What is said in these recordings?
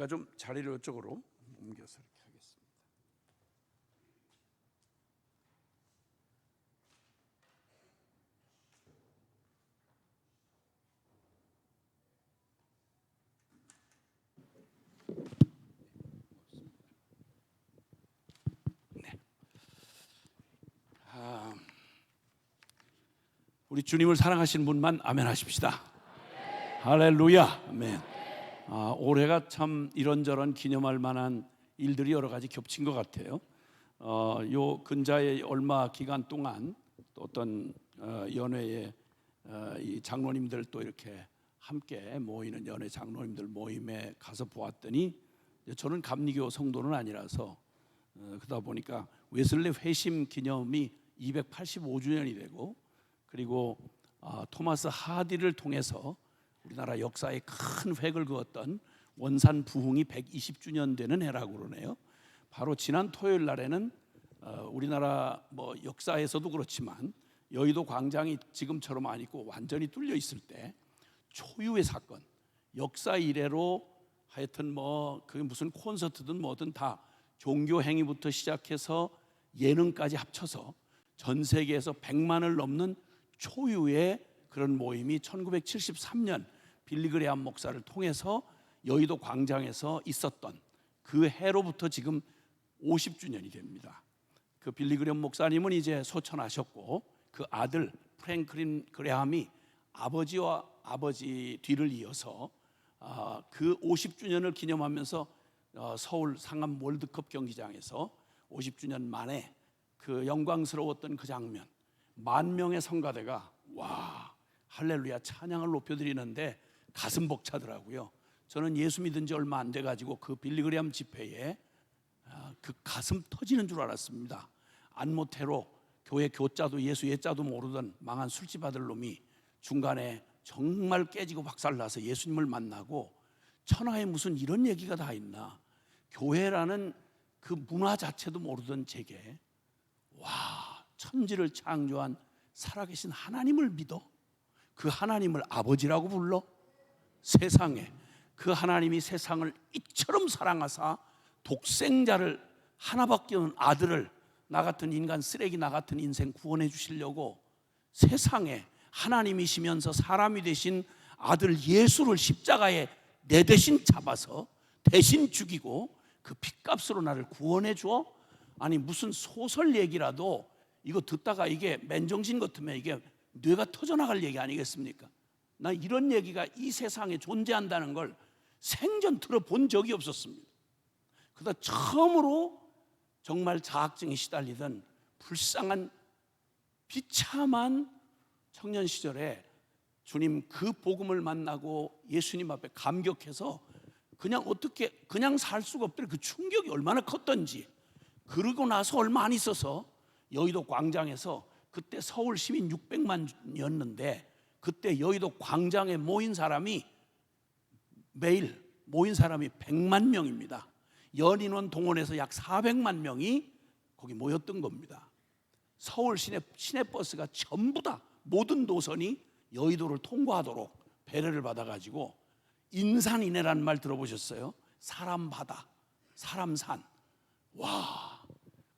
제가 좀 자리를 이쪽으로 옮겨서 이렇게 하겠습니다. 네. 우리 주님을 사랑하시는 분만 아멘 하십시다. 할렐루야. 아멘. 올해가 참 이런저런 기념할 만한 일들이 여러 가지 겹친 것 같아요. 요 근자에 얼마 기간 동안 또 어떤 연회에 이 장로님들 또 이렇게 함께 모이는 연회 장로님들 모임에 가서 보았더니, 저는 감리교 성도는 아니라서 그러다 보니까 웨슬리 회심 기념이 285주년이 되고, 그리고 토마스 하디를 통해서 우리나라 역사에 큰 획을 그었던 원산 부흥이 120주년 되는 해라고 그러네요. 바로 지난 토요일 날에는 우리나라 뭐 역사에서도 그렇지만 여의도 광장이 지금처럼 안 있고 완전히 뚫려 있을 때 초유의 사건, 역사 이래로 하여튼 뭐 그게 무슨 콘서트든 뭐든 다 종교 행위부터 시작해서 예능까지 합쳐서 전 세계에서 100만을 넘는 초유의 그런 모임이 1973년 빌리그레암 목사를 통해서 여의도 광장에서 있었던 그 해로부터 지금 50주년이 됩니다. 그 빌리그레암 목사님은 이제 소천하셨고, 그 아들 프랭클린 그레함이 아버지와 아버지 뒤를 이어서 그 50주년을 기념하면서 서울 상암 월드컵 경기장에서 50주년 만에 그 영광스러웠던 그 장면, 10,000명의 성가대가 와 할렐루야 찬양을 높여드리는데 가슴 벅차더라고요. 저는 예수 믿은 지 얼마 안 돼가지고 그 빌리그레암 집회에 그 가슴 터지는 줄 알았습니다. 안모태로 교회 교자도 예수 예자도 모르던 망한 술집 아들 놈이 중간에 정말 깨지고 박살나서 예수님을 만나고, 천하에 무슨 이런 얘기가 다 있나, 교회라는 그 문화 자체도 모르던 제게 와 천지를 창조한 살아계신 하나님을 믿어? 그 하나님을 아버지라고 불러? 세상에 그 하나님이 세상을 이처럼 사랑하사 독생자를, 하나밖에 없는 아들을, 나 같은 인간 쓰레기 나 같은 인생 구원해 주시려고 세상에 하나님이시면서 사람이 되신 아들 예수를 십자가에 내 대신 잡아서 대신 죽이고 그 핏값으로 나를 구원해 줘? 아니 무슨 소설 얘기라도 이거 듣다가 이게 맨정신 같으면 이게 뇌가 터져나갈 얘기 아니겠습니까? 나 이런 얘기가 이 세상에 존재한다는 걸 생전 들어본 적이 없었습니다. 그러다 처음으로 정말 자학증에 시달리던 불쌍한 비참한 청년 시절에 주님 그 복음을 만나고 예수님 앞에 감격해서 그냥 살 수가 없더래. 그 충격이 얼마나 컸던지. 그러고 나서 얼마 안 있어서 여의도 광장에서, 그때 서울 시민 600만이었는데 그때 여의도 광장에 모인 사람이 매일 모인 사람이 100만 명입니다. 연인원 동원해서 약 400만 명이 거기 모였던 겁니다. 서울 시내버스가 전부 다 모든 노선이 여의도를 통과하도록 배려를 받아가지고 인산인해라는 말 들어보셨어요? 사람 바다, 사람 산. 와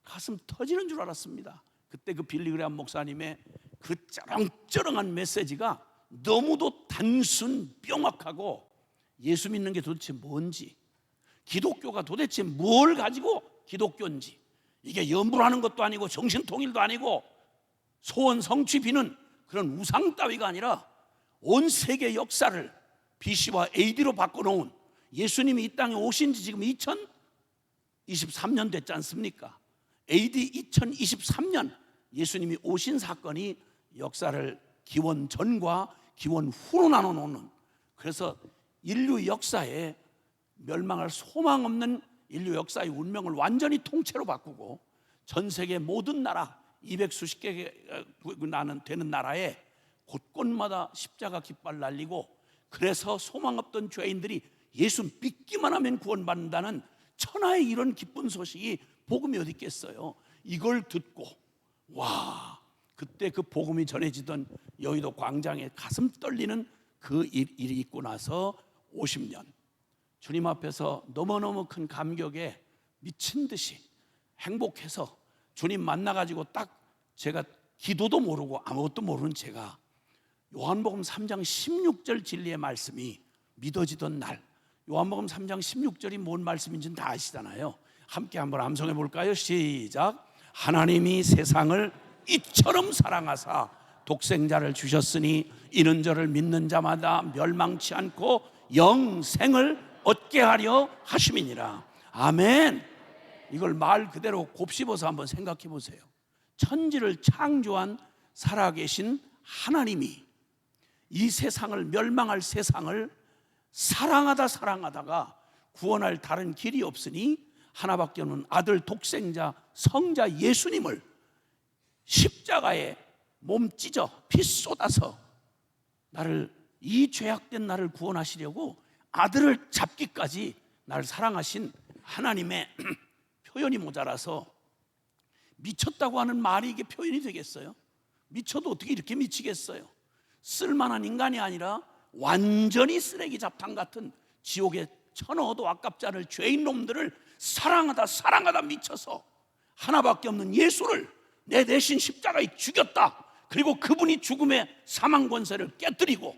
가슴 터지는 줄 알았습니다. 그때 그 빌리그레암 목사님의 그 쩌렁쩌렁한 메시지가 너무도 단순 명확하고, 예수 믿는 게 도대체 뭔지, 기독교가 도대체 뭘 가지고 기독교인지, 이게 염불하는 것도 아니고 정신통일도 아니고 소원 성취 비는 그런 우상 따위가 아니라 온 세계 역사를 BC와 AD로 바꿔놓은, 예수님이 이 땅에 오신 지 지금 2023년 됐지 않습니까? AD 2023년 예수님이 오신 사건이 역사를 기원 전과 기원 후로 나눠놓는, 그래서 인류 역사에 멸망할 소망 없는 인류 역사의 운명을 완전히 통째로 바꾸고 전 세계 모든 나라 200수십 개 되는 나라에 곳곳마다 십자가 깃발 날리고, 그래서 소망 없던 죄인들이 예수 믿기만 하면 구원받는다는 천하의 이런 기쁜 소식이 복음이 어디 있겠어요? 이걸 듣고 와 그때 그 복음이 전해지던 여의도 광장에 가슴 떨리는 그 일이 있고 나서 50년, 주님 앞에서 너무너무 큰 감격에 미친 듯이 행복해서 주님 만나가지고 딱 제가 기도도 모르고 아무것도 모르는 제가 요한복음 3장 16절 진리의 말씀이 믿어지던 날, 요한복음 3장 16절이 뭔 말씀인지는 다 아시잖아요. 함께 한번 암송해 볼까요? 시작. 하나님이 세상을 이처럼 사랑하사 독생자를 주셨으니 이는 저를 믿는 자마다 멸망치 않고 영생을 얻게 하려 하심이니라. 아멘. 이걸 말 그대로 곱씹어서 한번 생각해 보세요. 천지를 창조한 살아계신 하나님이 이 세상을, 멸망할 세상을 사랑하다가 구원할 다른 길이 없으니 하나밖에 없는 아들 독생자 성자 예수님을 십자가에 몸 찢어 피 쏟아서 이 죄악된 나를 구원하시려고 아들을 잡기까지 나를 사랑하신 하나님의 표현이 모자라서 미쳤다고 하는 말이 이게 표현이 되겠어요? 미쳐도 어떻게 이렇게 미치겠어요? 쓸만한 인간이 아니라 완전히 쓰레기 잡탕 같은 지옥의 천어도 아깝지 않을 죄인 놈들을 사랑하다 미쳐서 하나밖에 없는 예수를 내 대신 십자가에 죽였다. 그리고 그분이 죽음의 사망 권세를 깨뜨리고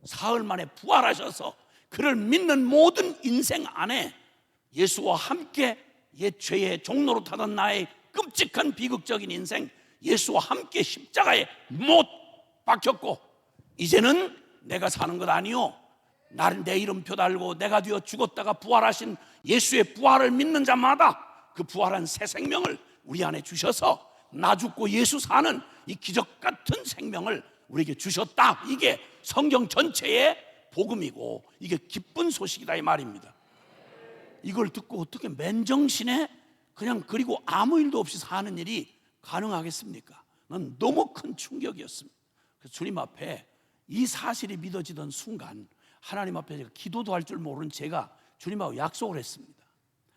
사흘 만에 부활하셔서 그를 믿는 모든 인생 안에 예수와 함께 옛 죄의 종로로 타던 나의 끔찍한 비극적인 인생, 예수와 함께 십자가에 못 박혔고 이제는 내가 사는 것 아니요 나를 내 이름표 달고 내가 되어 죽었다가 부활하신 예수의 부활을 믿는 자마다 그 부활한 새 생명을 우리 안에 주셔서 나 죽고 예수 사는 이 기적 같은 생명을 우리에게 주셨다. 이게 성경 전체의 복음이고 이게 기쁜 소식이다 이 말입니다. 이걸 듣고 어떻게 맨정신에 그냥 그리고 아무 일도 없이 사는 일이 가능하겠습니까? 난 너무 큰 충격이었습니다. 그래서 주님 앞에 이 사실이 믿어지던 순간 하나님 앞에 제가 기도도 할 줄 모르는 제가 주님하고 약속을 했습니다.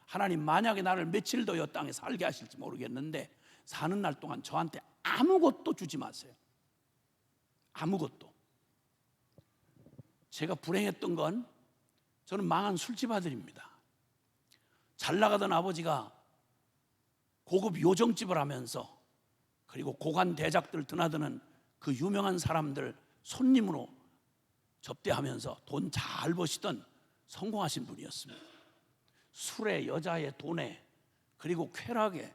하나님, 만약에 나를 며칠 더 이 땅에 살게 하실지 모르겠는데 사는 날 동안 저한테 아무것도 주지 마세요. 아무것도. 제가 불행했던 건 저는 망한 술집 아들입니다. 잘 나가던 아버지가 고급 요정집을 하면서 그리고 고관 대작들 드나드는 그 유명한 사람들 손님으로 접대하면서 돈 잘 버시던 성공하신 분이었습니다. 술에, 여자에, 돈에, 그리고 쾌락에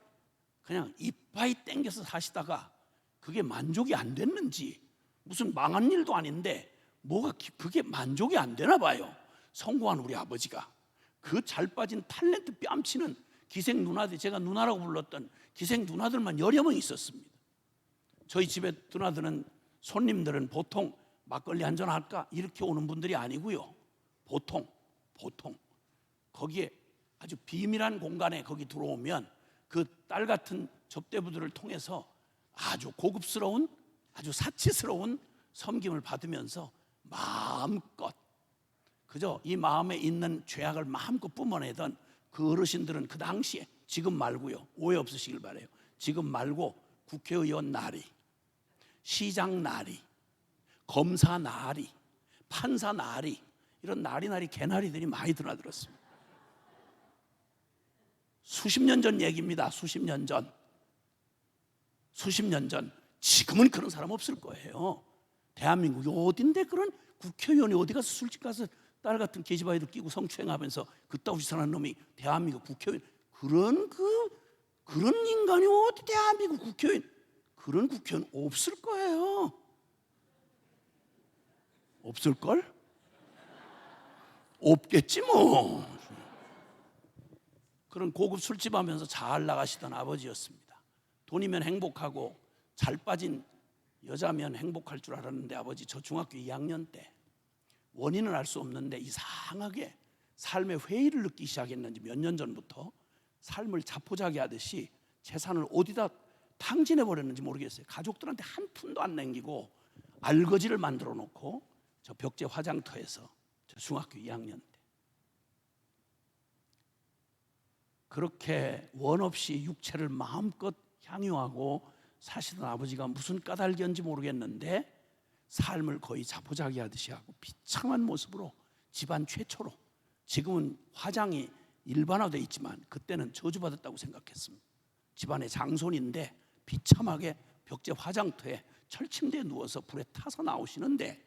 그냥 이빠이 땡겨서 사시다가 그게 만족이 안 됐는지, 무슨 망한 일도 아닌데 뭐가 그게 만족이 안 되나 봐요. 성공한 우리 아버지가 그 잘 빠진 탤런트 뺨치는 기생 누나들, 제가 누나라고 불렀던 기생 누나들만 여러 명 있었습니다. 저희 집에 드나드는 손님들은 보통 막걸리 한잔 할까 이렇게 오는 분들이 아니고요. 보통 거기에 아주 비밀한 공간에 거기 들어오면 그 딸 같은 접대부들을 통해서 아주 고급스러운, 아주 사치스러운 섬김을 받으면서 마음껏 그저 이 마음에 있는 죄악을 마음껏 뿜어내던 그 어르신들은 그 당시에, 지금 말고요, 오해 없으시길 바라요. 지금 말고 국회의원 나리, 시장 나리, 검사 나리, 판사 나리, 이런 나리나리 개나리들이 많이 드나들었습니다. 수십 년 전 얘기입니다. 수십 년 전. 지금은 그런 사람 없을 거예요. 대한민국이 어딘데 그런 국회의원이 어디 가서 술집 가서 딸 같은 계집아이들 끼고 성추행하면서 그따위 사는 놈이 대한민국 국회의원, 그런 인간이 어디 대한민국 국회의원, 그런 국회의원 없을 거예요. 없을걸? 없겠지 뭐. 그런 고급 술집 하면서 잘 나가시던 아버지였습니다. 돈이면 행복하고 잘 빠진 여자면 행복할 줄 알았는데 아버지, 저 중학교 2학년 때 원인은 알 수 없는데 이상하게 삶의 회의를 느끼기 시작했는지 몇 년 전부터 삶을 자포자기 하듯이 재산을 어디다 탕진해버렸는지 모르겠어요. 가족들한테 한 푼도 안 남기고 알거지를 만들어 놓고 저 벽제 화장터에서 저 중학교 2학년 때 그렇게 원 없이 육체를 마음껏 향유하고 사시던 아버지가 무슨 까닭이었는지 모르겠는데 삶을 거의 자포자기 하듯이 하고 비참한 모습으로 집안 최초로 지금은 화장이 일반화되어 있지만 그때는 저주받았다고 생각했습니다. 집안의 장손인데 비참하게 벽제 화장터에 철침대에 누워서 불에 타서 나오시는데,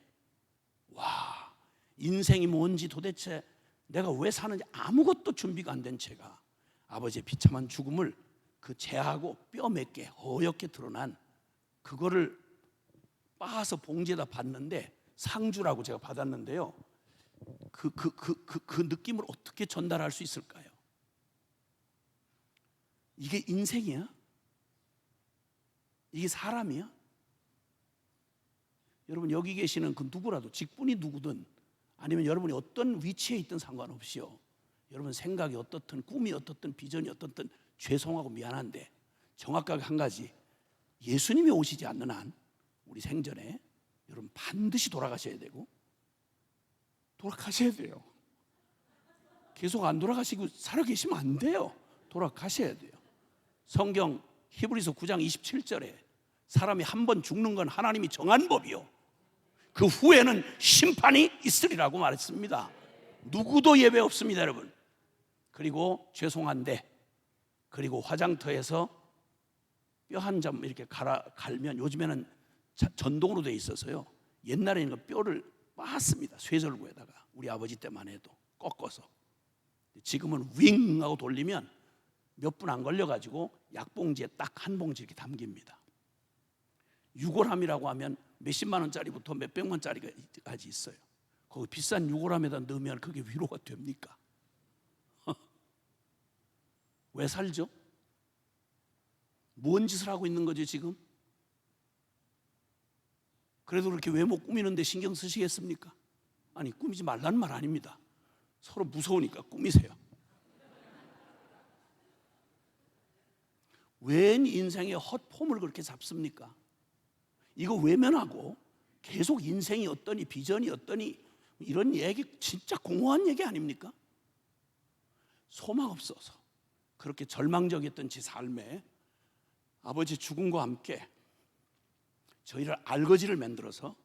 와, 인생이 뭔지 도대체 내가 왜 사는지 아무것도 준비가 안 된 채가 아버지의 비참한 죽음을 그 재하고 뼈 몇 개 허옇게 드러난 그거를 빻아서 봉지에다 받는데, 상주라고 제가 받았는데요, 그 느낌을 어떻게 전달할 수 있을까요? 이게 인생이야? 이게 사람이야? 여러분, 여기 계시는 그 누구라도, 직분이 누구든 아니면 여러분이 어떤 위치에 있든 상관없이요, 여러분 생각이 어떻든 꿈이 어떻든 비전이 어떻든 죄송하고 미안한데 정확하게 한 가지, 예수님이 오시지 않는 한 우리 생전에 여러분 반드시 돌아가셔야 되고, 돌아가셔야 돼요. 계속 안 돌아가시고 살아계시면 안 돼요. 돌아가셔야 돼요. 성경 히브리서 9장 27절에 사람이 한 번 죽는 건 하나님이 정한 법이요, 그 후에는 심판이 있으리라고 말했습니다. 누구도 예외 없습니다, 여러분. 그리고 죄송한데, 그리고 화장터에서 뼈 한 점 이렇게 갈면, 요즘에는 전동으로 돼 있어서요, 옛날에는 뼈를 빻습니다. 쇠절구에다가. 우리 아버지 때만 해도 꺾어서. 지금은 윙 하고 돌리면 몇 분 안 걸려가지고 약봉지에 딱 한 봉지 이렇게 담깁니다. 유골함이라고 하면 몇십만 원짜리부터 몇백만 원짜리까지 있어요. 거기 비싼 유골함에다 넣으면 그게 위로가 됩니까? 왜 살죠? 뭔 짓을 하고 있는 거죠 지금? 그래도 그렇게 외모 꾸미는데 신경 쓰시겠습니까? 아니, 꾸미지 말라는 말 아닙니다. 서로 무서우니까 꾸미세요. 웬 인생의 헛폼을 그렇게 잡습니까? 이거 외면하고 계속 인생이 어떠니 비전이 어떠니 이런 얘기, 진짜 공허한 얘기 아닙니까? 소망 없어서 그렇게 절망적이었던 제 삶에 아버지 죽음과 함께 저희를 알거지를 만들어서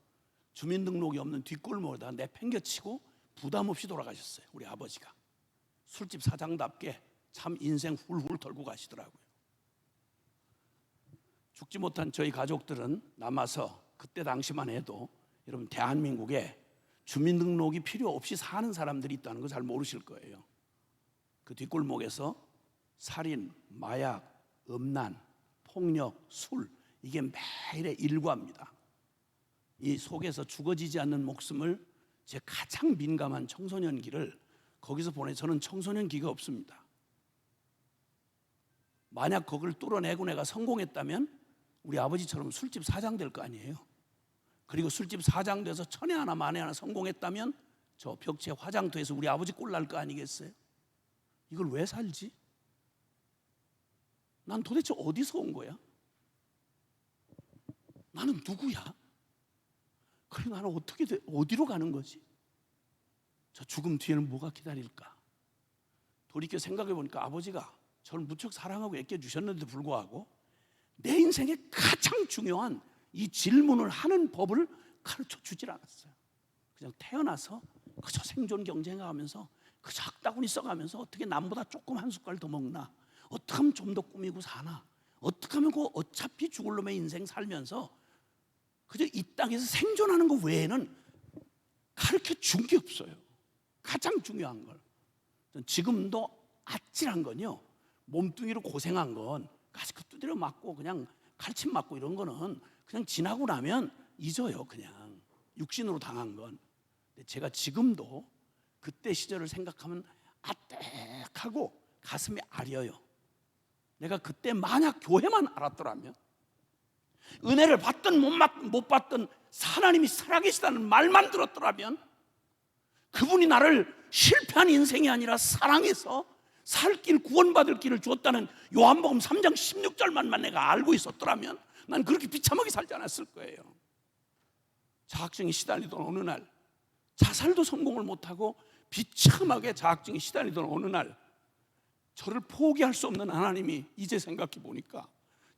주민등록이 없는 뒷골목에다 내팽개치고 부담 없이 돌아가셨어요. 우리 아버지가 술집 사장답게 참 인생 훌훌 털고 가시더라고요. 죽지 못한 저희 가족들은 남아서 그때 당시만 해도 여러분 대한민국에 주민등록이 필요 없이 사는 사람들이 있다는 거 잘 모르실 거예요. 그 뒷골목에서 살인, 마약, 음란, 폭력, 술, 이게 매일의 일과입니다. 이 속에서 죽어지지 않는 목숨을, 제 가장 민감한 청소년기를 거기서 보내. 저는 청소년기가 없습니다. 만약 그걸 뚫어내고 내가 성공했다면 우리 아버지처럼 술집 사장 될 거 아니에요. 그리고 술집 사장 돼서 천에 하나 만에 하나 성공했다면 저 벽체 화장터에서 우리 아버지 꼴 날 거 아니겠어요? 이걸 왜 살지? 난 도대체 어디서 온 거야? 나는 누구야? 그리고 나는 어디로 가는 거지? 저 죽음 뒤에는 뭐가 기다릴까? 돌이켜 생각해 보니까 아버지가 저를 무척 사랑하고 아껴주셨는데도 불구하고 내 인생에 가장 중요한 이 질문을 하는 법을 가르쳐 주질 않았어요. 그냥 태어나서 그저 생존 경쟁하면서 그저 학다구니 써가면서 어떻게 남보다 조금 한 숟갈 더 먹나, 어떻게 하면 좀 더 꾸미고 사나, 어떻게 하면 그 어차피 죽을 놈의 인생 살면서 그저 이 땅에서 생존하는 것 외에는 가르쳐 준 게 없어요. 가장 중요한 걸. 지금도 아찔한 건요, 몸뚱이로 고생한 건 가시크 두드려 맞고 그냥 가르침 맞고 이런 거는 그냥 지나고 나면 잊어요. 그냥 육신으로 당한 건. 근데 제가 지금도 그때 시절을 생각하면 아뜩하고 가슴이 아려요. 내가 그때 만약 교회만 알았더라면, 은혜를 받든 못 받든 하나님이 살아계시다는 말만 들었더라면, 그분이 나를 실패한 인생이 아니라 사랑해서 살 길, 구원받을 길을 주었다는 요한복음 3장 16절만 내가 알고 있었더라면 난 그렇게 비참하게 살지 않았을 거예요. 자학증에 시달리던 어느 날, 자살도 성공을 못하고 비참하게 자학증에 시달리던 어느 날, 저를 포기할 수 없는 하나님이 이제 생각해 보니까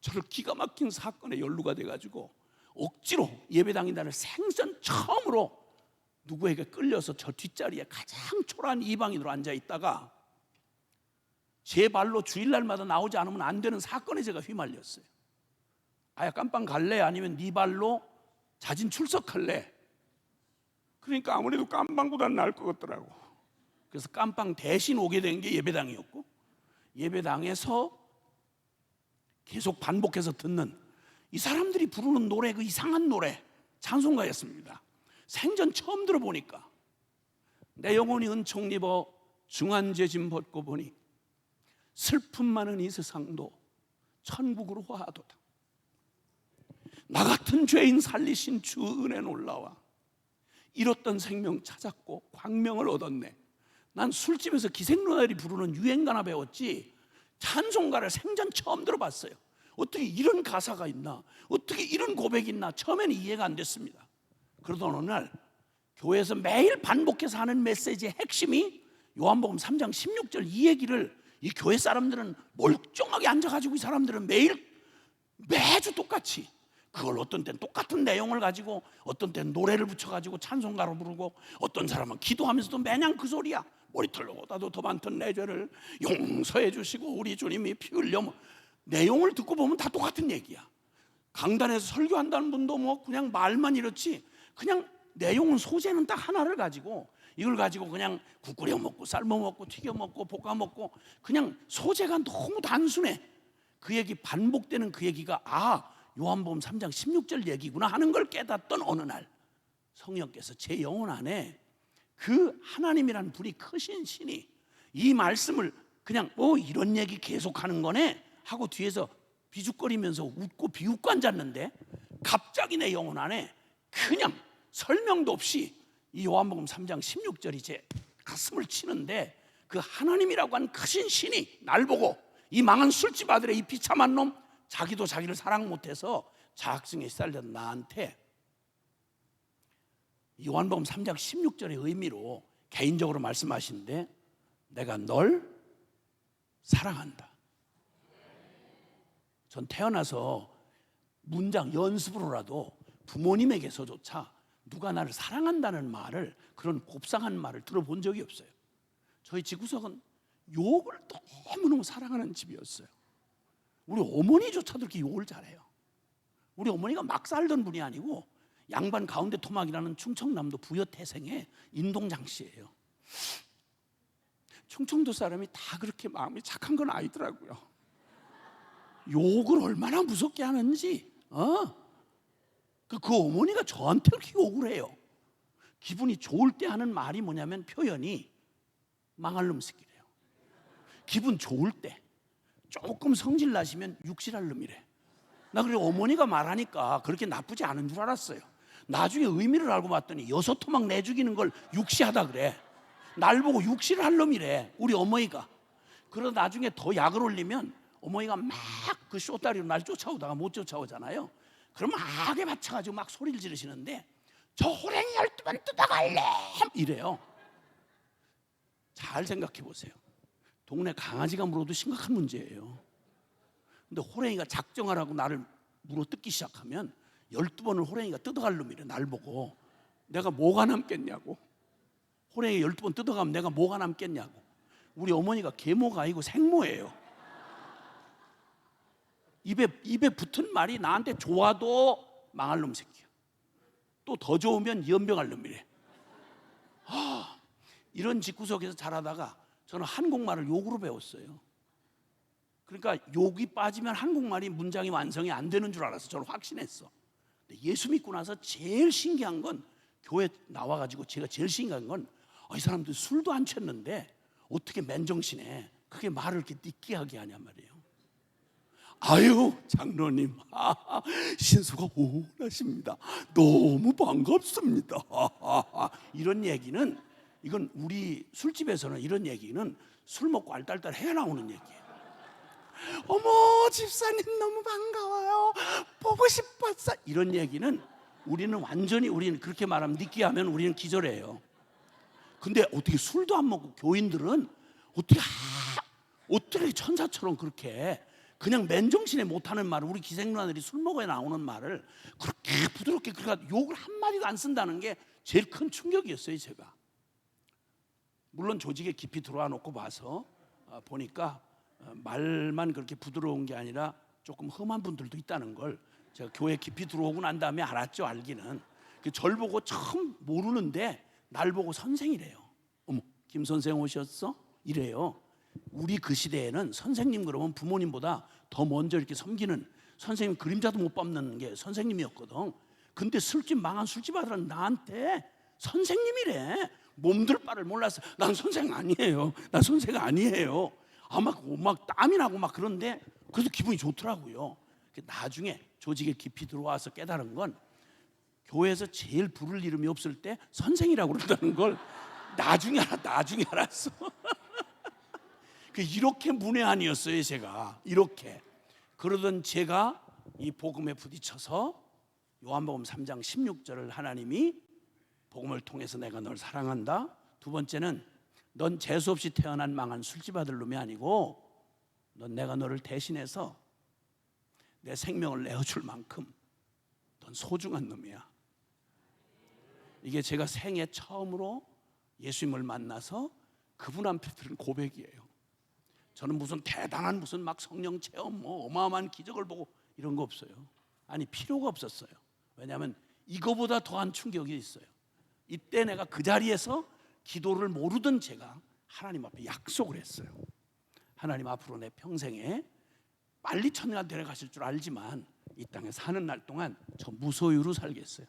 저를 기가 막힌 사건에 연루가 돼가지고 억지로 예배당인 날을 생전 처음으로 누구에게 끌려서 저 뒷자리에 가장 초라한 이방인으로 앉아 있다가 제 발로 주일날마다 나오지 않으면 안 되는 사건에 제가 휘말렸어요. 아야 깜빵 갈래? 아니면 네 발로 자진 출석할래? 그러니까 아무래도 깜빵보다는 나을 것 같더라고. 그래서 깜빵 대신 오게 된 게 예배당이었고, 예배당에서 계속 반복해서 듣는 이 사람들이 부르는 노래, 그 이상한 노래, 찬송가였습니다. 생전 처음 들어보니까 내 영혼이 은총 입어 중한죄 짐 벗고 보니 슬픔 많은 이 세상도 천국으로 화하도다. 나 같은 죄인 살리신 주 은혜 놀라와 잃었던 생명 찾았고 광명을 얻었네. 난 술집에서 기생누나들이 부르는 유행가나 배웠지 찬송가를 생전 처음 들어봤어요. 어떻게 이런 가사가 있나, 어떻게 이런 고백이 있나 처음에는 이해가 안 됐습니다. 그러던 어느 날 교회에서 매일 반복해서 하는 메시지의 핵심이 요한복음 3장 16절 이 얘기를 이 교회 사람들은 멀쩡하게 앉아가지고 이 사람들은 매주 똑같이 그걸 어떤 때는 똑같은 내용을 가지고 어떤 때는 노래를 붙여가지고 찬송가로 부르고 어떤 사람은 기도하면서도 매냥 그 소리야. 머리털보다도 더 많던 내 죄를 용서해 주시고 우리 주님이 피 흘려. 내용을 듣고 보면 다 똑같은 얘기야. 강단에서 설교한다는 분도 뭐 그냥 말만 이렇지 그냥 내용은 소재는 딱 하나를 가지고 이걸 가지고 그냥 국 끓여 먹고 삶아 먹고 튀겨 먹고 볶아 먹고 그냥 소재가 너무 단순해. 그 얘기 반복되는 그 얘기가 요한복음 3장 16절 얘기구나 하는 걸 깨닫던 어느 날 성령께서 제 영혼 안에 그 하나님이라는 분이 크신 신이 이 말씀을 그냥 이런 얘기 계속하는 거네 하고 뒤에서 비죽거리면서 웃고 비웃고 앉았는데 갑자기 내 영혼 안에 그냥 설명도 없이 이 요한복음 3장 16절이 제 가슴을 치는데 그 하나님이라고 하는 크신 신이 날 보고 이 망한 술집 아들의 이 비참한 놈 자기도 자기를 사랑 못해서 자학증에 시달렸던 나한테 요한복음 3장 16절의 의미로 개인적으로 말씀하시는데 내가 널 사랑한다. 전 태어나서 문장 연습으로라도 부모님에게서조차 누가 나를 사랑한다는 말을 그런 곱상한 말을 들어본 적이 없어요. 저희 집구석은 욕을 너무너무 사랑하는 집이었어요. 우리 어머니조차도 그렇게 욕을 잘해요. 우리 어머니가 막 살던 분이 아니고 양반 가운데 토막이라는 충청남도 부여태생의 인동장씨예요. 충청도 사람이 다 그렇게 마음이 착한 건 아니더라고요. 욕을 얼마나 무섭게 하는지 그 어머니가 저한테 그렇게 욕을 해요. 기분이 좋을 때 하는 말이 뭐냐면 표현이 망할 놈 새끼래요. 기분 좋을 때 조금 성질 나시면 육실할 놈이래. 나 그래 어머니가 말하니까 그렇게 나쁘지 않은 줄 알았어요. 나중에 의미를 알고 봤더니 6토막 내 죽이는 걸 육시하다 그래. 날 보고 육시를 할 놈이래 우리 어머니가. 그러다 나중에 더 약을 올리면 어머니가 막 그 쇼다리로 날 쫓아오다가 못 쫓아오잖아요. 그러면 악에 받쳐가지고 막 소리를 지르시는데 저 호랭이 12번 뜯어갈래 이래요. 잘 생각해 보세요. 동네 강아지가 물어도 심각한 문제예요. 근데 호랭이가 작정하라고 나를 물어 뜯기 시작하면 12번을 호랭이가 뜯어갈 놈이래. 날 보고 내가 뭐가 남겠냐고. 호랭이 12번 뜯어가면 내가 뭐가 남겠냐고. 우리 어머니가 계모가 아니고 생모예요. 입에 붙은 말이 나한테 좋아도 망할 놈 새끼야. 또 더 좋으면 연병할 놈이래. 이런 집구석에서 자라다가 저는 한국말을 욕으로 배웠어요. 그러니까 욕이 빠지면 한국말이 문장이 완성이 안 되는 줄 알아서 저는 확신했어. 근데 예수 믿고 나서 제일 신기한 건 교회 나와가지고 제가 제일 신기한 건 이 사람들 술도 안 취했는데 어떻게 맨정신에 그게 말을 이렇게 느끼하게 하냔 말이에요. 아유 장로님 신수가 오라십니다. 너무 반갑습니다. 이런 얘기는 이건 우리 술집에서는 이런 얘기는 술 먹고 알딸딸 해 나오는 얘기예요. 어머 집사님 너무 반가워요. 보고 싶었어. 이런 얘기는 우리는 그렇게 말하면 느끼하면 우리는 기절해요. 근데 어떻게 술도 안 먹고 교인들은 어떻게 천사처럼 그렇게 그냥 맨정신에 못하는 말을 우리 기생누나들이 술 먹어야 나오는 말을 그렇게 부드럽게 그러니까 욕을 한마디도 안 쓴다는 게 제일 큰 충격이었어요. 제가 물론 조직에 깊이 들어와 놓고 봐서 보니까 말만 그렇게 부드러운 게 아니라 조금 험한 분들도 있다는 걸 제가 교회 깊이 들어오고 난 다음에 알았죠. 알기는 절 보고 처음 모르는데 날 보고 선생이래요. 어머, 김 선생 오셨어? 이래요. 우리 그 시대에는 선생님 그러면 부모님보다 더 먼저 이렇게 섬기는, 선생님 그림자도 못 밟는 게 선생님이었거든. 근데 술집, 망한 술집 아들은 나한테 선생님이래. 몸둘 바를 몰라서 난 선생 아니에요. 난 선생 아니에요. 막 땀이 나고 막 그런데 그래도 기분이 좋더라고요. 나중에 조직에 깊이 들어와서 깨달은 건 교회에서 제일 부를 이름이 없을 때 선생이라고 그런다는 걸 나중에 알았어. 이렇게 문외한이었어요. 제가 이렇게 그러던 제가 이 복음에 부딪혀서 요한복음 3장 16절을 하나님이 복음을 통해서 내가 널 사랑한다. 두 번째는 넌 재수 없이 태어난 망한 술집 아들 놈이 아니고 내가 너를 대신해서 내 생명을 내어줄 만큼 넌 소중한 놈이야. 이게 제가 생애 처음으로 예수님을 만나서 그분 앞에 들은 고백이에요. 저는 무슨 대단한 무슨 막 성령 체험 어마어마한 기적을 보고 이런 거 없어요. 아니 필요가 없었어요. 왜냐하면 이거보다 더한 충격이 있어요. 이때 내가 그 자리에서 기도를 모르던 제가 하나님 앞에 약속을 했어요. 하나님 앞으로 내 평생에 빨리 천국에 데려가실 줄 알지만 이 땅에 사는 날 동안 저 무소유로 살겠어요.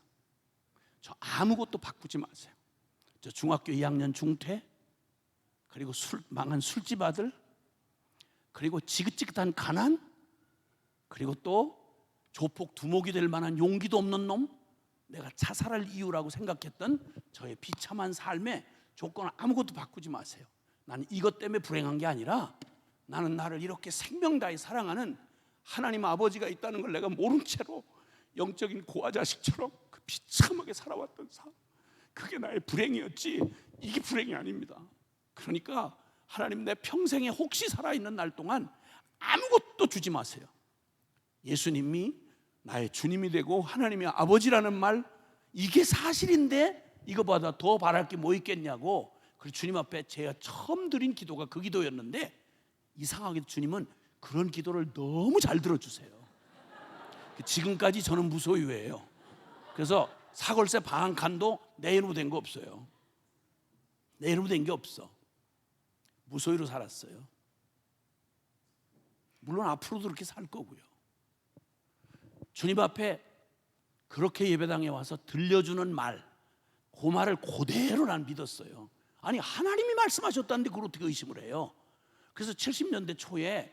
저 아무것도 바꾸지 마세요. 저 중학교 2학년 중퇴, 그리고 망한 술집 아들, 그리고 지긋지긋한 가난, 그리고 또 조폭 두목이 될 만한 용기도 없는 놈, 내가 자살할 이유라고 생각했던 저의 비참한 삶의 조건을 아무것도 바꾸지 마세요. 나는 이것 때문에 불행한 게 아니라 나는 나를 이렇게 생명 다해 사랑하는 하나님 아버지가 있다는 걸 내가 모른 채로 영적인 고아 자식처럼 그 비참하게 살아왔던 삶, 그게 나의 불행이었지 이게 불행이 아닙니다. 그러니까 하나님 내 평생에 혹시 살아있는 날 동안 아무것도 주지 마세요. 예수님이 나의 주님이 되고 하나님이 아버지라는 말, 이게 사실인데 이거보다 더 바랄 게 뭐 있겠냐고. 그래서 주님 앞에 제가 처음 드린 기도가 그 기도였는데 이상하게도 주님은 그런 기도를 너무 잘 들어주세요. 지금까지 저는 무소유예요. 그래서 사골세 방 한 칸도 내 이름으로 된 거 없어요. 내 이름으로 된 게 없어. 무소유로 살았어요. 물론 앞으로도 그렇게 살 거고요. 주님 앞에 그렇게 예배당에 와서 들려주는 말, 그 말을 그대로 난 믿었어요. 아니 하나님이 말씀하셨다는데 그걸 어떻게 의심을 해요? 그래서 70년대 초에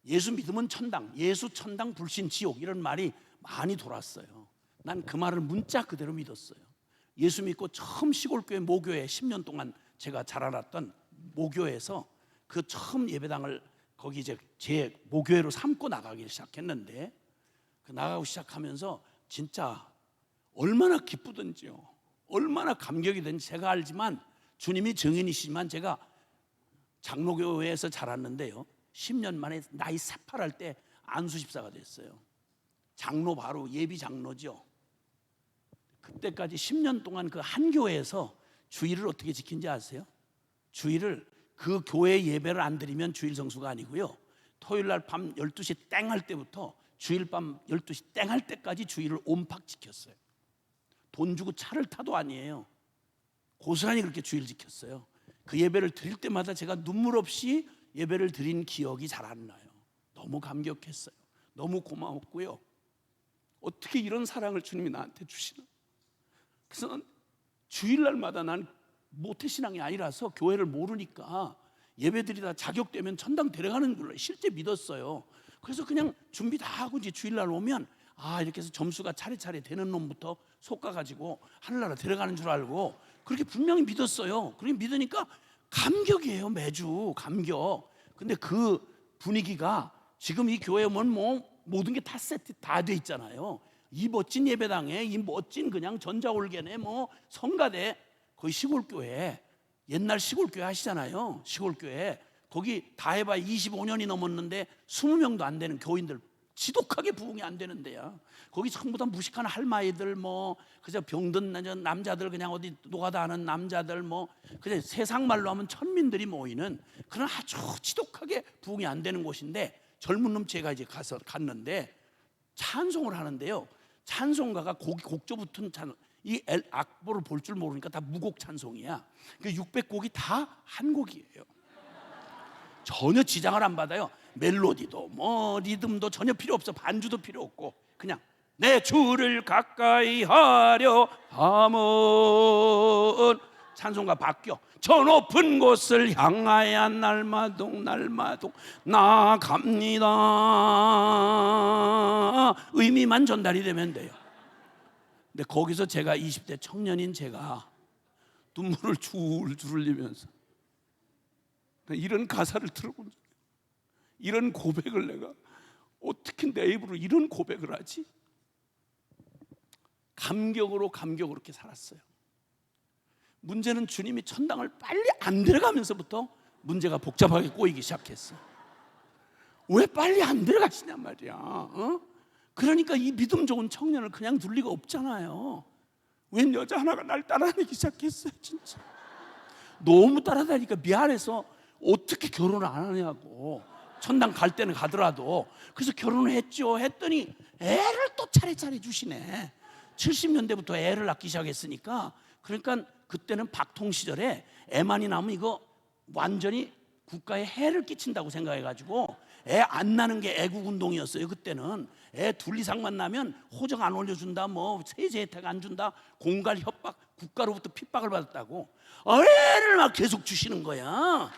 예수 믿으면 천당, 예수 천당 불신 지옥 이런 말이 많이 돌았어요. 난 그 말을 문자 그대로 믿었어요. 예수 믿고 처음 시골교회 모교회 10년 동안 제가 자라났던 모교회에서 그 처음 예배당을 거기 이제 제 모교회로 삼고 나가기 시작했는데 그 나가고 시작하면서 진짜 얼마나 기쁘든지요, 얼마나 감격이 된지 제가 알지만 주님이 증인이시지만 제가 장로교회에서 자랐는데요 10년 만에 나이 새파랄 때 안수집사가 됐어요. 장로 바로 예비 장로죠. 그때까지 10년 동안 그 한 교회에서 주일을 어떻게 지킨지 아세요? 주일을 그 교회 예배를 안 드리면 주일 성수가 아니고요, 토요일 날 밤 12시 땡 할 때부터 주일 밤 12시 땡 할 때까지 주일을 온팍 지켰어요. 돈 주고 차를 타도 아니에요. 고스란히 그렇게 주일 지켰어요. 그 예배를 드릴 때마다 제가 눈물 없이 예배를 드린 기억이 잘 안 나요. 너무 감격했어요. 너무 고마웠고요. 어떻게 이런 사랑을 주님이 나한테 주시나. 그래서 난 주일날마다 난 모태신앙이 아니라서 교회를 모르니까 예배드리다 자격되면 천당 데려가는 걸 실제 믿었어요. 그래서 그냥 준비 다 하고 이제 주일날 오면 이렇게 해서 점수가 차례차례 되는 놈부터 솎아가지고 하늘나라 데려가는 줄 알고 그렇게 분명히 믿었어요. 그렇게 믿으니까 감격이에요. 매주 감격. 근데 그 분위기가 지금 이 교회 오면 모든 게 다 세트 다 돼 있잖아요. 이 멋진 예배당에 이 멋진 그냥 전자올게네 성가대, 거의 시골교회, 옛날 시골교회 하시잖아요. 시골교회 거기 다 해봐야 25년이 넘었는데 20명도 안 되는 교인들 지독하게 부흥이 안 되는데야. 거기 전부 다 무식한 할마이들, 그저 병든 남자들, 그냥 어디 노가다 하는 남자들, 그냥 세상 말로 하면 천민들이 모이는 그런 아주 지독하게 부흥이 안 되는 곳인데, 젊은 놈 제가 이제 갔는데 찬송을 하는데요. 찬송가가 곡조 붙은 이 악보를 볼 줄 모르니까 다 무곡 찬송이야. 그 600곡이 다 한 곡이에요. 전혀 지장을 안 받아요. 멜로디도 리듬도 전혀 필요 없어. 반주도 필요 없고 그냥 내 주를 가까이 하려 함은 찬송가 바뀌어. 저 높은 곳을 향하여 날마동 나갑니다. 의미만 전달이 되면 돼요. 근데 거기서 제가 20대 청년인 제가 눈물을 줄줄 흘리면서 이런 가사를 들어본 적이, 이런 고백을 내가 어떻게 내 입으로 이런 고백을 하지? 감격으로 이렇게 살았어요. 문제는 주님이 천당을 빨리 안 들어가면서부터 문제가 복잡하게 꼬이기 시작했어. 왜 빨리 안 들어가시냔 말이야. 그러니까 이 믿음 좋은 청년을 그냥 둘 리가 없잖아요. 웬 여자 하나가 날 따라다니기 시작했어요. 진짜 너무 따라다니니까 미안해서 어떻게 결혼을 안 하냐고. 천당 갈 때는 가더라도. 그래서 결혼을 했죠. 했더니 애를 또 차례차례 주시네. 70년대부터 애를 낳기 시작했으니까. 그러니까 그때는 박통 시절에 애만이 나면 이거 완전히 국가에 해를 끼친다고 생각해가지고 애 안 낳는 게 애국운동이었어요. 그때는 애 둘 이상만 나면 호적 안 올려준다, 세제 혜택 안 준다, 공갈 협박, 국가로부터 핍박을 받았다고. 애를 막 계속 주시는 거야.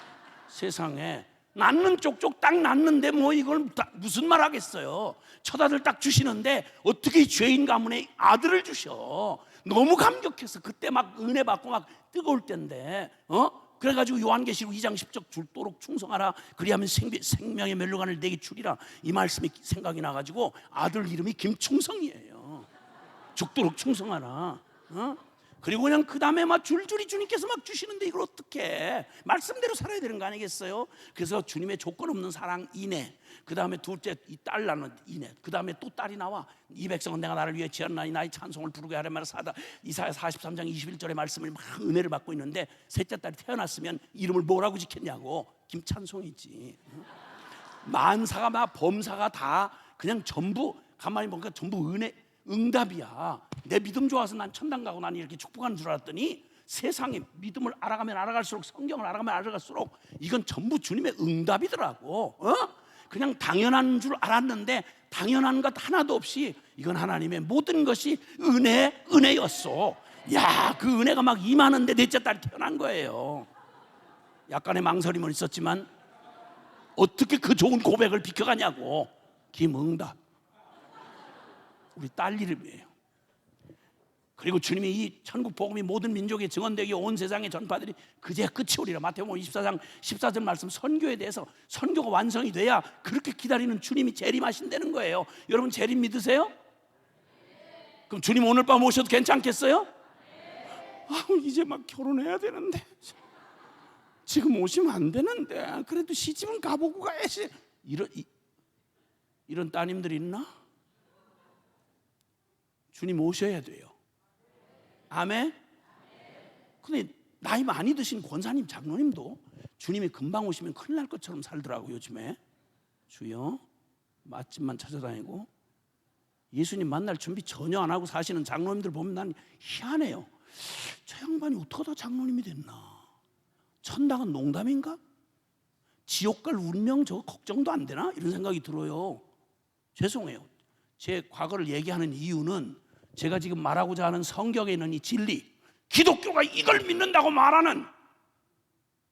세상에 낳는 쪽쪽 딱 낳는데 이걸 무슨 말 하겠어요. 처다들 딱 주시는데 어떻게 죄인 가문에 아들을 주셔. 너무 감격해서 그때 막 은혜 받고 막 뜨거울 때인데 그래가지고 요한계시록 2장 10절 죽도록 충성하라. 그리하면 생명의 멸류관을 내게 주리라. 이 말씀이 생각이 나가지고 아들 이름이 김충성이에요. 죽도록 충성하라. 그리고 그냥 그 다음에 막 줄줄이 주님께서 막 주시는데 이걸 어떻게 말씀대로 살아야 되는 거 아니겠어요? 그래서 주님의 조건 없는 사랑 인애, 그 다음에 둘째 이 딸 낳는 인애, 그 다음에 또 딸이 나와. 이 백성은 내가 나를 위해 지었나니 나의 찬송을 부르게 하려 말을 사다. 이사야 43장 21절의 말씀을 막 은혜를 받고 있는데 셋째 딸이 태어났으면 이름을 뭐라고 짓겠냐고. 김찬송이지. 만사가 막 범사가 다 그냥 전부 가만히 보니까 전부 은혜 응답이야. 내 믿음 좋아서 난 천당 가고 난 이렇게 축복하는 줄 알았더니 세상에 믿음을 알아가면 알아갈수록, 성경을 알아가면 알아갈수록 이건 전부 주님의 응답이더라고. 그냥 당연한 줄 알았는데 당연한 것 하나도 없이 이건 하나님의 모든 것이 은혜였어. 야, 그 은혜가 막 임하는데 넷째 딸이 태어난 거예요. 약간의 망설임은 있었지만 어떻게 그 좋은 고백을 비켜가냐고. 김응답, 우리 딸 이름이에요. 그리고 주님이 이 천국 복음이 모든 민족에 증언되게 온 세상의 전파들이 그제 끝이 오리라. 마태복음 24장 14절 말씀, 선교에 대해서 선교가 완성이 돼야 그렇게 기다리는 주님이 재림하신다는 거예요. 여러분 재림 믿으세요? 그럼 주님 오늘 밤 오셔도 괜찮겠어요? 이제 막 결혼해야 되는데, 지금 오시면 안 되는데, 그래도 시집은 가보고 가야지. 이런 따님들 있나? 주님 오셔야 돼요. 아멘. 근데 나이 많이 드신 권사님, 장로님도 주님이 금방 오시면 큰일 날 것처럼 살더라고요. 요즘에 주여 맛집만 찾아다니고 예수님 만날 준비 전혀 안 하고 사시는 장로님들 보면 난 희한해요. 저 양반이 어떻게 다 장로님이 됐나? 천당은 농담인가? 지옥 갈 운명 저거 걱정도 안 되나? 이런 생각이 들어요. 죄송해요. 제 과거를 얘기하는 이유는 제가 지금 말하고자 하는 성경에 있는 이 진리, 기독교가 이걸 믿는다고 말하는,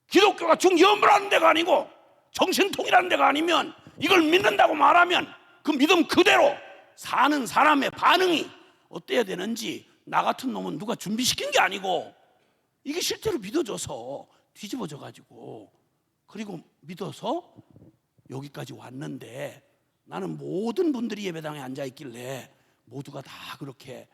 기독교가 중연부라는 데가 아니고 정신통이라는 데가 아니면 이걸 믿는다고 말하면 그 믿음 그대로 사는 사람의 반응이 어때야 되는지, 나 같은 놈은 누가 준비시킨 게 아니고 이게 실제로 믿어져서 뒤집어져 가지고 그리고 믿어서 여기까지 왔는데, 나는 모든 분들이 예배당에 앉아 있길래 모두가 다 그렇게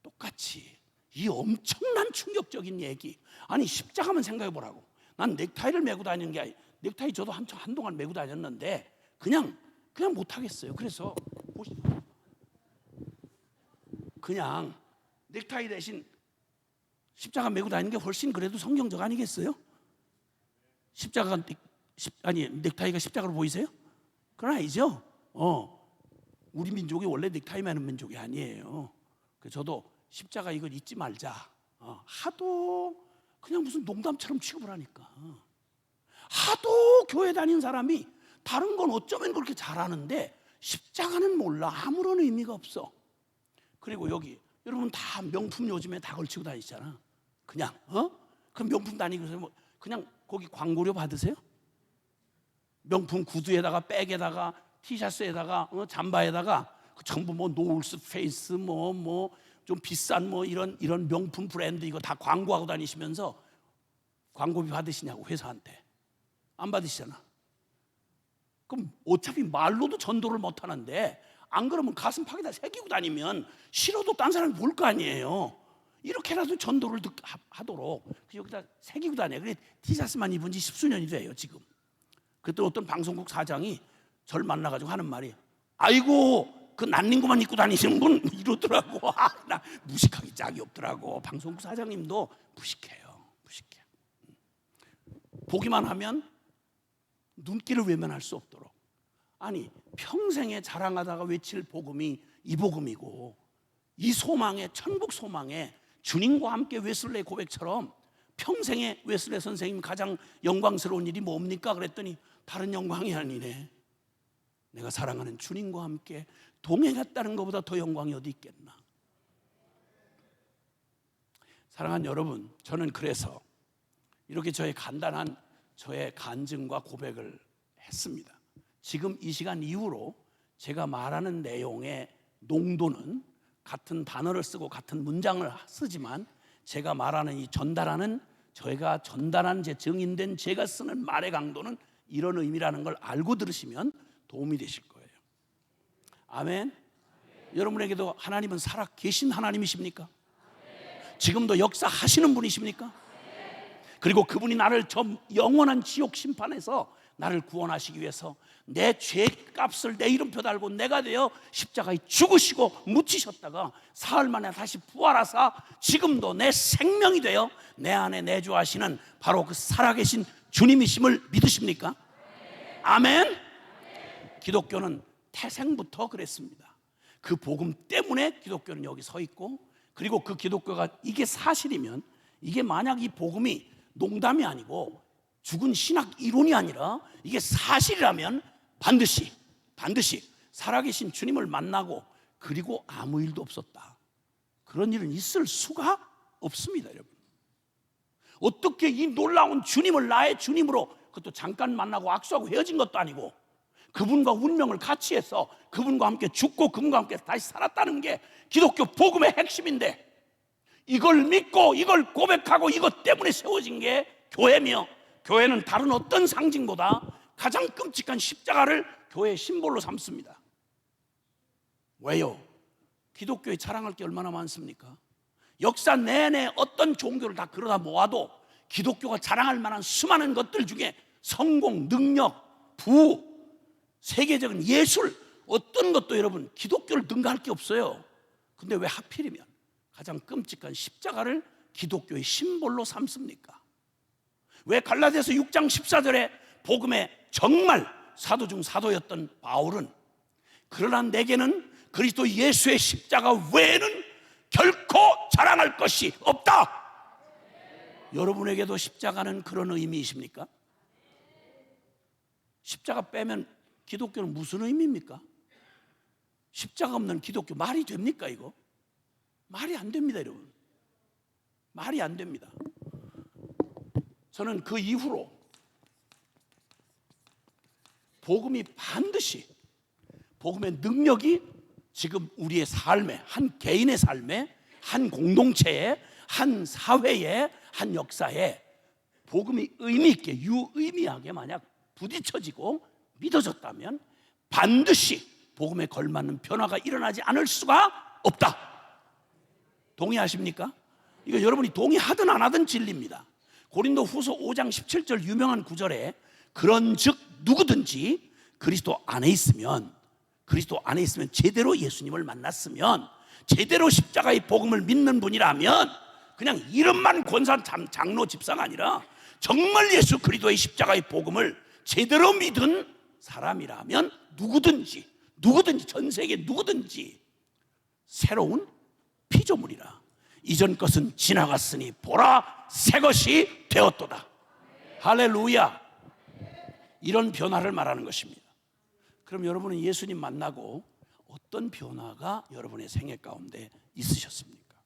똑같이 이 엄청난 충격적인 얘기. 아니 십자가만 생각해 보라고. 난 넥타이를 메고 다니는 게 넥타이 저도 한동안 메고 다녔는데 그냥 못 하겠어요. 그래서 그냥 넥타이 대신 십자가 메고 다니는 게 훨씬 그래도 성경적 아니겠어요? 십자가가 넥타이가 십자가로 보이세요? 그건 아니죠. 우리 민족이 원래 넥타이 매는 민족이 아니에요. 저도 십자가 이걸 잊지 말자. 하도 그냥 무슨 농담처럼 취급을 하니까. 하도 교회 다닌 사람이 다른 건 어쩌면 그렇게 잘하는데 십자가는 몰라. 아무런 의미가 없어. 그리고 여기 여러분 다 명품 요즘에 다 걸치고 다니시잖아. 그냥 그 명품 다니면서 뭐 그냥 거기 광고료 받으세요? 명품 구두에다가 백에다가 티셔츠에다가 잠바에다가 전부 뭐 노울스 페이스 뭐 좀 비싼 뭐 이런 명품 브랜드 이거 다 광고하고 다니시면서 광고비 받으시냐고 회사한테. 안 받으시잖아. 그럼 어차피 말로도 전도를 못 하는데 안 그러면 가슴팍에다 새기고 다니면 싫어도 딴 사람이 볼 거 아니에요. 이렇게라도 전도를 하도록 여기다 새기고 다녀. 그래 티셔츠만 입은 지 10수년이 돼요 지금. 그때 어떤 방송국 사장이 저를 만나가지고 하는 말이, 아이고 그 난닝구만 입고 다니시는 분 이러더라고. 나 무식하기 짝이 없더라고. 방송국 사장님도 무식해요. 무식해. 보기만 하면 눈길을 외면할 수 없도록. 아니 평생에 자랑하다가 외칠 복음이 이 복음이고, 이 소망에 천국 소망에 주님과 함께 웨슬레의 고백처럼 평생에 웨슬레 선생님 가장 영광스러운 일이 뭡니까? 그랬더니 다른 영광이 아니네. 내가 사랑하는 주님과 함께 동행했다는 것보다 더 영광이 어디 있겠나. 사랑하는 여러분, 저는 그래서 이렇게 저의 간단한 저의 간증과 고백을 했습니다. 지금 이 시간 이후로 제가 말하는 내용의 농도는 같은 단어를 쓰고 같은 문장을 쓰지만 제가 말하는 이 전달하는, 저희가 전달한 제 증인된 제가 쓰는 말의 강도는 이런 의미라는 걸 알고 들으시면 도움이 되실 거예요. 아멘. 여러분에게도 하나님은 살아 계신 하나님이십니까? 지금도 역사하시는 분이십니까? 그리고 그분이 나를 저 영원한 지옥 심판에서 나를 구원하시기 위해서 내 죄값을 내 이름표 달고 내가 되어 십자가에 죽으시고 묻히셨다가 사흘 만에 다시 부활하사 지금도 내 생명이 되어 내 안에 내주하시는 바로 그 살아계신 주님이심을 믿으십니까? 아멘. 기독교는 태생부터 그랬습니다. 그 복음 때문에 기독교는 여기 서 있고, 그리고 그 기독교가 이게 사실이면, 이게 만약 이 복음이 농담이 아니고 죽은 신학 이론이 아니라 이게 사실이라면 반드시 살아계신 주님을 만나고 그리고 아무 일도 없었다, 그런 일은 있을 수가 없습니다. 여러분, 어떻게 이 놀라운 주님을 나의 주님으로, 그것도 잠깐 만나고 악수하고 헤어진 것도 아니고 그분과 운명을 같이 해서 그분과 함께 죽고 그분과 함께 다시 살았다는 게 기독교 복음의 핵심인데, 이걸 믿고 이걸 고백하고 이것 때문에 세워진 게 교회며, 교회는 다른 어떤 상징보다 가장 끔찍한 십자가를 교회의 심볼로 삼습니다. 왜요? 기독교에 자랑할 게 얼마나 많습니까? 역사 내내 어떤 종교를 다 그러다 모아도 기독교가 자랑할 만한 수많은 것들 중에 성공, 능력, 부, 세계적인 예술, 어떤 것도 여러분 기독교를 능가할 게 없어요. 근데 왜 하필이면 가장 끔찍한 십자가를 기독교의 심볼로 삼습니까? 왜 갈라디아서 6장 14절에 복음의 정말 사도 중 사도였던 바울은, 그러나 내게는 그리스도 예수의 십자가 외에는 결코 자랑할 것이 없다. 여러분에게도 십자가는 그런 의미이십니까? 십자가 빼면 기독교는 무슨 의미입니까? 십자가 없는 기독교 말이 됩니까 이거? 말이 안 됩니다 여러분. 말이 안 됩니다. 저는 그 이후로 복음이 반드시, 복음의 능력이 지금 우리의 삶에, 한 개인의 삶에, 한 공동체에, 한 사회에, 한 역사에 복음이 의미 있게, 유의미하게 만약 부딪혀지고 믿어졌다면 반드시 복음에 걸맞는 변화가 일어나지 않을 수가 없다. 동의하십니까? 이거 여러분이 동의하든 안 하든 진리입니다. 고린도 후서 5장 17절 유명한 구절에 그런즉 누구든지 그리스도 안에 있으면 그리스도 안에 있으면, 제대로 예수님을 만났으면, 제대로 십자가의 복음을 믿는 분이라면 그냥 이름만 권사 장로 집사가 아니라 정말 예수 그리스도의 십자가의 복음을 제대로 믿은 사람이라면 누구든지 전 세계 누구든지 새로운 피조물이라. 이전 것은 지나갔으니 보라 새 것이 되었도다. 할렐루야. 이런 변화를 말하는 것입니다. 그럼 여러분은 예수님 만나고 어떤 변화가 여러분의 생애 가운데 있으셨습니까?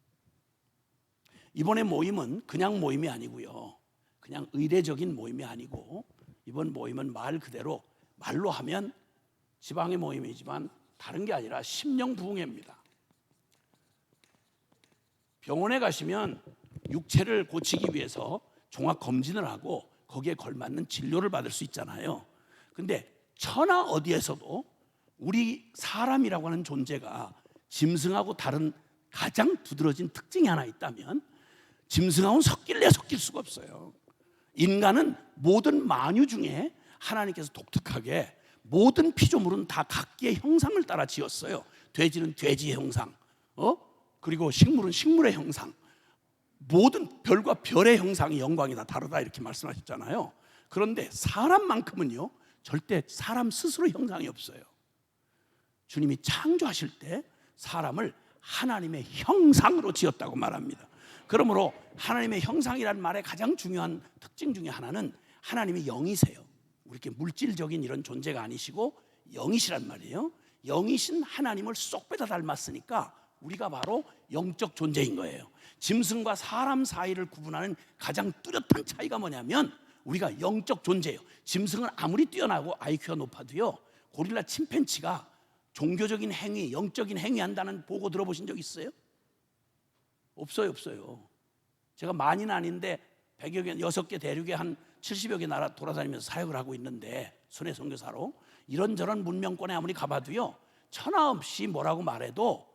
이번에 모임은 그냥 모임이 아니고요, 그냥 의례적인 모임이 아니고, 이번 모임은 말 그대로, 말로 하면 지방의 모임이지만 다른 게 아니라 심령부흥회입니다. 병원에 가시면 육체를 고치기 위해서 종합검진을 하고 거기에 걸맞는 진료를 받을 수 있잖아요. 근데 천하 어디에서도 우리 사람이라고 하는 존재가 짐승하고 다른 가장 두드러진 특징이 하나 있다면, 짐승하고는 섞일래 섞일 수가 없어요. 인간은 모든 만유 중에 하나님께서 독특하게 모든 피조물은 다 각기의 형상을 따라 지었어요. 돼지는 돼지의 형상, 그리고 식물은 식물의 형상, 모든 별과 별의 형상이 영광이 다 다르다 이렇게 말씀하셨잖아요. 그런데 사람만큼은요 절대 사람 스스로 형상이 없어요. 주님이 창조하실 때 사람을 하나님의 형상으로 지었다고 말합니다. 그러므로 하나님의 형상이라는 말의 가장 중요한 특징 중에 하나는 하나님이 영이세요. 우리 이렇게 물질적인 이런 존재가 아니시고 영이시란 말이에요. 영이신 하나님을 쏙 빼다 닮았으니까 우리가 바로 영적 존재인 거예요. 짐승과 사람 사이를 구분하는 가장 뚜렷한 차이가 뭐냐면 우리가 영적 존재예요. 짐승은 아무리 뛰어나고 IQ가 높아도요, 고릴라 침팬치가 종교적인 행위, 영적인 행위 한다는 보고 들어보신 적 있어요? 없어요. 제가 많이는 아닌데 100여 개, 6개 대륙에 한 70여 개 나라 돌아다니면서 사역을 하고 있는데, 순회 선교사로 이런저런 문명권에 아무리 가봐도요, 천하 없이 뭐라고 말해도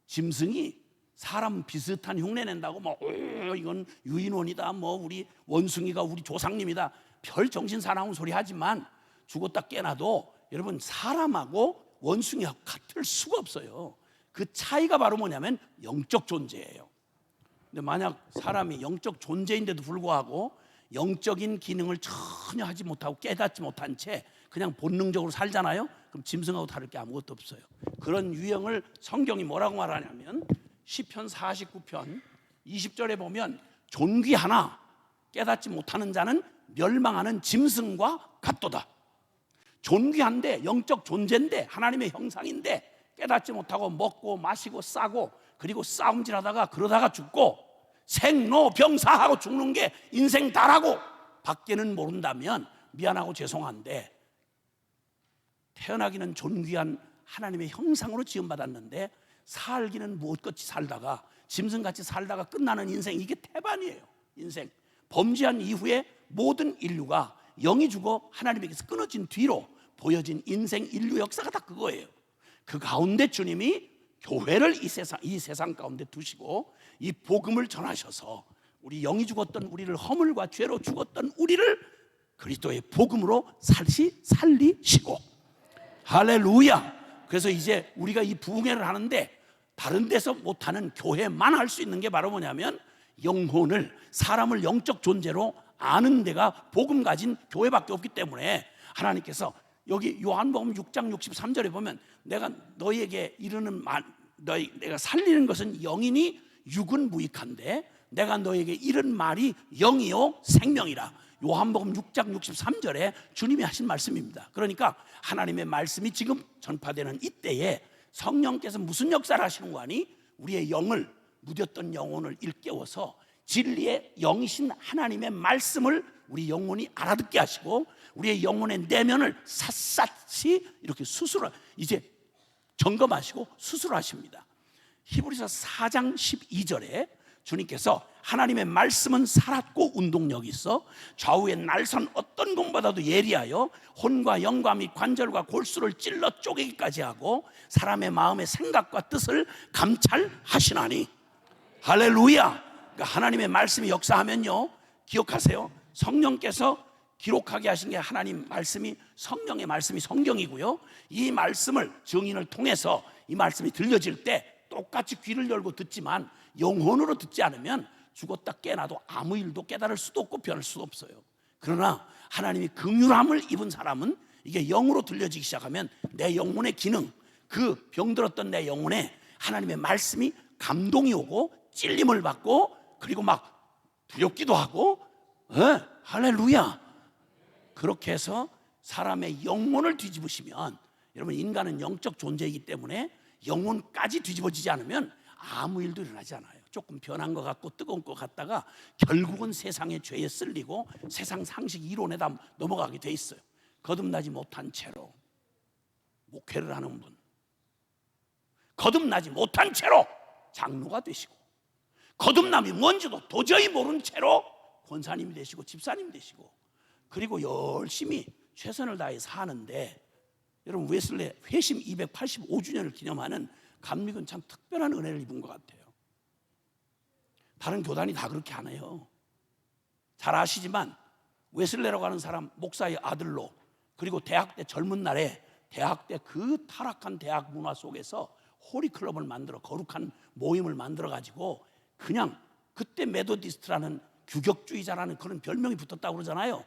짐승이 사람 비슷한 흉내 낸다고 뭐 이건 유인원이다, 뭐 우리 원숭이가 우리 조상님이다, 별 정신 사나운 소리 하지만 죽었다 깨나도 여러분 사람하고 원숭이하고 같을 수가 없어요. 그 차이가 바로 뭐냐면 영적 존재예요. 근데 만약 사람이 영적 존재인데도 불구하고 영적인 기능을 전혀 하지 못하고 깨닫지 못한 채 그냥 본능적으로 살잖아요. 그럼 짐승하고 다를 게 아무것도 없어요. 그런 유형을 성경이 뭐라고 말하냐면 시편 49편 20절에 보면 존귀 하나 깨닫지 못하는 자는 멸망하는 짐승과 같도다. 존귀한데 영적 존재인데 하나님의 형상인데 깨닫지 못하고 먹고 마시고 싸고 그리고 싸움질하다가 그러다가 죽고 생로병사하고 죽는 게 인생 다라고 밖에는 모른다면 미안하고 죄송한데, 태어나기는 존귀한 하나님의 형상으로 지음받았는데 살기는 무엇같이 살다가 짐승같이 살다가 끝나는 인생, 이게 태반이에요. 인생 범죄한 이후에 모든 인류가 영이 죽어 하나님에게서 끊어진 뒤로 보여진 인생 인류 역사가 다 그거예요. 그 가운데 주님이 교회를 이 세상 가운데 두시고 이 복음을 전하셔서 우리 영이 죽었던 우리를, 허물과 죄로 죽었던 우리를 그리스도의 복음으로 살리시고, 할렐루야. 그래서 이제 우리가 이 부흥회를 하는데 다른 데서 못하는 교회만 할 수 있는 게 바로 뭐냐면 영혼을, 사람을 영적 존재로 아는 데가 복음 가진 교회밖에 없기 때문에 하나님께서 여기 요한복음 6장 63절에 보면 내가 너희에게 이르는 말, 내가 살리는 것은 영이니 육은 무익한데 내가 너희에게 이른 말이 영이요 생명이라. 요한복음 6장 63절에 주님이 하신 말씀입니다. 그러니까 하나님의 말씀이 지금 전파되는 이때에 성령께서 무슨 역사를 하시는 거 아니? 우리의 영을, 무뎠던 영혼을 일깨워서 진리의 영이신 하나님의 말씀을 우리 영혼이 알아듣게 하시고 우리의 영혼의 내면을 샅샅이 이렇게 이제 점검하시고 수술하십니다. 히브리서 4장 12절에 주님께서 하나님의 말씀은 살았고 운동력이 있어 좌우에 날선 어떤 공보다도 예리하여 혼과 영과 및 관절과 골수를 찔러 쪼개기까지 하고 사람의 마음의 생각과 뜻을 감찰하시나니. 할렐루야. 그러니까 하나님의 말씀이 역사하면요, 기억하세요, 성령께서 기록하게 하신 게 하나님 말씀이, 성령의 말씀이 성경이고요. 이 말씀을 증인을 통해서 이 말씀이 들려질 때 똑같이 귀를 열고 듣지만 영혼으로 듣지 않으면 죽었다 깨어나도 아무 일도 깨달을 수도 없고 변할 수도 없어요. 그러나 하나님이 긍휼함을 입은 사람은 이게 영으로 들려지기 시작하면 내 영혼의 기능, 그 병들었던 내 영혼에 하나님의 말씀이 감동이 오고 찔림을 받고, 그리고 막 두렵기도 하고, 할렐루야. 그렇게 해서 사람의 영혼을 뒤집으시면, 여러분 인간은 영적 존재이기 때문에 영혼까지 뒤집어지지 않으면 아무 일도 일어나지 않아요. 조금 변한 것 같고 뜨거운 것 같다가 결국은 세상의 죄에 쓸리고 세상 상식 이론에다 넘어가게 돼 있어요. 거듭나지 못한 채로 목회를 하는 분, 거듭나지 못한 채로 장로가 되시고, 거듭남이 뭔지도 도저히 모른 채로 권사님이 되시고 집사님이 되시고, 그리고 열심히 최선을 다해 사는데, 여러분 웨슬레 회심 285주년을 기념하는 감리교는 참 특별한 은혜를 입은 것 같아요. 다른 교단이 다 그렇게 안 해요. 잘 아시지만 웨슬레라고 하는 사람 목사의 아들로, 그리고 대학 때 젊은 날에 대학 때 그 타락한 대학 문화 속에서 호리클럽을 만들어 거룩한 모임을 만들어 가지고, 그냥 그때 메도디스트라는 규격주의자라는 그런 별명이 붙었다고 그러잖아요.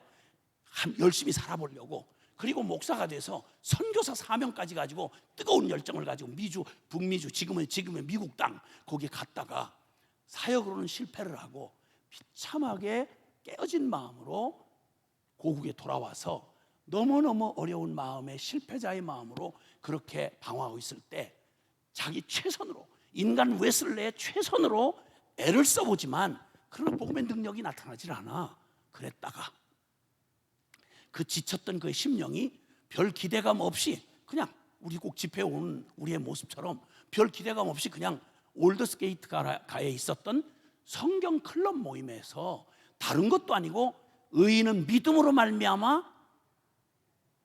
열심히 살아보려고. 그리고 목사가 돼서 선교사 사명까지 가지고 뜨거운 열정을 가지고 미주, 북미주, 지금의 미국 땅 거기에 갔다가 사역으로는 실패를 하고 비참하게 깨어진 마음으로 고국에 돌아와서 너무너무 어려운 마음에 실패자의 마음으로 그렇게 방황하고 있을 때 자기 최선으로, 인간 웨슬레의 최선으로 애를 써보지만 그런 복음의 능력이 나타나질 않아. 그랬다가 그 지쳤던 그의 심령이 별 기대감 없이 그냥 우리 꼭 집회에 오는 우리의 모습처럼 별 기대감 없이 그냥 올드스게이트 가에 있었던 성경 클럽 모임에서 다른 것도 아니고 의인은 믿음으로 말미암아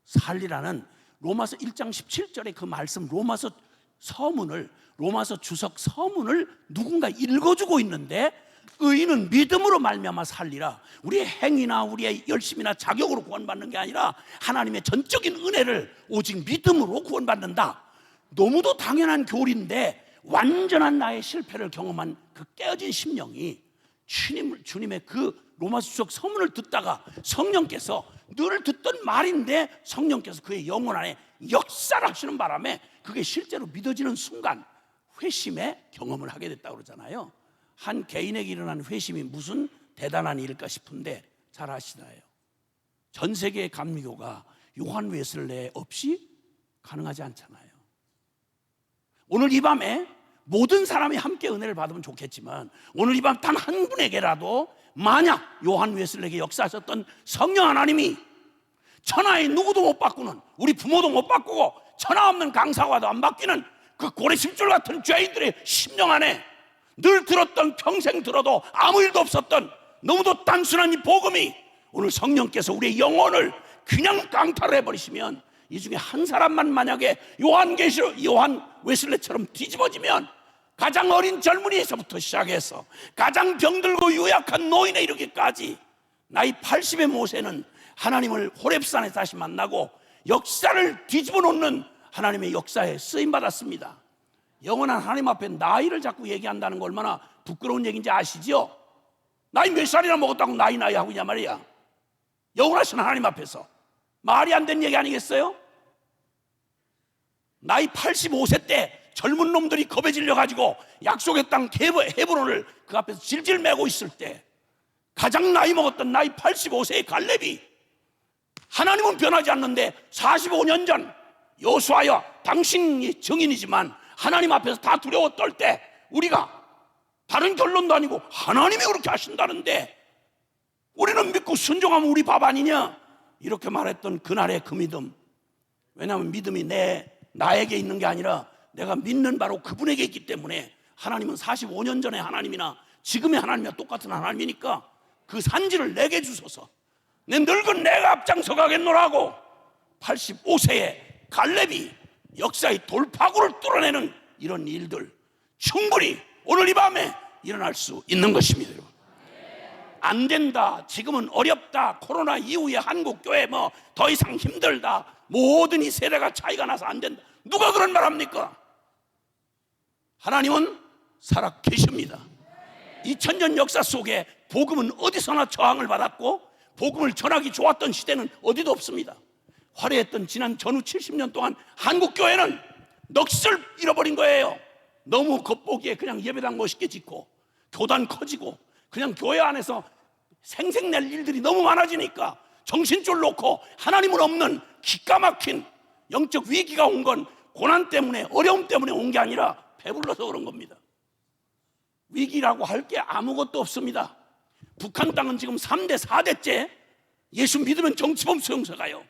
살리라는 로마서 1장 17절의 그 말씀, 로마서 서문을, 로마서 주석 서문을 누군가 읽어주고 있는데, 의인은 믿음으로 말미암아 살리라. 우리의 행위나 우리의 열심이나 자격으로 구원받는 게 아니라 하나님의 전적인 은혜를 오직 믿음으로 구원받는다. 너무도 당연한 교리인데 완전한 나의 실패를 경험한 그 깨어진 심령이 주님의 그 로마서 주석 서문을 듣다가 성령께서, 늘 듣던 말인데 성령께서 그의 영혼 안에 역사를 하시는 바람에 그게 실제로 믿어지는 순간 회심의 경험을 하게 됐다고 그러잖아요. 한 개인에게 일어난 회심이 무슨 대단한 일일까 싶은데 잘 아시나요? 전 세계의 감리교가 요한 웨슬레 없이 가능하지 않잖아요. 오늘 이 밤에 모든 사람이 함께 은혜를 받으면 좋겠지만 오늘 이 밤 단 한 분에게라도 만약 요한 웨슬레에게 역사하셨던 성령 하나님이 천하의 누구도 못 바꾸는, 우리 부모도 못 바꾸고 천하 없는 강사와도 안 바뀌는 그 고래심줄 같은 죄인들의 심령 안에 늘 들었던, 평생 들어도 아무 일도 없었던 너무도 단순한 이 복음이 오늘 성령께서 우리의 영혼을 그냥 강탈을 해버리시면, 이 중에 한 사람만 만약에 요한 웨슬레처럼 뒤집어지면 가장 어린 젊은이에서부터 시작해서 가장 병들고 유약한 노인에 이르기까지 나이 80의 모세는 하나님을 호렙산에 다시 만나고 역사를 뒤집어 놓는 하나님의 역사에 쓰임받았습니다. 영원한 하나님 앞에 나이를 자꾸 얘기한다는 거 얼마나 부끄러운 얘기인지 아시죠? 나이 몇 살이나 먹었다고 나이 하고 있냐 말이야. 영원하신 하나님 앞에서 말이 안 되는 얘기 아니겠어요? 나이 85세 때 젊은 놈들이 겁에 질려가지고 약속의 땅 헤브론을 그 앞에서 질질 매고 있을 때 가장 나이 먹었던 나이 85세의 갈렙이, 하나님은 변하지 않는데 45년 전 여호수아야 당신이 증인이지만 하나님 앞에서 다 두려워 떨 때 우리가 다른 결론도 아니고 하나님이 그렇게 하신다는데 우리는 믿고 순종하면 우리 밥 아니냐, 이렇게 말했던 그날의 그 믿음. 왜냐하면 믿음이 나에게 있는 게 아니라 내가 믿는 바로 그분에게 있기 때문에, 하나님은 45년 전의 하나님이나 지금의 하나님이나 똑같은 하나님이니까 그 산지를 내게 주소서, 내 늙은 내가 앞장서 가겠노라고 85세의 갈렙이 역사의 돌파구를 뚫어내는 이런 일들 충분히 오늘 이 밤에 일어날 수 있는 것입니다. 여러분. 안 된다, 지금은 어렵다, 코로나 이후에 한국 교회 뭐 더 이상 힘들다, 모든 이 세대가 차이가 나서 안 된다, 누가 그런 말 합니까? 하나님은 살아 계십니다. 2000년 역사 속에 복음은 어디서나 저항을 받았고 복음을 전하기 좋았던 시대는 어디도 없습니다. 화려했던 지난 전후 70년 동안 한국 교회는 넋을 잃어버린 거예요. 너무 겉보기에 그냥 예배당 멋있게 짓고 교단 커지고 그냥 교회 안에서 생색낼 일들이 너무 많아지니까 정신줄 놓고 하나님은 없는 기가 막힌 영적 위기가 온 건 고난 때문에, 어려움 때문에 온 게 아니라 배불러서 그런 겁니다. 위기라고 할 게 아무것도 없습니다. 북한 땅은 지금 3대 4대째 예수 믿으면 정치범 수용소 가요.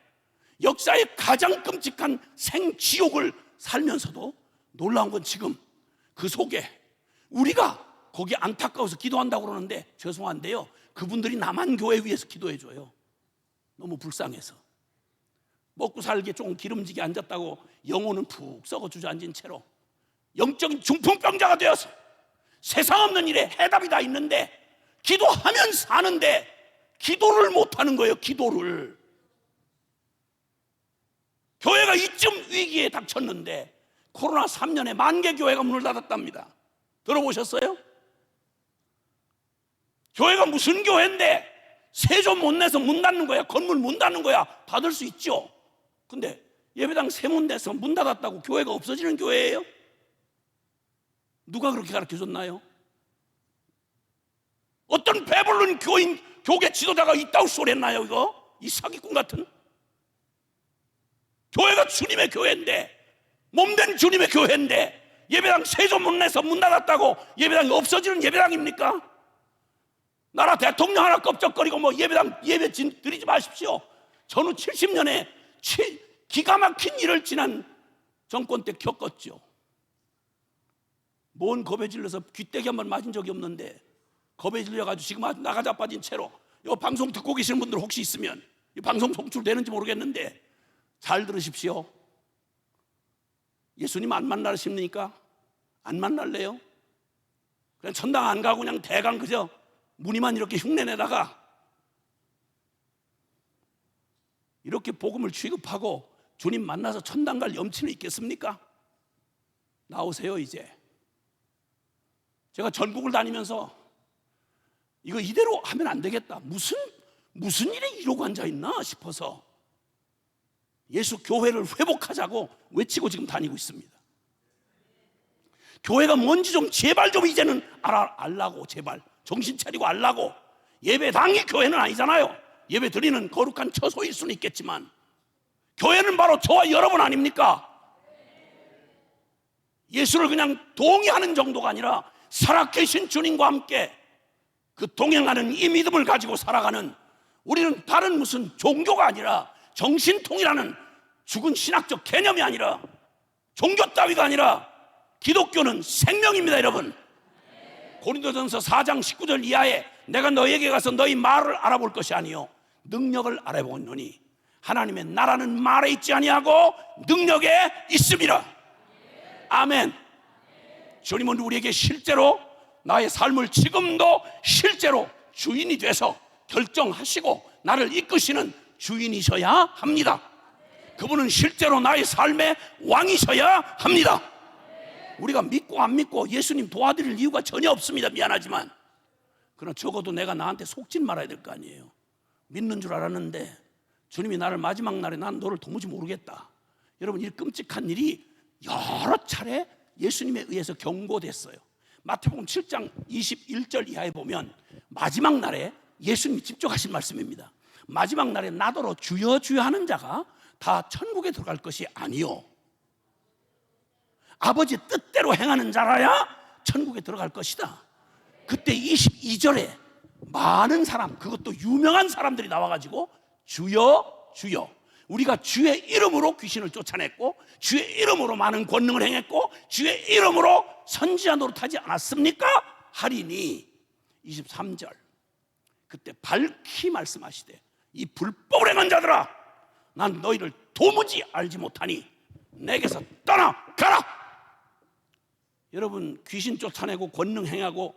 역사의 가장 끔찍한 생지옥을 살면서도 놀라운 건 지금 그 속에 우리가 거기 안타까워서 기도한다고 그러는데 죄송한데요, 그분들이 남한 교회 위해서 기도해 줘요. 너무 불쌍해서. 먹고 살기에 조금 기름지게 앉았다고 영혼은 푹 썩어 주저앉은 채로 영적인 중풍병자가 되어서 세상 없는 일에 해답이 다 있는데 기도하면 사는데 기도를 못하는 거예요. 기도를. 교회가 이쯤 위기에 닥쳤는데 코로나 3년에 10,000개 교회가 문을 닫았답니다. 들어보셨어요? 교회가 무슨 교회인데 세좀 못 내서 문 닫는 거야? 건물 문 닫는 거야? 닫을 수 있죠. 근데 예배당 세문 내서 문 닫았다고 교회가 없어지는 교회예요? 누가 그렇게 가르쳐줬나요? 어떤 배부른 교계 지도자가 있다고 소리 했나요? 이거? 이 사기꾼 같은? 교회가 주님의 교회인데, 몸된 주님의 교회인데 예배당 세좀 못 내서 문 닫았다고 예배당이 없어지는 예배당입니까? 나라 대통령 하나 껍적거리고 뭐 예배 드리지 마십시오. 전후 70년에 기가 막힌 일을 지난 정권 때 겪었죠. 뭔 겁에 질려서 귀때기 한번 맞은 적이 없는데 겁에 질려가지고 지금 아주 나가자 빠진 채로, 이 방송 듣고 계시는 분들 혹시 있으면 이 방송 송출되는지 모르겠는데 잘 들으십시오. 예수님 안 만나십니까? 안 만날래요? 그냥 천당 안 가고 그냥 대강 그저 무늬만 이렇게 흉내내다가 이렇게 복음을 취급하고 주님 만나서 천당 갈 염치는 있겠습니까? 나오세요. 이제 제가 전국을 다니면서 이거 이대로 하면 안 되겠다, 무슨 일에 이러고 앉아있나 싶어서 예수 교회를 회복하자고 외치고 지금 다니고 있습니다. 교회가 뭔지 좀 제발 좀 이제는 알라고, 제발 정신 차리고 알라고. 예배당이 교회는 아니잖아요. 예배 드리는 거룩한 처소일 수는 있겠지만 교회는 바로 저와 여러분 아닙니까? 예수를 그냥 동의하는 정도가 아니라 살아계신 주님과 함께 그 동행하는 이 믿음을 가지고 살아가는, 우리는 다른 무슨 종교가 아니라 정신통이라는 죽은 신학적 개념이 아니라 종교 따위가 아니라 기독교는 생명입니다. 여러분, 고린도전서 4장 19절 이하에 내가 너에게 가서 너희 말을 알아볼 것이 아니요 능력을 알아보노니 하나님의 나라는 말에 있지 아니하고 능력에 있음이라. 아멘. 주님은 우리에게 실제로 나의 삶을 지금도 실제로 주인이 돼서 결정하시고 나를 이끄시는 주인이셔야 합니다. 그분은 실제로 나의 삶의 왕이셔야 합니다. 우리가 믿고 안 믿고 예수님 도와드릴 이유가 전혀 없습니다. 미안하지만. 그러나 적어도 내가 나한테 속진 말아야 될 거 아니에요. 믿는 줄 알았는데 주님이 나를 마지막 날에 난 너를 도무지 모르겠다. 여러분, 이 끔찍한 일이 여러 차례 예수님에 의해서 경고됐어요. 마태복음 7장 21절 이하에 보면 마지막 날에 예수님이 직접 하신 말씀입니다. 마지막 날에 나더러 주여 주여 하는 자가 다 천국에 들어갈 것이 아니요 아버지 뜻대로 행하는 자라야 천국에 들어갈 것이다. 그때 22절에 많은 사람, 그것도 유명한 사람들이 나와가지고 주여 주여, 우리가 주의 이름으로 귀신을 쫓아냈고 주의 이름으로 많은 권능을 행했고 주의 이름으로 선지자 노릇하지 않았습니까? 하리니 23절 그때 밝히 말씀하시되 이 불법을 행한 자들아, 난 너희를 도무지 알지 못하니 내게서 떠나가라. 여러분, 귀신 쫓아내고 권능 행하고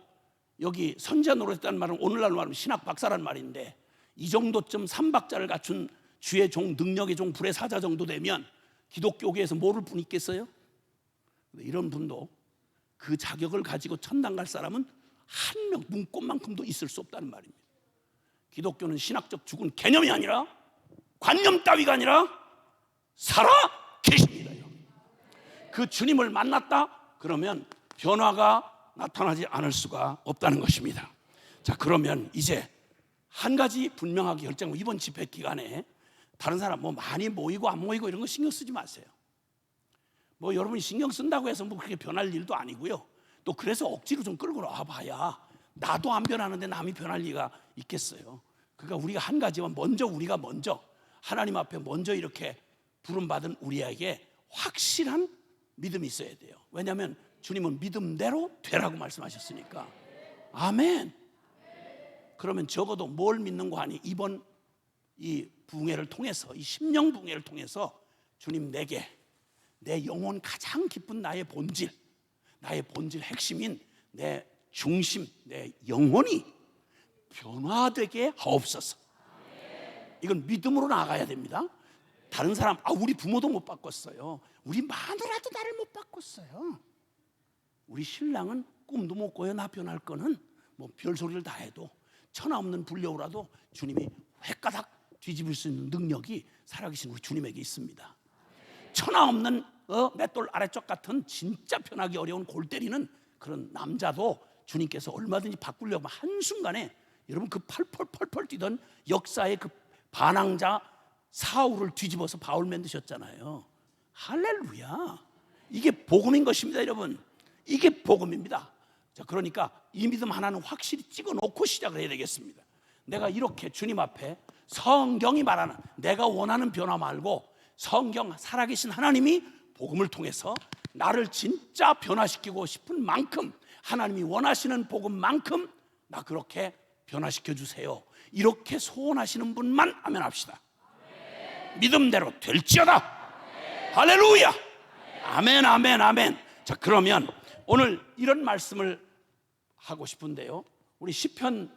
여기 선지자 노릇했다는 말은 오늘날 말하면 신학 박사란 말인데, 이 정도쯤 삼박자를 갖춘 주의 종, 능력의 종, 불의 사자 정도 되면 기독교계에서 모를 분 있겠어요? 이런 분도 그 자격을 가지고 천당 갈 사람은 한 명, 눈꼽만큼도 있을 수 없다는 말입니다. 기독교는 신학적 죽은 개념이 아니라, 관념 따위가 아니라 살아 계십니다. 그 주님을 만났다 그러면 변화가 나타나지 않을 수가 없다는 것입니다. 자, 그러면 이제 한 가지 분명하게 결정하고, 이번 집회 기간에 다른 사람 뭐 많이 모이고 안 모이고 이런 거 신경 쓰지 마세요. 뭐 여러분이 신경 쓴다고 해서 뭐 그렇게 변할 일도 아니고요. 또 그래서 억지로 좀 끌고 나와봐야 나도 안 변하는데 남이 변할 리가 있겠어요. 그러니까 우리가 한 가지만 우리가 먼저 하나님 앞에 먼저 이렇게 부름받은 우리에게 확실한 믿음이 있어야 돼요. 왜냐하면 주님은 믿음대로 되라고 말씀하셨으니까. 아멘. 그러면 적어도 뭘 믿는 거 아니, 이번 이 부흥회를 통해서, 이 심령 부흥회를 통해서 주님, 내게 내 영혼 가장 깊은 나의 본질 핵심인 내 중심, 내 영혼이 변화되게 하옵소서. 이건 믿음으로 나가야 됩니다. 다른 사람, 우리 부모도 못 바꿨어요. 우리 마누라도 나를 못 바꿨어요. 우리 신랑은 꿈도 못 꿔요. 나 변할 거는 뭐 별소리를 다 해도, 천하 없는 불려오라도 주님이 횟가닥 뒤집을 수 있는 능력이 살아계신 우리 주님에게 있습니다. 천하 없는 맷돌 아래쪽 같은 진짜 변하기 어려운 골 때리는 그런 남자도 주님께서 얼마든지 바꾸려고 한순간에, 여러분 그 펄펄 뛰던 역사의 그 반항자 사울을 뒤집어서 바울 만드셨잖아요. 할렐루야. 이게 복음인 것입니다, 여러분. 이게 복음입니다. 자, 그러니까 이 믿음 하나는 확실히 찍어놓고 시작을 해야 되겠습니다. 내가 이렇게 주님 앞에 성경이 말하는, 내가 원하는 변화 말고 성경, 살아계신 하나님이 복음을 통해서 나를 진짜 변화시키고 싶은 만큼, 하나님이 원하시는 복음만큼 나 그렇게 변화시켜 주세요, 이렇게 소원하시는 분만 아멘 합시다. 믿음대로 될지어다. 할렐루야. 아멘, 아멘, 아멘. 자, 그러면 오늘 이런 말씀을 하고 싶은데요, 우리 시편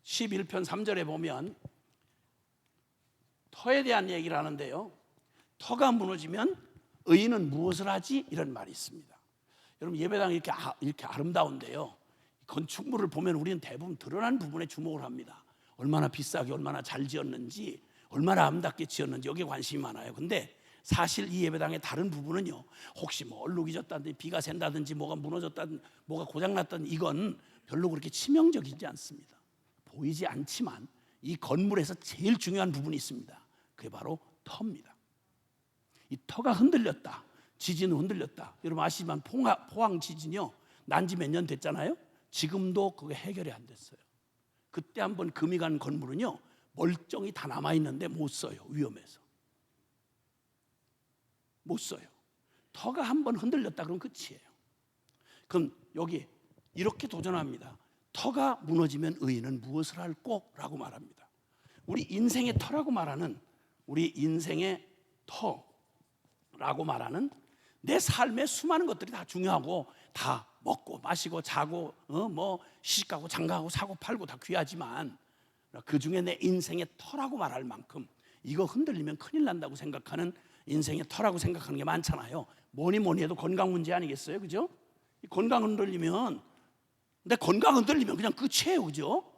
11편 3절에 보면 터에 대한 얘기를 하는데요, 터가 무너지면 의인은 무엇을 하지? 이런 말이 있습니다. 여러분, 예배당이 이렇게 아름다운데요, 건축물을 보면 우리는 대부분 드러난 부분에 주목을 합니다. 얼마나 비싸게, 얼마나 잘 지었는지, 얼마나 아름답게 지었는지 여기에 관심이 많아요. 근데 사실 이 예배당의 다른 부분은요, 혹시 뭐 얼룩이 졌다든지 비가 샌다든지 뭐가 무너졌다든지 뭐가 고장났다든지 이건 별로 그렇게 치명적이지 않습니다. 보이지 않지만 이 건물에서 제일 중요한 부분이 있습니다. 그게 바로 터입니다. 이 터가 흔들렸다, 지진은 흔들렸다. 여러분 아시지만 포항 지진이요, 난지 몇 년 됐잖아요. 지금도 그게 해결이 안 됐어요. 그때 한번 금이 간 건물은요, 멀쩡히 다 남아있는데 못 써요. 위험해서 못 써요. 터가 한번 흔들렸다 그러면 끝이에요. 그럼 여기 이렇게 도전합니다. 터가 무너지면 의인은 무엇을 할꼬? 라고 말합니다. 우리 인생의 터라고 말하는, 우리 인생의 터라고 말하는 내 삶의 수많은 것들이 다 중요하고, 다 먹고 마시고 자고 뭐 시집가고 장가가고 사고 팔고 다 귀하지만, 그 중에 내 인생의 터라고 말할 만큼 이거 흔들리면 큰일 난다고 생각하는 인생의 터라고 생각하는 게 많잖아요. 뭐니 해도 건강 문제 아니겠어요, 그죠? 건강 흔들리면, 내 건강 흔들리면 그냥 끝이에요, 그죠?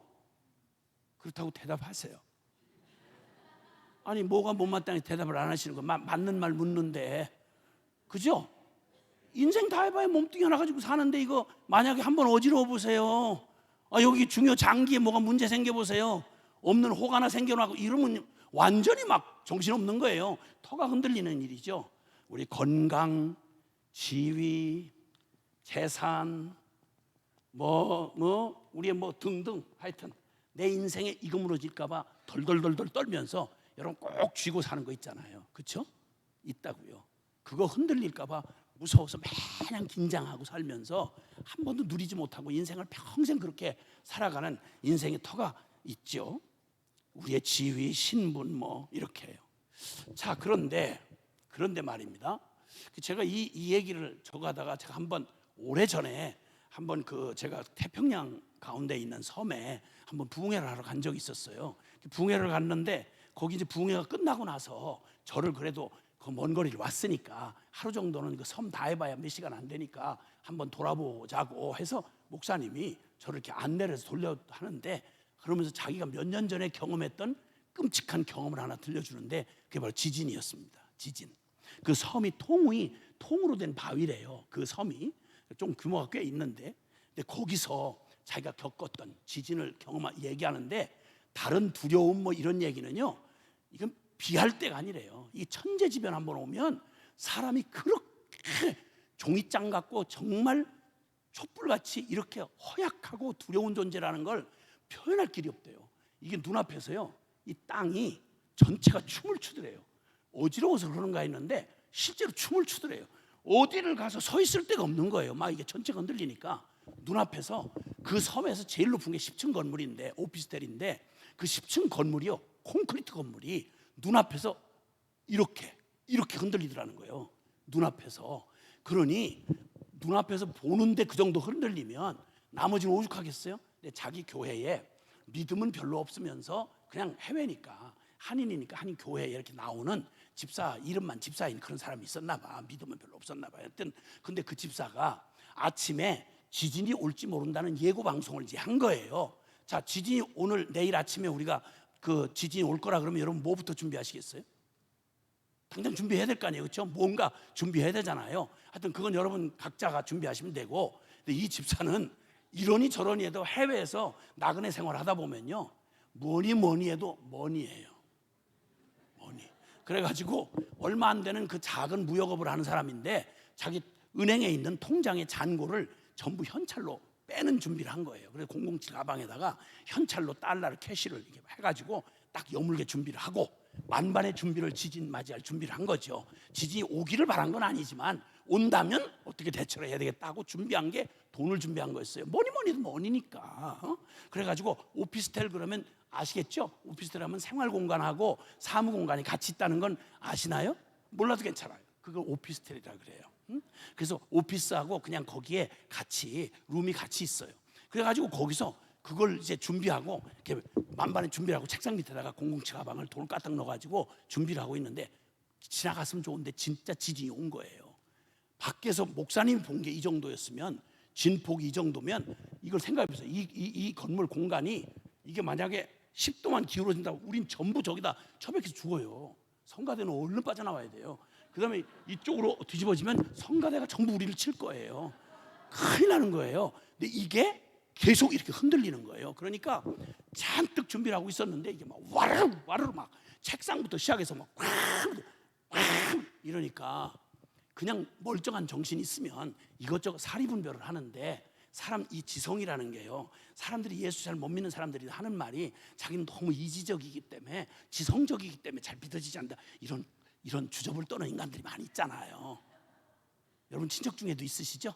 그렇다고 대답하세요. 아니 뭐가 못마땅해 대답을 안 하시는 거, 맞는 말 묻는데, 그죠? 인생 다 해봐야 몸뚱이 하나 가지고 사는데, 이거 만약에 한번 어지러워 보세요. 여기 중요 장기에 뭐가 문제 생겨보세요. 없는 혹 하나 생겨나고 이러면 완전히 막 정신없는 거예요. 터가 흔들리는 일이죠. 우리 건강, 지위, 재산, 우리의 등등, 하여튼 내 인생에 이거 무너질까봐 덜덜덜덜 떨면서 여러분 꼭 쥐고 사는 거 있잖아요. 그렇죠? 있다고요. 그거 흔들릴까봐 무서워서 매년 긴장하고 살면서 한 번도 누리지 못하고 인생을 평생 그렇게 살아가는 인생의 터가 있죠. 우리의 지위, 신분 이렇게 해요. 자, 그런데 말입니다. 제가 이 얘기를 적어가다가 제가 한번 오래전에 한번 제가 태평양 가운데 있는 섬에 한번 부흥회를 하러 간 적이 있었어요. 부흥회를 갔는데 거기 이제 부흥회가 끝나고 나서 저를 그래도 그 먼 거리를 왔으니까 하루 정도는 그 섬 다 해봐야 몇 시간 안 되니까 한번 돌아보자고 해서 목사님이 저를 이렇게 안내를 해서 돌려 하는데, 그러면서 자기가 몇 년 전에 경험했던 끔찍한 경험을 하나 들려주는데 그게 바로 지진이었습니다. 지진. 그 섬이 통으로 된 바위래요. 그 섬이 좀 규모가 꽤 있는데, 근데 거기서 자기가 겪었던 지진을 얘기하는데, 다른 두려움 뭐 이런 얘기는요, 이건 비할 때가 아니래요. 이 천재지변 한번 오면 사람이 그렇게 종이장 같고 정말 촛불같이 이렇게 허약하고 두려운 존재라는 걸 표현할 길이 없대요. 이게 눈앞에서요, 이 땅이 전체가 춤을 추더래요. 어지러워서 그러는가 했는데 실제로 춤을 추더래요. 어디를 가서 서 있을 데가 없는 거예요. 막 이게 전체가 흔들리니까. 눈앞에서 그 섬에서 제일 높은 게 10층 건물인데, 오피스텔인데, 그 10층 건물이요, 콘크리트 건물이 눈앞에서 이렇게 흔들리더라는 거예요. 눈앞에서. 그러니 눈앞에서 보는데 그 정도 흔들리면 나머지는 오죽하겠어요? 근데 자기 교회에 믿음은 별로 없으면서 그냥 해외니까, 한인이니까 한인 교회에 이렇게 나오는 집사, 이름만 집사인 그런 사람이 있었나 봐. 믿음은 별로 없었나 봐요. 하여튼 근데 그 집사가 아침에 지진이 올지 모른다는 예고 방송을 이제 한 거예요. 자, 지진이 오늘 내일 아침에 우리가 그 지진이 올 거라 그러면 여러분 뭐부터 준비하시겠어요? 당장 준비해야 될 거 아니에요, 그렇죠? 뭔가 준비해야 되잖아요. 하여튼 그건 여러분 각자가 준비하시면 되고, 근데 이 집사는 이러니 저러니 해도 해외에서 나그네 생활하다 보면요, 뭐니 해도 머니예요. 머니. 그래가지고 얼마 안 되는 그 작은 무역업을 하는 사람인데, 자기 은행에 있는 통장의 잔고를 전부 현찰로 빼는 준비를 한 거예요. 그래서 007 가방에다가 현찰로 달러를 캐시를 이렇게 해가지고 딱 여물게 준비를 하고, 만반의 준비를, 지진 맞이할 준비를 한 거죠. 지진이 오기를 바란 건 아니지만 온다면 어떻게 대처를 해야 되겠다고 준비한 게 돈을 준비한 거였어요. 뭐니 해도 머니니까. 그래가지고 오피스텔 그러면 아시겠죠? 오피스텔 하면 생활공간하고 사무공간이 같이 있다는 건 아시나요? 몰라도 괜찮아요. 그걸 오피스텔이라 그래요. 그래서 오피스하고 그냥 거기에 같이 룸이 같이 있어요. 그래가지고 거기서 그걸 이제 준비하고 이렇게 만반의 준비를 하고 책상 밑에다가 007 가방을 돈을 까딱 넣어가지고 준비를 하고 있는데, 지나갔으면 좋은데 진짜 지진이 온 거예요. 밖에서 목사님이 본 게 이 정도였으면, 진폭이 이 정도면, 이걸 생각해보세요. 이 건물 공간이 이게 만약에 10도만 기울어진다고 우린 전부 저기다 처박혀서 죽어요. 성가대는 얼른 빠져나와야 돼요. 그 다음에 이쪽으로 뒤집어지면 성가대가 전부 우리를 칠 거예요. 큰일 나는 거예요. 근데 이게 계속 이렇게 흔들리는 거예요. 그러니까 잔뜩 준비를 하고 있었는데 이게 막 와르르 막 책상부터 시작해서 막 이러니까, 그냥 멀쩡한 정신이 있으면 이것저것 사리분별을 하는데, 사람 이 지성이라는 게요, 사람들이 예수 잘 못 믿는 사람들이 하는 말이 자기는 너무 이지적이기 때문에, 지성적이기 때문에 잘 믿어지지 않는다, 이런 주접을 떠는 인간들이 많이 있잖아요. 여러분 친척 중에도 있으시죠?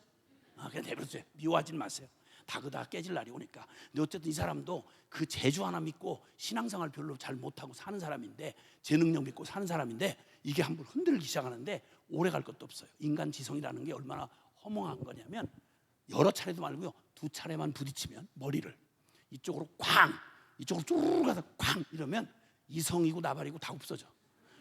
그냥 내버려두세요. 미워하지 마세요. 다그다 깨질 날이 오니까. 근데 어쨌든 이 사람도 그 재주 하나 믿고 신앙생활 별로 잘 못하고 사는 사람인데, 제 능력 믿고 사는 사람인데, 이게 한번 흔들기 시작하는데 오래 갈 것도 없어요. 인간 지성이라는 게 얼마나 허망한 거냐면, 여러 차례도 말고요, 2차례만 부딪히면 머리를 이쪽으로 쾅, 이쪽으로 쭈르르 가서 쾅 이러면 이성이고 나발이고 다 없어져.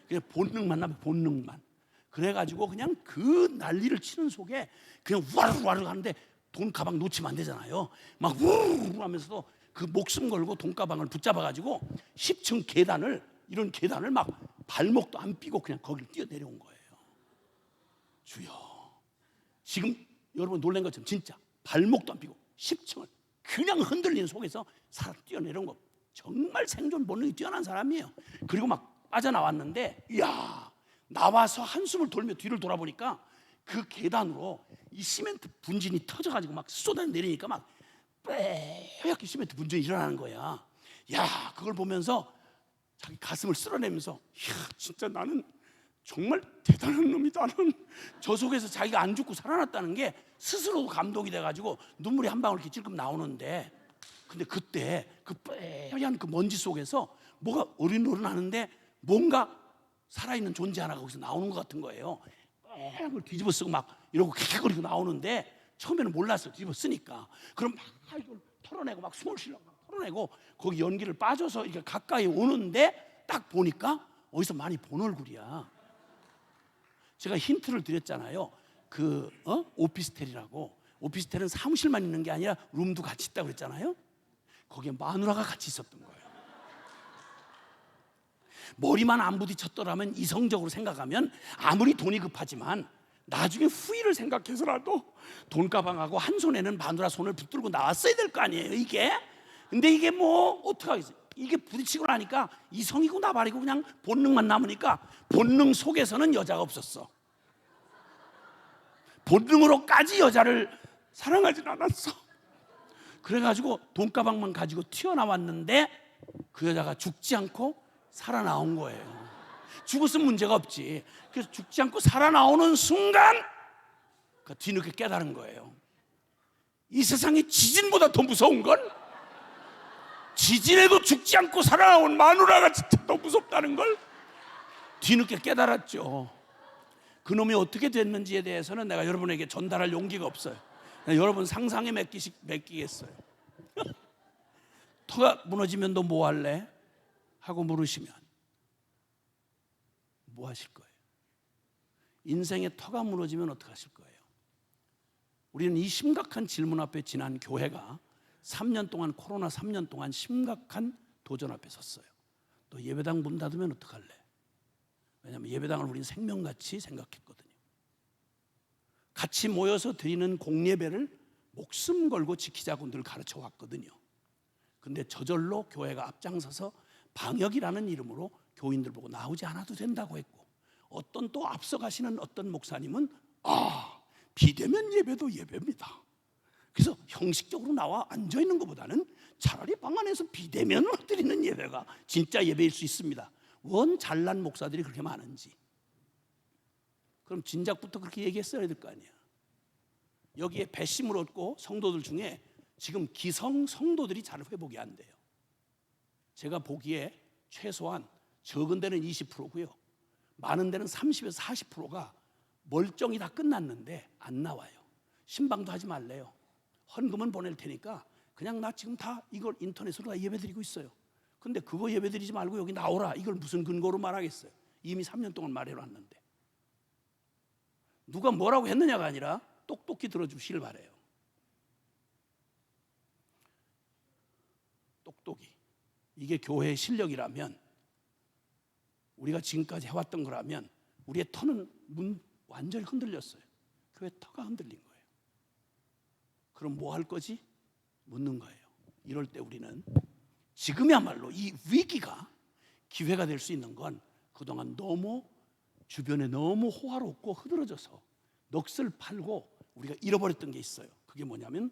그냥 본능만 남아, 본능만. 그래가지고 그냥 그 난리를 치는 속에 그냥 와르르 하는데, 돈 가방 놓치면 안 되잖아요. 막 우르르 하면서도 그 목숨 걸고 돈 가방을 붙잡아가지고 10층 계단을, 이런 계단을 막 발목도 안 삐고 그냥 거기를 뛰어내려온 거예요. 주여, 지금 여러분 놀란 것처럼 진짜 발목도 안 삐고 10층을 그냥 흔들리는 속에서 사람 뛰어내려온 거, 정말 생존 본능이 뛰어난 사람이에요. 그리고 막 빠져나왔는데, 이야, 나와서 한숨을 돌며 뒤를 돌아보니까 그 계단으로 이 시멘트 분진이 터져가지고 막 쏟아내리니까 막 빽하게 시멘트 분진이 일어나는 거야. 야, 그걸 보면서 자기 가슴을 쓸어내면서, 이야, 진짜 나는 정말 대단한 놈이다. 나는 저 속에서 자기가 안 죽고 살아났다는 게 스스로도 감동이 돼가지고 눈물이 한 방울 이렇게 찔끔 나오는데, 근데 그때 그 빽한 그 먼지 속에서 뭐가 어린어른하는데 뭔가 살아있는 존재 하나가 거기서 나오는 것 같은 거예요. 빽을 뒤집어 쓰고 막 이러고 킥킥거리고 나오는데, 처음에는 몰랐어요. 뒤집어 쓰니까. 그럼 막 이걸 털어내고 막 숨을 쉬려고 막 털어내고 거기 연기를 빠져서 이렇게 가까이 오는데 딱 보니까 어디서 많이 본 얼굴이야. 제가 힌트를 드렸잖아요. 오피스텔이라고. 오피스텔은 사무실만 있는 게 아니라 룸도 같이 있다고 그랬잖아요. 거기에 마누라가 같이 있었던 거예요. 머리만 안 부딪혔더라면 이성적으로 생각하면 아무리 돈이 급하지만 나중에 후일을 생각해서라도 돈가방하고 한 손에는 마누라 손을 붙들고 나왔어야 될 거 아니에요 이게. 근데 이게 뭐 어떡하겠어요. 이게 부딪히고 나니까 이성이고 나발이고 그냥 본능만 남으니까 본능 속에서는 여자가 없었어. 본능으로까지 여자를 사랑하진 않았어. 그래가지고 돈가방만 가지고 튀어나왔는데 그 여자가 죽지 않고 살아나온 거예요. 죽었으면 문제가 없지. 그래서 죽지 않고 살아나오는 순간 그 뒤늦게 깨달은 거예요. 이 세상에 지진보다 더 무서운 건 지진에도 죽지 않고 살아나온 마누라가 진짜 더 무섭다는 걸 뒤늦게 깨달았죠. 그놈이 어떻게 됐는지에 대해서는 내가 여러분에게 전달할 용기가 없어요. 여러분 상상에 맡기겠어요. 터가 무너지면 너 뭐 할래? 하고 물으시면 뭐 하실 거예요? 인생의 터가 무너지면 어떻게 하실 거예요? 우리는 이 심각한 질문 앞에 지난 교회가 3년 동안 코로나 3년 동안 심각한 도전 앞에 섰어요. 너 예배당 문 닫으면 어떡할래? 왜냐하면 예배당을 우리는 생명같이 생각했거든요. 같이 모여서 드리는 공예배를 목숨 걸고 지키자고 늘 가르쳐 왔거든요. 근데 저절로 교회가 앞장서서 방역이라는 이름으로 교인들 보고 나오지 않아도 된다고 했고, 어떤 또 앞서가시는 어떤 목사님은 비대면 예배도 예배입니다. 그래서 형식적으로 나와 앉아있는 것보다는 차라리 방 안에서 비대면으로 드리는 예배가 진짜 예배일 수 있습니다. 원 잘난 목사들이 그렇게 많은지. 그럼 진작부터 그렇게 얘기했어야 될 거 아니에요. 여기에 배심을 얻고 성도들 중에 지금 기성 성도들이 잘 회복이 안 돼요. 제가 보기에 최소한 적은 데는 20%고요 많은 데는 30에서 40%가 멀쩡히 다 끝났는데 안 나와요. 신방도 하지 말래요. 헌금은 보낼 테니까 그냥 나 지금 다 이걸 인터넷으로 다 예배드리고 있어요. 근데 그거 예배드리지 말고 여기 나오라, 이걸 무슨 근거로 말하겠어요? 이미 3년 동안 말해놨는데. 누가 뭐라고 했느냐가 아니라 똑똑히 들어주시길 바래요. 똑똑히. 이게 교회의 실력이라면, 우리가 지금까지 해왔던 거라면 우리의 터는 완전히 흔들렸어요. 교회 터가 흔들린 거예요. 그럼 뭐 할 거지? 묻는 거예요. 이럴 때 우리는 지금이야말로 이 위기가 기회가 될 수 있는 건 그동안 너무 주변에 너무 호화롭고 흐드러져서 넋을 팔고 우리가 잃어버렸던 게 있어요. 그게 뭐냐면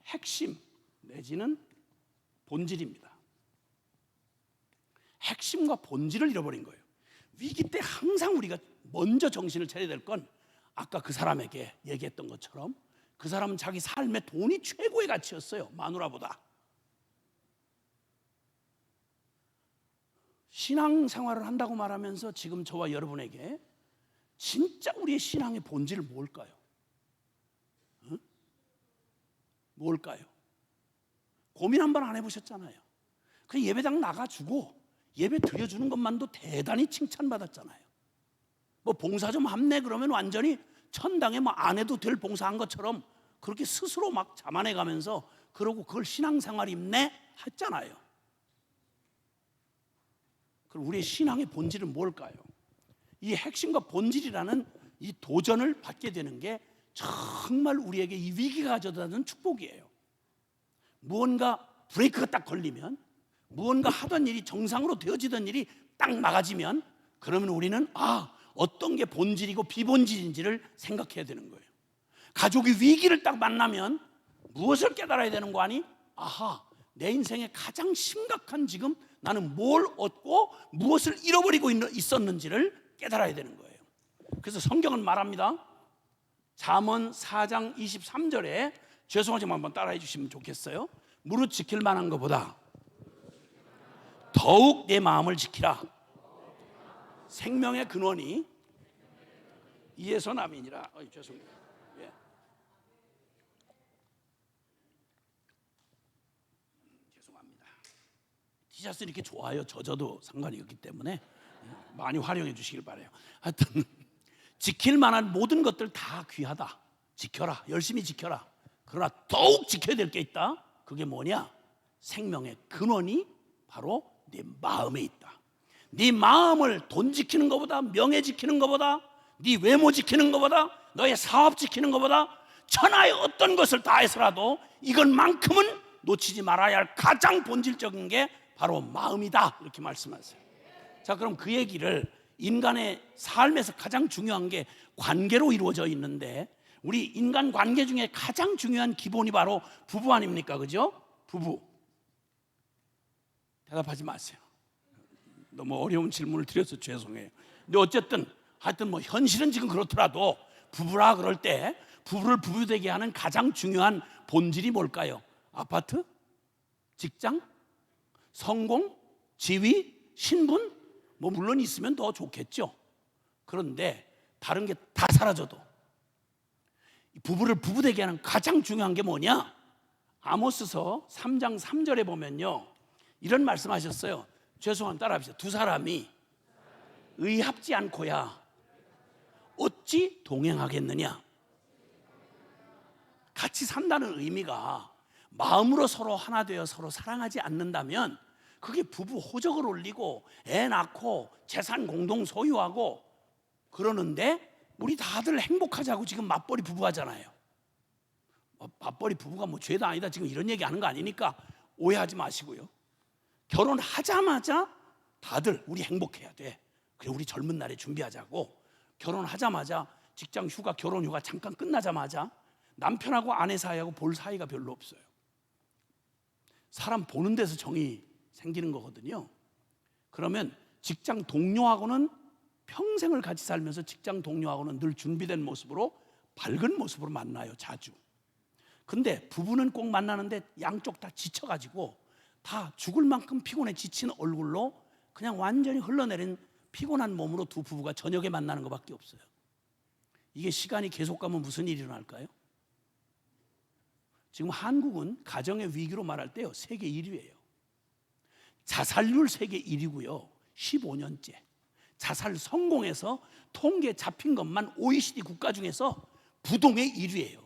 핵심 내지는 본질입니다. 핵심과 본질을 잃어버린 거예요. 위기 때 항상 우리가 먼저 정신을 차려야 될 건 아까 그 사람에게 얘기했던 것처럼 그 사람은 자기 삶의 돈이 최고의 가치였어요. 마누라보다. 신앙생활을 한다고 말하면서 지금 저와 여러분에게 진짜 우리의 신앙의 본질은 뭘까요? 응? 뭘까요? 고민 한번 안 해보셨잖아요. 그 예배당 나가주고 예배 드려주는 것만도 대단히 칭찬받았잖아요. 뭐 봉사 좀 합네 그러면 완전히 천당에 뭐 안 해도 될 봉사한 것처럼 그렇게 스스로 막 자만해가면서 그러고 그걸 신앙생활이네 했잖아요. 그럼 우리의 신앙의 본질은 뭘까요? 이 핵심과 본질이라는 이 도전을 받게 되는 게 정말 우리에게 이 위기가 가져다는 축복이에요. 무언가 브레이크가 딱 걸리면, 무언가 하던 일이 정상으로 되어지던 일이 딱 막아지면, 그러면 우리는 어떤 게 본질이고 비본질인지를 생각해야 되는 거예요. 가족이 위기를 딱 만나면 무엇을 깨달아야 되는 거 아니? 내 인생의 가장 심각한 지금 나는 뭘 얻고 무엇을 잃어버리고 있었는지를 깨달아야 되는 거예요. 그래서 성경은 말합니다. 잠언 4장 23절에 죄송하지만 한번 따라해 주시면 좋겠어요. 무릇 지킬 만한 것보다 더욱 내 마음을 지키라. 생명의 근원이 이에서 남이니라. 죄송합니다. 예. 티셔츠 이렇게 좋아요. 젖어도 상관이 없기 때문에 많이 활용해 주시길 바라요. 하여튼 지킬 만한 모든 것들 다 귀하다. 지켜라. 열심히 지켜라. 그러나 더욱 지켜야 될 게 있다. 그게 뭐냐? 생명의 근원이 바로 네 마음에 있다. 네 마음을 돈 지키는 것보다, 명예 지키는 것보다, 네 외모 지키는 것보다, 너의 사업 지키는 것보다 천하의 어떤 것을 다해서라도 이것만큼은 놓치지 말아야 할 가장 본질적인 게 바로 마음이다, 이렇게 말씀하세요. 자, 그럼 그 얘기를 인간의 삶에서 가장 중요한 게 관계로 이루어져 있는데, 우리 인간 관계 중에 가장 중요한 기본이 바로 부부 아닙니까? 그죠? 부부. 대답하지 마세요. 너무 어려운 질문을 드려서 죄송해요. 근데 어쨌든 하여튼 뭐 현실은 지금 그렇더라도 부부라 그럴 때 부부를 부부되게 하는 가장 중요한 본질이 뭘까요? 아파트? 직장? 성공? 지위? 신분? 뭐 물론 있으면 더 좋겠죠. 그런데 다른 게 다 사라져도 부부를 부부되게 하는 가장 중요한 게 뭐냐? 아모스서 3장 3절에 보면요, 이런 말씀하셨어요. 죄송합니다, 따라합시다. 두 사람이 의합지 않고야 어찌 동행하겠느냐? 같이 산다는 의미가 마음으로 서로 하나 되어 서로 사랑하지 않는다면 그게 부부 호적을 올리고 애 낳고 재산 공동 소유하고 그러는데, 우리 다들 행복하자고 지금 맞벌이 부부 하잖아요. 맞벌이 부부가 뭐 죄도 아니다 지금 이런 얘기 하는 거 아니니까 오해하지 마시고요. 결혼하자마자 다들 우리 행복해야 돼. 그래, 우리 젊은 날에 준비하자고. 결혼하자마자 직장 휴가, 결혼 휴가 잠깐 끝나자마자 남편하고 아내 사이하고 볼 사이가 별로 없어요. 사람 보는 데서 정이 생기는 거거든요. 그러면 직장 동료하고는 평생을 같이 살면서 직장 동료하고는 늘 준비된 모습으로, 밝은 모습으로 만나요, 자주. 근데 부부는 꼭 만나는데 양쪽 다 지쳐가지고 다 죽을 만큼 피곤해 지친 얼굴로 그냥 완전히 흘러내린 피곤한 몸으로 두 부부가 저녁에 만나는 것밖에 없어요. 이게 시간이 계속 가면 무슨 일이 일어날까요? 지금 한국은 가정의 위기로 말할 때요, 세계 1위예요. 자살률 세계 1위고요 15년째. 자살 성공에서 통계 잡힌 것만 OECD 국가 중에서 부동의 1위예요.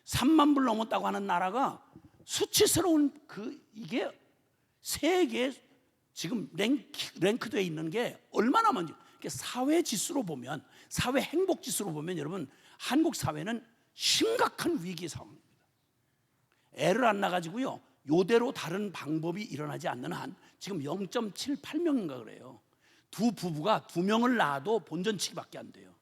3만 불 넘었다고 하는 나라가 수치스러운 이게 세계 지금 랭크되어 있는 게 얼마나 많은지. 사회 지수로 보면, 사회 행복 지수로 보면 여러분, 한국 사회는 심각한 위기 상황입니다. 애를 안 낳아가지고요, 요대로 다른 방법이 일어나지 않는 한 지금 0.78명인가 그래요. 두 부부가 2명을 낳아도 본전치기밖에 안 돼요.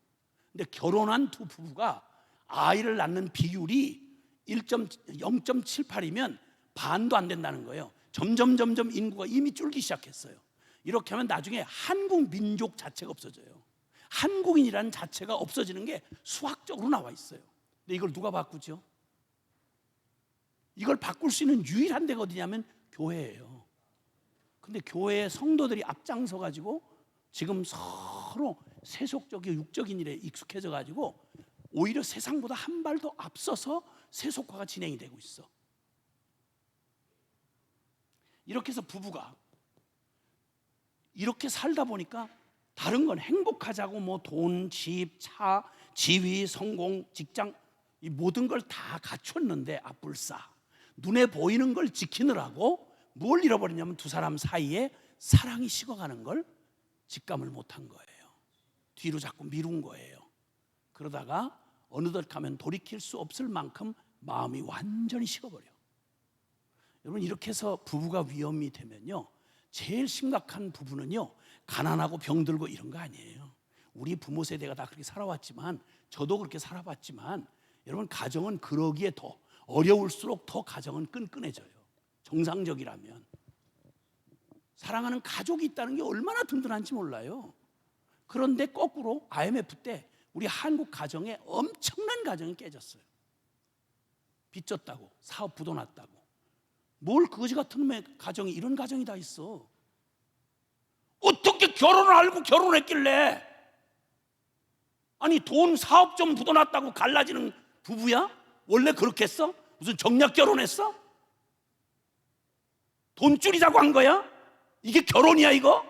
근데 결혼한 두 부부가 아이를 낳는 비율이 0.78이면 반도 안 된다는 거예요. 점점 인구가 이미 줄기 시작했어요. 이렇게 하면 나중에 한국 민족 자체가 없어져요. 한국인이라는 자체가 없어지는 게 수학적으로 나와 있어요. 근데 이걸 누가 바꾸죠? 이걸 바꿀 수 있는 유일한 데가 어디냐면 교회예요. 근데 교회의 성도들이 앞장서 가지고 지금 서로 세속적이고 육적인 일에 익숙해져 가지고 오히려 세상보다 한 발 더 앞서서 세속화가 진행이 되고 있어. 이렇게 해서 부부가 이렇게 살다 보니까 다른 건 행복하자고 뭐 돈, 집, 차, 지위, 성공, 직장, 이 모든 걸 다 갖췄는데 아뿔싸 눈에 보이는 걸 지키느라고 뭘 잃어버리냐면 두 사람 사이에 사랑이 식어가는 걸 직감을 못한 거예요. 뒤로 자꾸 미룬 거예요. 그러다가 어느덧 가면 돌이킬 수 없을 만큼 마음이 완전히 식어버려. 여러분, 이렇게 해서 부부가 위험이 되면요, 제일 심각한 부부는요, 가난하고 병들고 이런 거 아니에요. 우리 부모 세대가 다 그렇게 살아왔지만, 저도 그렇게 살아봤지만, 여러분, 가정은 그러기에 더 어려울수록 더 가정은 끈끈해져요. 정상적이라면. 사랑하는 가족이 있다는 게 얼마나 든든한지 몰라요. 그런데 거꾸로 IMF 때 우리 한국 가정에 엄청난 가정이 깨졌어요. 빚졌다고, 사업 부도 났다고. 뭘 거지 같은 가정이, 이런 가정이 다 있어. 어떻게 결혼을 알고 결혼했길래, 아니 돈 사업 좀 부도 났다고 갈라지는 부부야? 원래 그렇게 했어? 무슨 정략 결혼했어? 돈 줄이자고 한 거야? 이게 결혼이야 이거?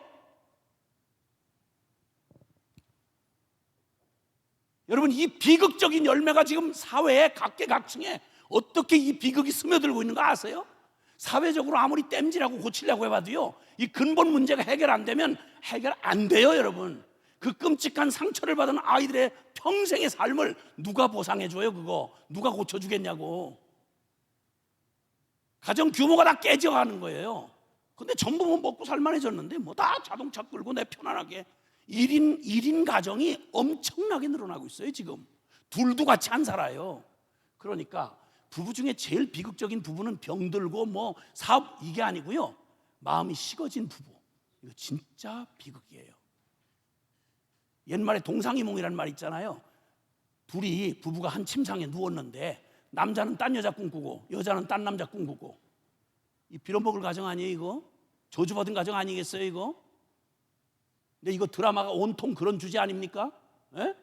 여러분, 이 비극적인 열매가 지금 사회의 각계각층에 어떻게 이 비극이 스며들고 있는 거 아세요? 사회적으로 아무리 땜질하고 고치려고 해봐도요, 이 근본 문제가 해결 안 되면 해결 안 돼요. 여러분, 그 끔찍한 상처를 받은 아이들의 평생의 삶을 누가 보상해줘요? 그거 누가 고쳐주겠냐고. 가정 규모가 다 깨져가는 거예요. 근데 전부 뭐 먹고 살만해졌는데 뭐 다 자동차 끌고 내 편안하게 1인 가정이 엄청나게 늘어나고 있어요. 지금 둘도 같이 안 살아요. 그러니까 부부 중에 제일 비극적인 부부는 병들고 뭐 사업, 이게 아니고요, 마음이 식어진 부부. 이거 진짜 비극이에요. 옛말에 동상이몽이라는 말 있잖아요. 둘이 부부가 한 침상에 누웠는데 남자는 딴 여자 꿈꾸고 여자는 딴 남자 꿈꾸고, 이 빌어먹을 가정 아니에요 이거? 저주받은 가정 아니겠어요 이거? 근데 이거 드라마가 온통 그런 주제 아닙니까? 에?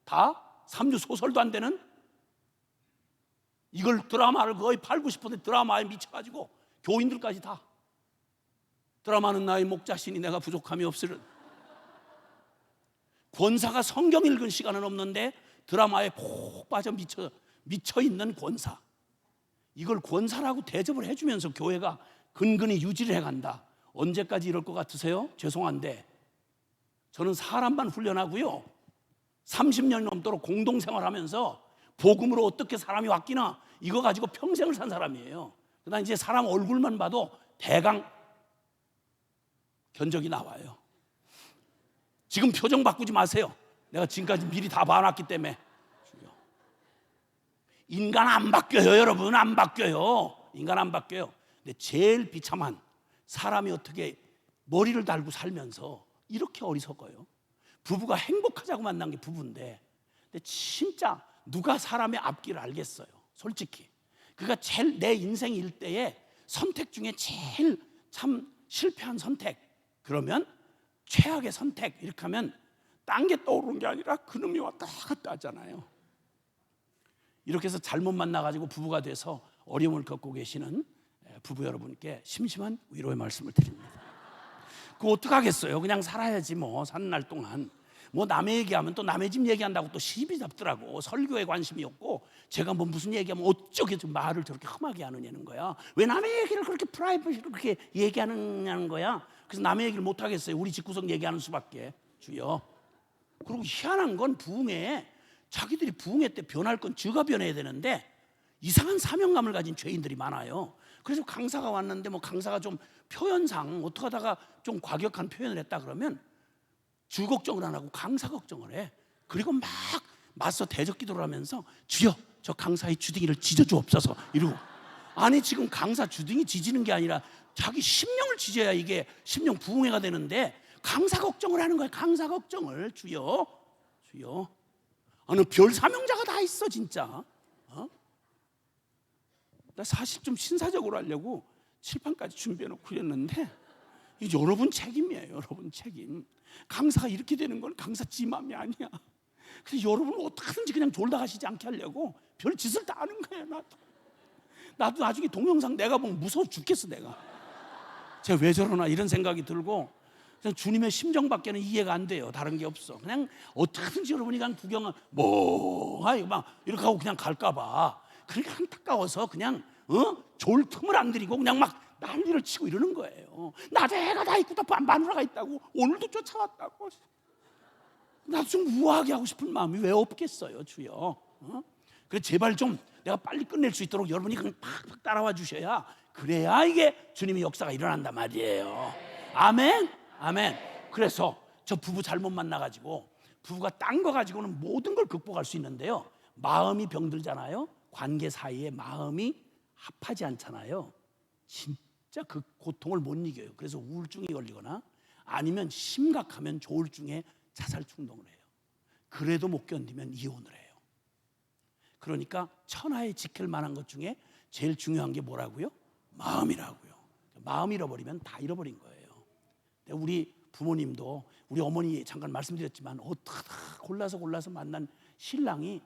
다? 3류 소설도 안 되는? 이걸 드라마를 거의 80~90% 드라마에 미쳐가지고 교인들까지 다 드라마는 나의 목자시니 내가 부족함이 없으리. 권사가 성경 읽은 시간은 없는데 드라마에 푹 빠져 미쳐있는 권사, 이걸 권사라고 대접을 해주면서 교회가 근근히 유지를 해간다. 언제까지 이럴 것 같으세요? 죄송한데 저는 사람만 훈련하고요, 30년 넘도록 공동생활하면서 복음으로 어떻게 사람이 바뀌나 이거 가지고 평생을 산 사람이에요. 그러나 이제 사람 얼굴만 봐도 대강 견적이 나와요. 지금 표정 바꾸지 마세요. 내가 지금까지 미리 다 봐놨기 때문에. 인간 안 바뀌어요 여러분, 안 바뀌어요. 인간 안 바뀌어요. 근데 제일 비참한 사람이 어떻게 머리를 달고 살면서 이렇게 어리석어요. 부부가 행복하자고 만난 게 부부인데, 근데 진짜 누가 사람의 앞길을 알겠어요? 솔직히 그가 제일 내 인생 일대에 선택 중에 제일 참 실패한 선택, 그러면 최악의 선택, 이렇게 하면 딴 게 떠오르는 게 아니라 그놈이 왔다 갔다 하잖아요. 이렇게 해서 잘못 만나가지고 부부가 돼서 어려움을 겪고 계시는 부부 여러분께 심심한 위로의 말씀을 드립니다. 그거 어떡하겠어요? 그냥 살아야지 뭐, 사는 날 동안. 뭐 남의 얘기하면 또 남의 집 얘기한다고 또 시비 잡더라고. 설교에 관심이 없고 제가 뭐 무슨 얘기하면 어쩌게 좀 말을 저렇게 험하게 하느냐는 거야. 왜 남의 얘기를 그렇게 프라이빗으로 그렇게 얘기하느냐는 거야. 그래서 남의 얘기를 못 하겠어요. 우리 집구석 얘기하는 수밖에. 주여. 그리고 희한한 건 부흥회에 자기들이 부흥회 때 변할 건 저가 변해야 되는데 이상한 사명감을 가진 죄인들이 많아요. 그래서 강사가 왔는데 뭐 강사가 좀 표현상 어떻게 하다가 좀 과격한 표현을 했다 그러면 주 걱정을 안 하고 강사 걱정을 해. 그리고 막 맞서 대적 기도를 하면서 주여 저 강사의 주둥이를 찢어주옵소서 이러고. 아니 지금 강사 주둥이 찢는 게 아니라 자기 심령을 찢어야 이게 심령 부흥회가 되는데 강사 걱정을 하는 거야. 강사 걱정을. 주여 주여. 어느 별 사명자가 다 있어 진짜. 나 사실 좀 신사적으로 하려고 칠판까지 준비해놓고 그랬는데 이 여러분 책임이에요. 여러분 책임. 강사가 이렇게 되는 건 강사 지 맘이 아니야. 그래서 여러분은 어떻게든지 그냥 졸다 가시지 않게 하려고 별 짓을 다 하는 거야. 나도 나중에 동영상 내가 보면 무서워 죽겠어. 내가 제가 왜 저러나 이런 생각이 들고, 그냥 주님의 심정밖에는 이해가 안 돼요. 다른 게 없어. 그냥 어떻게든지 여러분이 그냥 구경을 막 이렇게 하고 그냥 갈까 봐. 그러니까 안타까워서 그냥 좋을 틈을 안 들이고 그냥 막 난리를 치고 이러는 거예요. 낮에 애가 다 있고 다 마누라가 있다고 오늘도 쫓아왔다고. 나도 좀 우아하게 하고 싶은 마음이 왜 없겠어요. 주여. 그래 제발 좀 내가 빨리 끝낼 수 있도록 여러분이 그냥 팍팍 따라와 주셔야, 그래야 이게 주님의 역사가 일어난단 말이에요. 아멘. 아멘. 그래서 저 부부 잘못 만나가지고 부부가 딴 거 가지고는 모든 걸 극복할 수 있는데요, 마음이 병들잖아요. 관계 사이에 마음이 합하지 않잖아요. 진짜 그 고통을 못 이겨요. 그래서 우울증이 걸리거나 아니면 심각하면 조울증에 자살 충동을 해요. 그래도 못 견디면 이혼을 해요. 그러니까 천하에 지킬 만한 것 중에 제일 중요한 게 뭐라고요? 마음이라고요. 마음 잃어버리면 다 잃어버린 거예요. 우리 부모님도, 우리 어머니 잠깐 말씀드렸지만 어떻게 골라서 만난 신랑이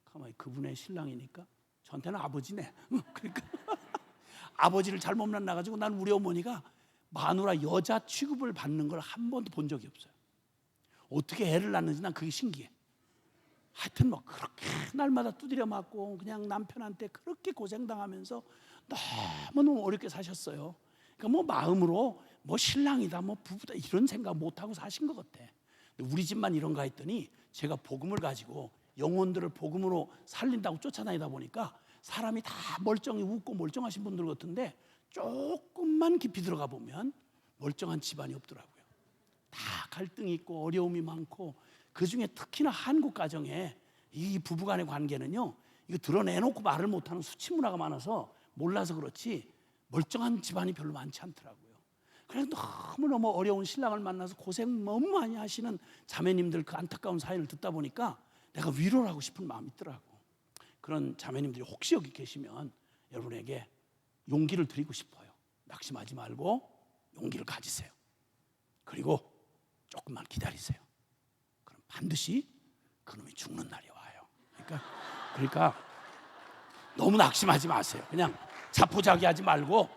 가만히 그분의 신랑이니까 저한테는 아버지네. 그러니까 아버지를 잘못 만나가지고 난 우리 어머니가 마누라 여자 취급을 받는 걸 한 번도 본 적이 없어요. 어떻게 애를 낳는지 난 그게 신기해. 하여튼 뭐 그렇게 날마다 두드려 맞고 그냥 남편한테 그렇게 고생당하면서 너무너무 어렵게 사셨어요. 그러니까 뭐 마음으로 뭐 신랑이다 뭐 부부다 이런 생각 못하고 사신 것 같아. 근데 우리 집만 이런가 했더니 제가 복음을 가지고 영혼들을 복음으로 살린다고 쫓아다니다 보니까 사람이 다 멀쩡히 웃고 멀쩡하신 분들 같은데 조금만 깊이 들어가 보면 멀쩡한 집안이 없더라고요. 다 갈등이 있고 어려움이 많고, 그중에 특히나 한국 가정에 이 부부간의 관계는요, 이거 드러내놓고 말을 못하는 수치 문화가 많아서 몰라서 그렇지 멀쩡한 집안이 별로 많지 않더라고요. 그래서 너무너무 어려운 신랑을 만나서 고생 너무 많이 하시는 자매님들 그 안타까운 사연을 듣다 보니까 내가 위로를 하고 싶은 마음이 있더라고. 그런 자매님들이 혹시 여기 계시면 여러분에게 용기를 드리고 싶어요. 낙심하지 말고 용기를 가지세요. 그리고 조금만 기다리세요. 그럼 반드시 그놈이 죽는 날이 와요. 그러니까 너무 낙심하지 마세요. 그냥 자포자기하지 말고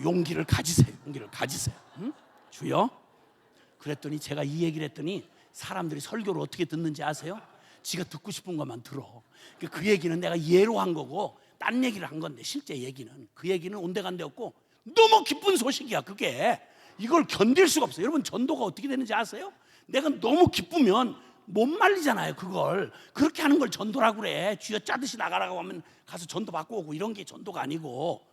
용기를 가지세요. 용기를 가지세요. 응? 주여. 그랬더니 제가 이 얘기를 했더니 사람들이 설교를 어떻게 듣는지 아세요? 지가 듣고 싶은 것만 들어. 그 얘기는 내가 예로 한 거고 딴 얘기를 한 건데, 실제 얘기는 그 얘기는 온데간데 없고 너무 기쁜 소식이야. 그게 이걸 견딜 수가 없어요. 여러분, 전도가 어떻게 되는지 아세요? 내가 너무 기쁘면 못 말리잖아요. 그걸 그렇게 하는 걸 전도라고 그래. 쥐어 짜듯이 나가라고 하면 가서 전도 받고 오고 이런 게 전도가 아니고,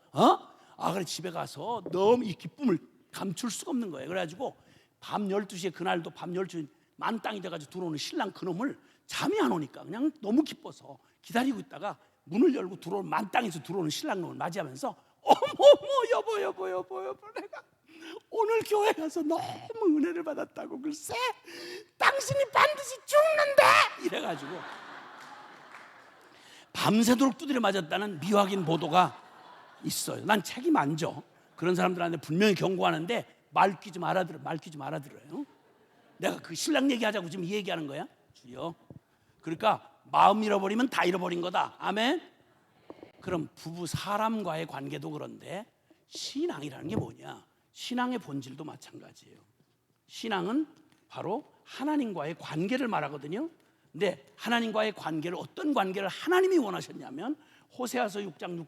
그래 집에 가서 너무 이 기쁨을 감출 수가 없는 거예요. 그래가지고 밤 12시에 그날도 밤 12시 만땅이 돼가지고 들어오는 신랑 그놈을 잠이 안 오니까 그냥 너무 기뻐서 기다리고 있다가 문을 열고 들어오는 만땅에서 들어오는 신랑 놈을 맞이하면서 어머 여보 내가 오늘 교회 가서 너무 은혜를 받았다고. 글쎄 당신이 반드시 죽는데 이래가지고 밤새도록 두드려 맞았다는 미확인 보도가 있어요. 난 책임 안 져. 그런 사람들한테 분명히 경고하는데 말귀 좀 알아들어요. 내가 그 신랑 얘기하자고 지금 이 얘기하는 거야? 주여. 그러니까 마음 잃어버리면 다 잃어버린 거다. 아멘. 그럼 부부 사람과의 관계도 그런데 신앙이라는 게 뭐냐? 신앙의 본질도 마찬가지예요. 신앙은 바로 하나님과의 관계를 말하거든요. 근데 하나님과의 관계를, 어떤 관계를 하나님이 원하셨냐면 호세아서 6장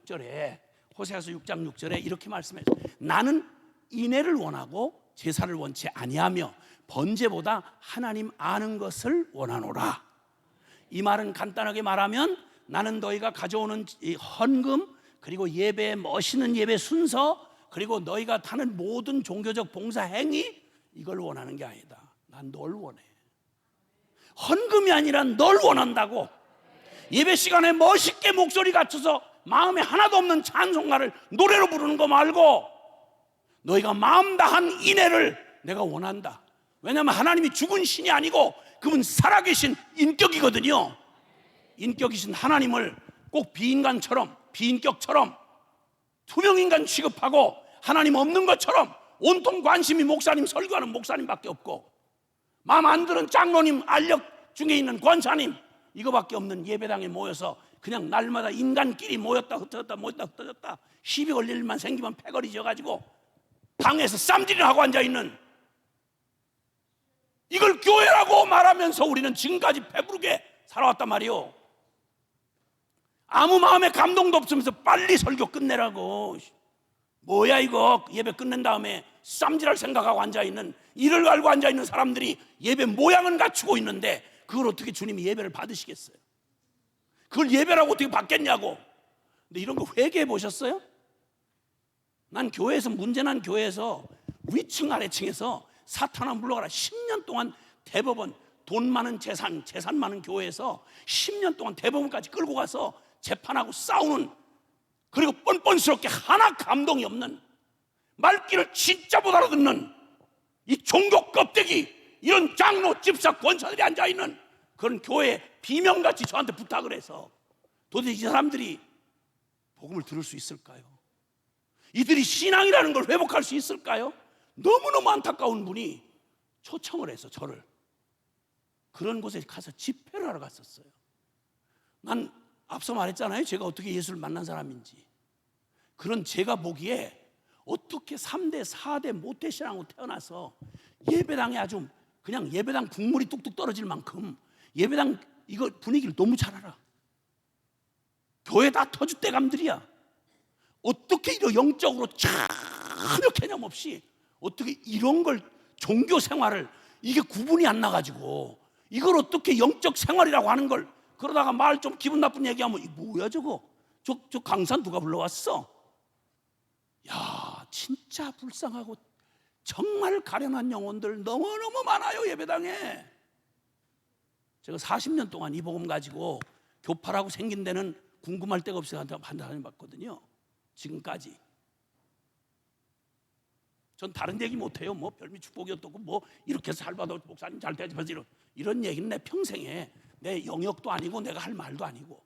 6절에 이렇게 말씀해요. 나는 인애를 원하고 제사를 원치 아니하며 번제보다 하나님 아는 것을 원하노라. 이 말은 간단하게 말하면 나는 너희가 가져오는 이 헌금, 그리고 예배의 멋있는 예배 순서, 그리고 너희가 하는 모든 종교적 봉사 행위, 이걸 원하는 게 아니다. 난 널 원해. 헌금이 아니라 널 원한다고. 예배 시간에 멋있게 목소리 갖춰서 마음에 하나도 없는 찬송가를 노래로 부르는 거 말고 너희가 마음 다한 인애를 내가 원한다. 왜냐하면 하나님이 죽은 신이 아니고 그분 살아계신 인격이거든요. 인격이신 하나님을 꼭 비인격처럼 투명인간 취급하고 하나님 없는 것처럼 온통 관심이 목사님 설교하는 목사님밖에 없고 마음 안 드는 장로님, 알력 중에 있는 권사님, 이거밖에 없는 예배당에 모여서 그냥 날마다 인간끼리 모였다 흩어졌다 시비 걸릴 일만 생기면 패거리 져가지고 당에서 쌈질을 하고 앉아있는, 이걸 교회라고 말하면서 우리는 지금까지 배부르게 살아왔단 말이요. 아무 마음에 감동도 없으면서 빨리 설교 끝내라고. 뭐야 이거. 예배 끝낸 다음에 쌈질할 생각하고 앉아있는, 이를 알고 앉아있는 사람들이 예배 모양은 갖추고 있는데 그걸 어떻게 주님이 예배를 받으시겠어요? 그걸 예배라고 어떻게 받겠냐고. 근데 이런 거 회개해 보셨어요? 난 교회에서, 문제난 교회에서 위층 아래층에서 사탄아 물러가라 10년 동안 대법원, 돈 많은 재산 많은 교회에서 10년 동안 대법원까지 끌고 가서 재판하고 싸우는, 그리고 뻔뻔스럽게 하나 감동이 없는, 말귀를 진짜 못 알아듣는 이 종교 껍데기, 이런 장로, 집사, 권사들이 앉아있는 그런 교회에 비명같이 저한테 부탁을 해서 도대체 이 사람들이 복음을 들을 수 있을까요? 이들이 신앙이라는 걸 회복할 수 있을까요? 너무너무 안타까운 분이 초청을 해서 저를 그런 곳에 가서 집회를 하러 갔었어요. 난 앞서 말했잖아요. 제가 어떻게 예수를 만난 사람인지. 그런 제가 보기에 어떻게 3대 4대 모태신앙으로 태어나서 예배당에 아주 그냥 예배당 국물이 뚝뚝 떨어질 만큼 예배당 이거 분위기를 너무 잘 알아. 교회 다 터줏대감들이야. 어떻게 이런 영적으로 전혀 개념 없이 어떻게 이런 걸 종교 생활을 이게 구분이 안 나가지고 이걸 어떻게 영적 생활이라고 하는 걸 그러다가 말 좀 기분 나쁜 얘기하면 이 뭐야 저거 저 강사 누가 불러왔어? 야 진짜 불쌍하고 정말 가련한 영혼들 너무너무 많아요 예배당에. 제가 40년 동안 이 복음 가지고 교파라고 생긴 데는 궁금할 데가 없어서 다녀봤거든요 지금까지. 전 다른 얘기 못해요. 뭐 별미 축복이었고 뭐 이렇게 살바도 목사님 잘 되지 이런 얘기는 내 평생에 내 영역도 아니고 내가 할 말도 아니고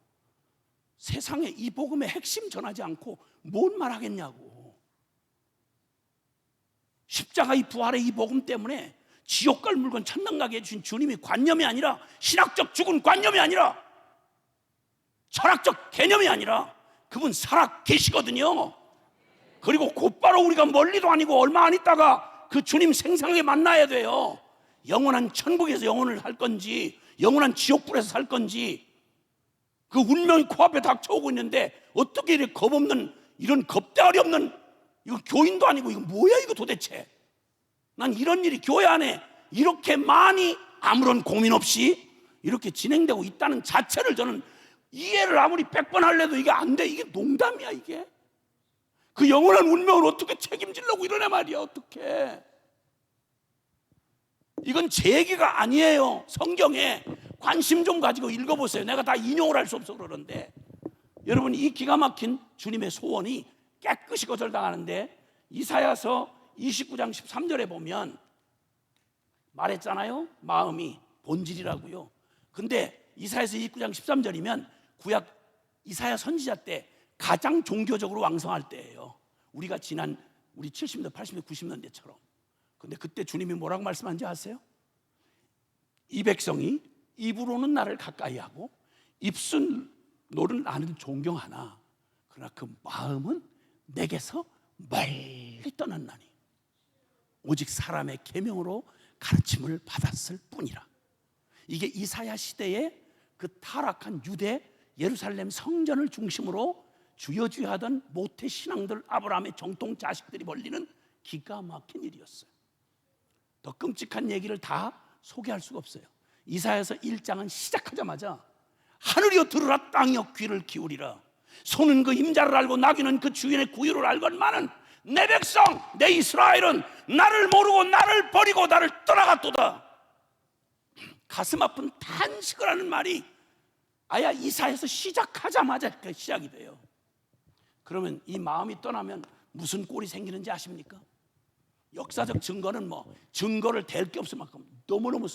세상에 이 복음의 핵심 전하지 않고 뭔 말하겠냐고. 십자가 이 부활의 이 복음 때문에 지옥 갈 물건 천당 가게 해주신 주님이 관념이 아니라 신학적 죽은 관념이 아니라 철학적 개념이 아니라 그분 살아 계시거든요. 그리고 곧바로 우리가 멀리도 아니고 얼마 안 있다가 그 주님 생생하게 만나야 돼요. 영원한 천국에서 영혼을 살 건지 영원한 지옥불에서 살 건지 그 운명이 코앞에 닥쳐오고 있는데 어떻게 이렇게 겁없는 이런 겁대가리 없는 이거 교인도 아니고 이거 뭐야 이거 도대체. 난 이런 일이 교회 안에 이렇게 많이 아무런 고민 없이 이렇게 진행되고 있다는 자체를 저는 이해를 아무리 100번 할래도 이게 안 돼. 이게 농담이야 이게. 그 영원한 운명을 어떻게 책임지려고 이러네 말이야. 어떻게. 이건 제 얘기가 아니에요. 성경에 관심 좀 가지고 읽어보세요. 내가 다 인용을 할 수 없어 그러는데 여러분 이 기가 막힌 주님의 소원이 깨끗이 거절당하는데 이사야서 29장 13절에 보면 말했잖아요. 마음이 본질이라고요. 근데 이사야서 29장 13절이면 구약 이사야 선지자 때 가장 종교적으로 왕성할 때예요. 우리가 지난 우리 70년대, 80년대, 90년대처럼. 근데 그때 주님이 뭐라고 말씀한지 아세요? 이 백성이 입으로는 나를 가까이 하고 입술로는 나를 존경하나 그러나 그 마음은 내게서 멀리 떠났나니 오직 사람의 계명으로 가르침을 받았을 뿐이라. 이게 이사야 시대에 그 타락한 유대 예루살렘 성전을 중심으로 주여주여하던 모태 신앙들 아브라함의 정통 자식들이 벌리는 기가 막힌 일이었어요. 더 끔찍한 얘기를 다 소개할 수가 없어요. 이사야서 1장은 시작하자마자 하늘이여 들으라 땅이여 귀를 기울이라 소는 그 임자를 알고 나귀는 그 주인의 구유를 알건만은 내 백성 내 이스라엘은 나를 모르고 나를 버리고 나를 떠나갔도다. 가슴 아픈 탄식을 하는 말이 아야 이사야서 시작하자마자 시작이 돼요. 그러면 이 마음이 떠나면 무슨 꼴이 생기는지 아십니까? 역사적 증거는 뭐 증거를 댈 게 없을 만큼 너무너무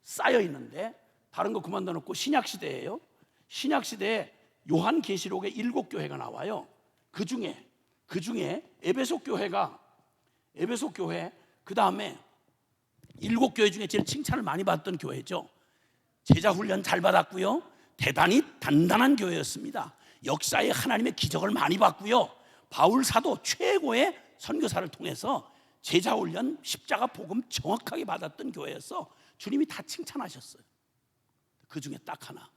쌓여 있는데 다른 거 그만 둬놓고 신약시대예요. 신약시대에 요한계시록에 7교회가 나와요. 그 중에 에베소 교회 그 다음에 7교회 중에 제일 칭찬을 많이 받던 교회죠. 제자 훈련 잘 받았고요. 대단히 단단한 교회였습니다. 역사에 하나님의 기적을 많이 봤고요. 바울 사도 최고의 선교사를 통해서 제자 훈련 십자가 복음 정확하게 받았던 교회여서 주님이 다 칭찬하셨어요. 그 중에 딱 하나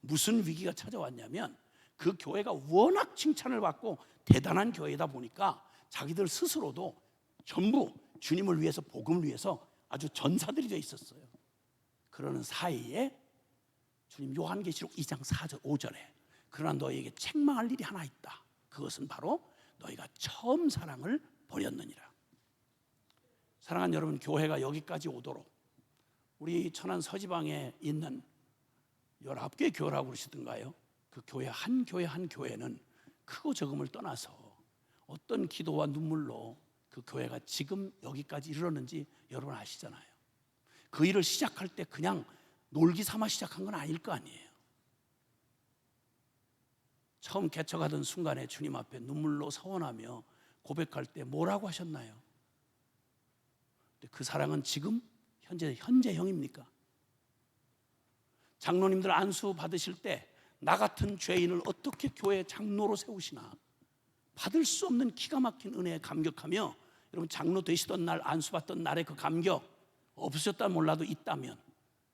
무슨 위기가 찾아왔냐면 그 교회가 워낙 칭찬을 받고 대단한 교회다 보니까 자기들 스스로도 전부 주님을 위해서 복음을 위해서 아주 전사들이 되어 있었어요. 그러는 사이에 주님 요한계시록 2장 4절 5절에 그러나 너희에게 책망할 일이 하나 있다. 그것은 바로 너희가 처음 사랑을 버렸느니라. 사랑하는 여러분, 교회가 여기까지 오도록 우리 천안 서지방에 있는 19개 교회라고 그러시던가요? 그 교회 한 교회는 크고 적음을 떠나서 어떤 기도와 눈물로 그 교회가 지금 여기까지 이르렀는지 여러분 아시잖아요. 그 일을 시작할 때 그냥 놀기 삼아 시작한 건 아닐 거 아니에요. 처음 개척하던 순간에 주님 앞에 눈물로 서원하며 고백할 때 뭐라고 하셨나요? 그 사랑은 지금 현재형입니까? 장로님들 안수 받으실 때 나 같은 죄인을 어떻게 교회 장로로 세우시나 받을 수 없는 기가 막힌 은혜에 감격하며, 여러분 장로 되시던 날, 안수받던 날의 그 감격 없으셨다 몰라도 있다면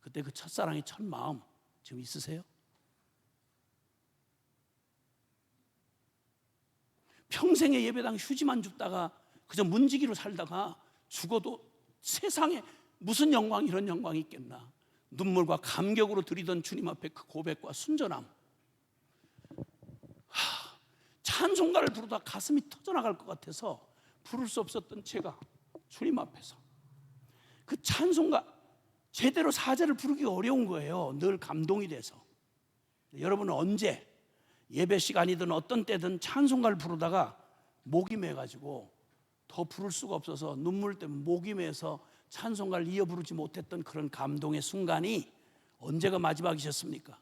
그때 그 첫사랑의 첫 마음 지금 있으세요? 평생의 예배당 휴지만 줍다가 그저 문지기로 살다가 죽어도 세상에 무슨 영광, 이런 영광이 있겠나. 눈물과 감격으로 드리던 주님 앞에 그 고백과 순전함, 찬송가를 부르다 가슴이 터져나갈 것 같아서 부를 수 없었던 제가 주님 앞에서 그 찬송가 제대로 사제를 부르기 어려운 거예요. 늘 감동이 돼서. 여러분은 언제 예배 시간이든 어떤 때든 찬송가를 부르다가 목이 매가지고 더 부를 수가 없어서 눈물 때문에 목이 매서 찬송가를 이어 부르지 못했던 그런 감동의 순간이 언제가 마지막이셨습니까?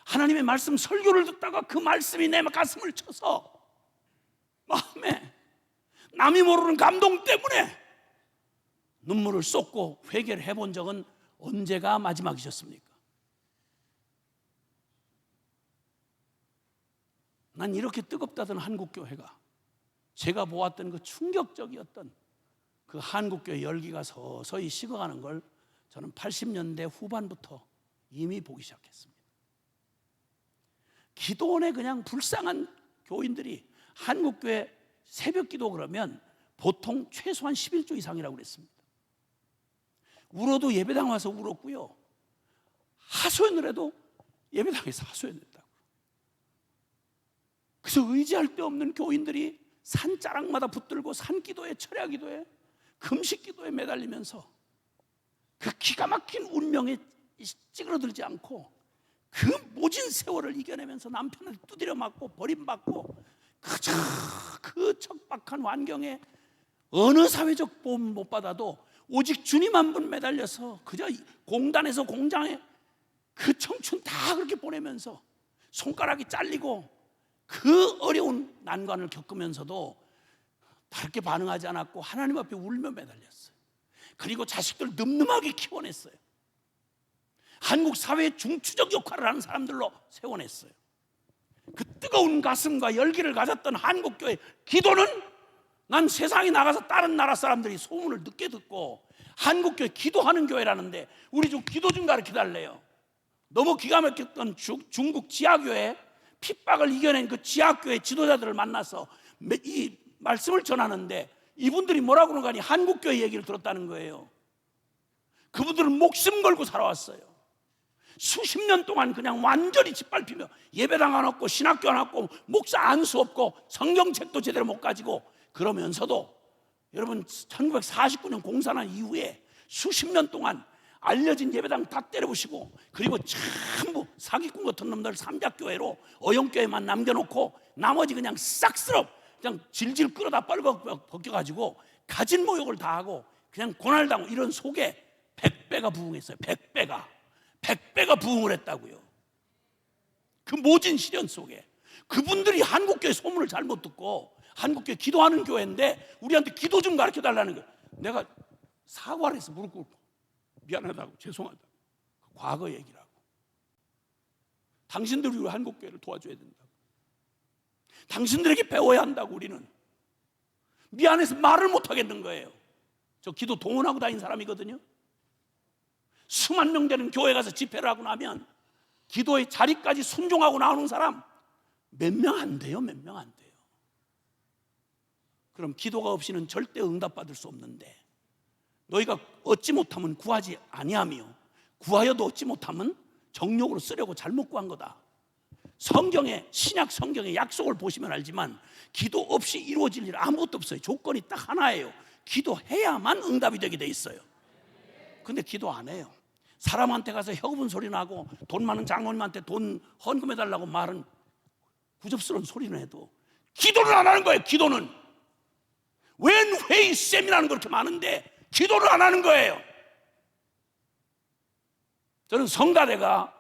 하나님의 말씀 설교를 듣다가 그 말씀이 내 가슴을 쳐서 마음에 남이 모르는 감동 때문에 눈물을 쏟고 회개를 해본 적은 언제가 마지막이셨습니까? 난 이렇게 뜨겁다던 한국교회가, 제가 보았던 그 충격적이었던 그 한국교회 열기가 서서히 식어가는 걸 저는 80년대 후반부터 이미 보기 시작했습니다. 기도원에 그냥 불쌍한 교인들이, 한국교회 새벽기도 그러면 보통 최소한 11조 이상이라고 그랬습니다. 울어도 예배당 와서 울었고요, 하소연을 해도 예배당에서 하소연했다고. 그래서 의지할 데 없는 교인들이 산자락마다 붙들고 산기도에, 철야기도에, 금식기도에 매달리면서 그 기가 막힌 운명에 찌그러들지 않고 그 모진 세월을 이겨내면서 남편을 두드려 맞고 버림받고 그저 그 척박한 환경에 어느 사회적 보험 못 받아도 오직 주님 한 분 매달려서 그저 공단에서 공장에 그 청춘 다 그렇게 보내면서 손가락이 잘리고 그 어려운 난관을 겪으면서도 다르게 반응하지 않았고 하나님 앞에 울며 매달렸어요. 그리고 자식들 늠름하게 키워냈어요. 한국 사회의 중추적 역할을 하는 사람들로 세워냈어요. 그 뜨거운 가슴과 열기를 가졌던 한국교회 기도는, 난 세상에 나가서 다른 나라 사람들이 소문을 늦게 듣고 한국교회 기도하는 교회라는데 우리 좀 기도 좀 가르쳐달래요. 너무 기가 막혔던 중국 지하교회 핍박을 이겨낸 그 지하교회 지도자들을 만나서 이 말씀을 전하는데 이분들이 뭐라고 그러는 거 아니, 한국교회 얘기를 들었다는 거예요. 그분들은 목숨 걸고 살아왔어요. 수십 년 동안 그냥 완전히 짓밟히며 예배당 안 왔고 신학교 안 왔고 목사 안수 없고 성경책도 제대로 못 가지고, 그러면서도 여러분 1949년 공산화 이후에 수십 년 동안 알려진 예배당 다 때려부시고, 그리고 전부 사기꾼 같은 놈들 삼작교회로 어영교회만 남겨놓고 나머지 그냥 싹쓸어 그냥 질질 끌어다 빨고 벗겨가지고 가진 모욕을 다 하고 그냥 고난을 당하고, 이런 속에 100배가 부흥했어요. 100배가 부흥을 했다고요. 그 모진 시련 속에 그분들이 한국교회 소문을 잘못 듣고, 한국교회 기도하는 교회인데 우리한테 기도 좀 가르쳐 달라는 거예요. 내가 사과를 해서 무릎 꿇고 미안하다고, 죄송하다고, 과거 얘기라고, 당신들이 우리 한국교회를 도와줘야 된다고, 당신들에게 배워야 한다고. 우리는 미안해서 말을 못 하겠는 거예요. 저 기도 동원하고 다닌 사람이거든요. 수만 명 되는 교회 가서 집회를 하고 나면 기도의 자리까지 순종하고 나오는 사람 몇 명 안 돼요. 몇 명 안 돼요. 그럼 기도가 없이는 절대 응답받을 수 없는데, 너희가 얻지 못하면 구하지 아니하며 구하여도 얻지 못하면 정욕으로 쓰려고 잘못 구한 거다. 성경에, 신약 성경의 약속을 보시면 알지만 기도 없이 이루어질 일 아무것도 없어요. 조건이 딱 하나예요. 기도해야만 응답이 되게 돼 있어요. 근데 기도 안 해요. 사람한테 가서 혀굽은 소리 나고 돈 많은 장모님한테 돈 헌금해달라고 말은 부접스러운 소리는 해도 기도를 안 하는 거예요. 기도는 웬 회의 세미나는 그렇게 많은데 기도를 안 하는 거예요. 저는 성가대가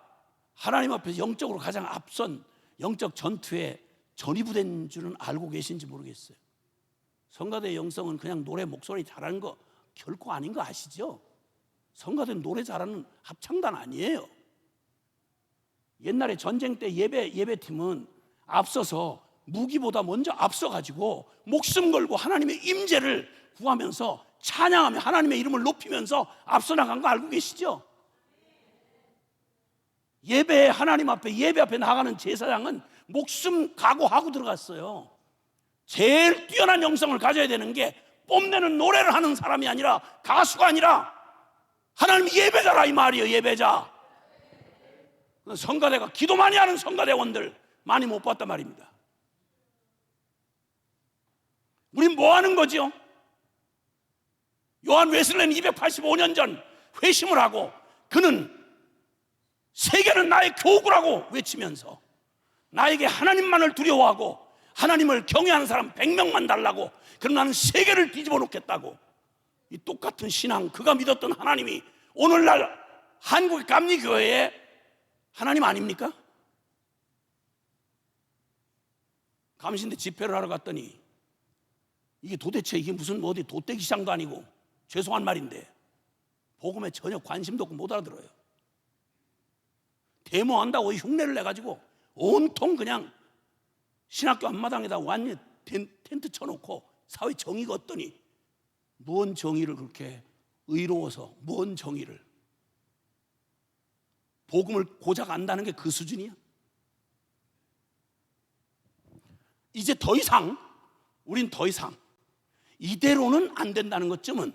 하나님 앞에서 영적으로 가장 앞선 영적 전투에 전이부된 줄은 알고 계신지 모르겠어요. 성가대의 영성은 그냥 노래 목소리 잘하는 거 결코 아닌 거 아시죠? 성가대는 노래 잘하는 합창단 아니에요. 옛날에 전쟁 때 예배팀은 앞서서 무기보다 먼저 앞서가지고 목숨 걸고 하나님의 임재를 구하면서 찬양하며 하나님의 이름을 높이면서 앞서 나간 거 알고 계시죠? 하나님 앞에 예배 앞에 나가는 제사장은 목숨 각오하고 들어갔어요. 제일 뛰어난 영성을 가져야 되는 게 뽐내는 노래를 하는 사람이 아니라, 가수가 아니라 하나님 예배자라 이 말이에요. 예배자. 성가대가, 기도 많이 하는 성가대원들 많이 못 봤단 말입니다. 우린 뭐 하는 거죠? 요한 웨슬레는 285년 전 회심을 하고, 그는 세계는 나의 교구라고 외치면서 나에게 하나님만을 두려워하고 하나님을 경외하는 사람 100명만 달라고, 그럼 나는 세계를 뒤집어 놓겠다고. 이 똑같은 신앙, 그가 믿었던 하나님이 오늘날 한국의 감리교회에 하나님 아닙니까? 감신대 집회를 하러 갔더니 이게 도대체 이게 무슨 어디 도떼기 시장도 아니고, 죄송한 말인데 복음에 전혀 관심도 없고 못 알아들어요. 데모한다고 흉내를 내가지고 온통 그냥 신학교 앞마당에다 완전히 텐트 쳐놓고 사회 정의가 어떠니, 뭔 정의를 그렇게 의로워서, 뭔 정의를, 복음을 고작 안다는 게 그 수준이야? 이제 더 이상 우린 더 이상 이대로는 안 된다는 것쯤은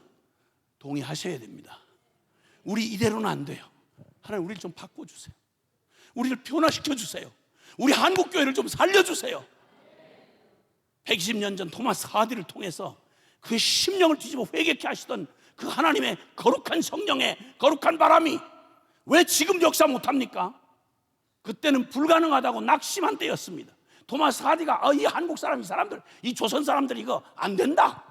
동의하셔야 됩니다. 우리 이대로는 안 돼요. 하나님 우리를 좀 바꿔주세요. 우리를 변화시켜주세요. 우리 한국교회를 좀 살려주세요. 120년 전 토마스 하디를 통해서 그의 심령을 뒤집어 회개케 하시던 그 하나님의 거룩한 성령의 거룩한 바람이 왜 지금 역사 못합니까? 그때는 불가능하다고 낙심한 때였습니다. 토마스 하디가 이 한국 사람, 이 사람들, 이 조선 사람들 이거 안 된다,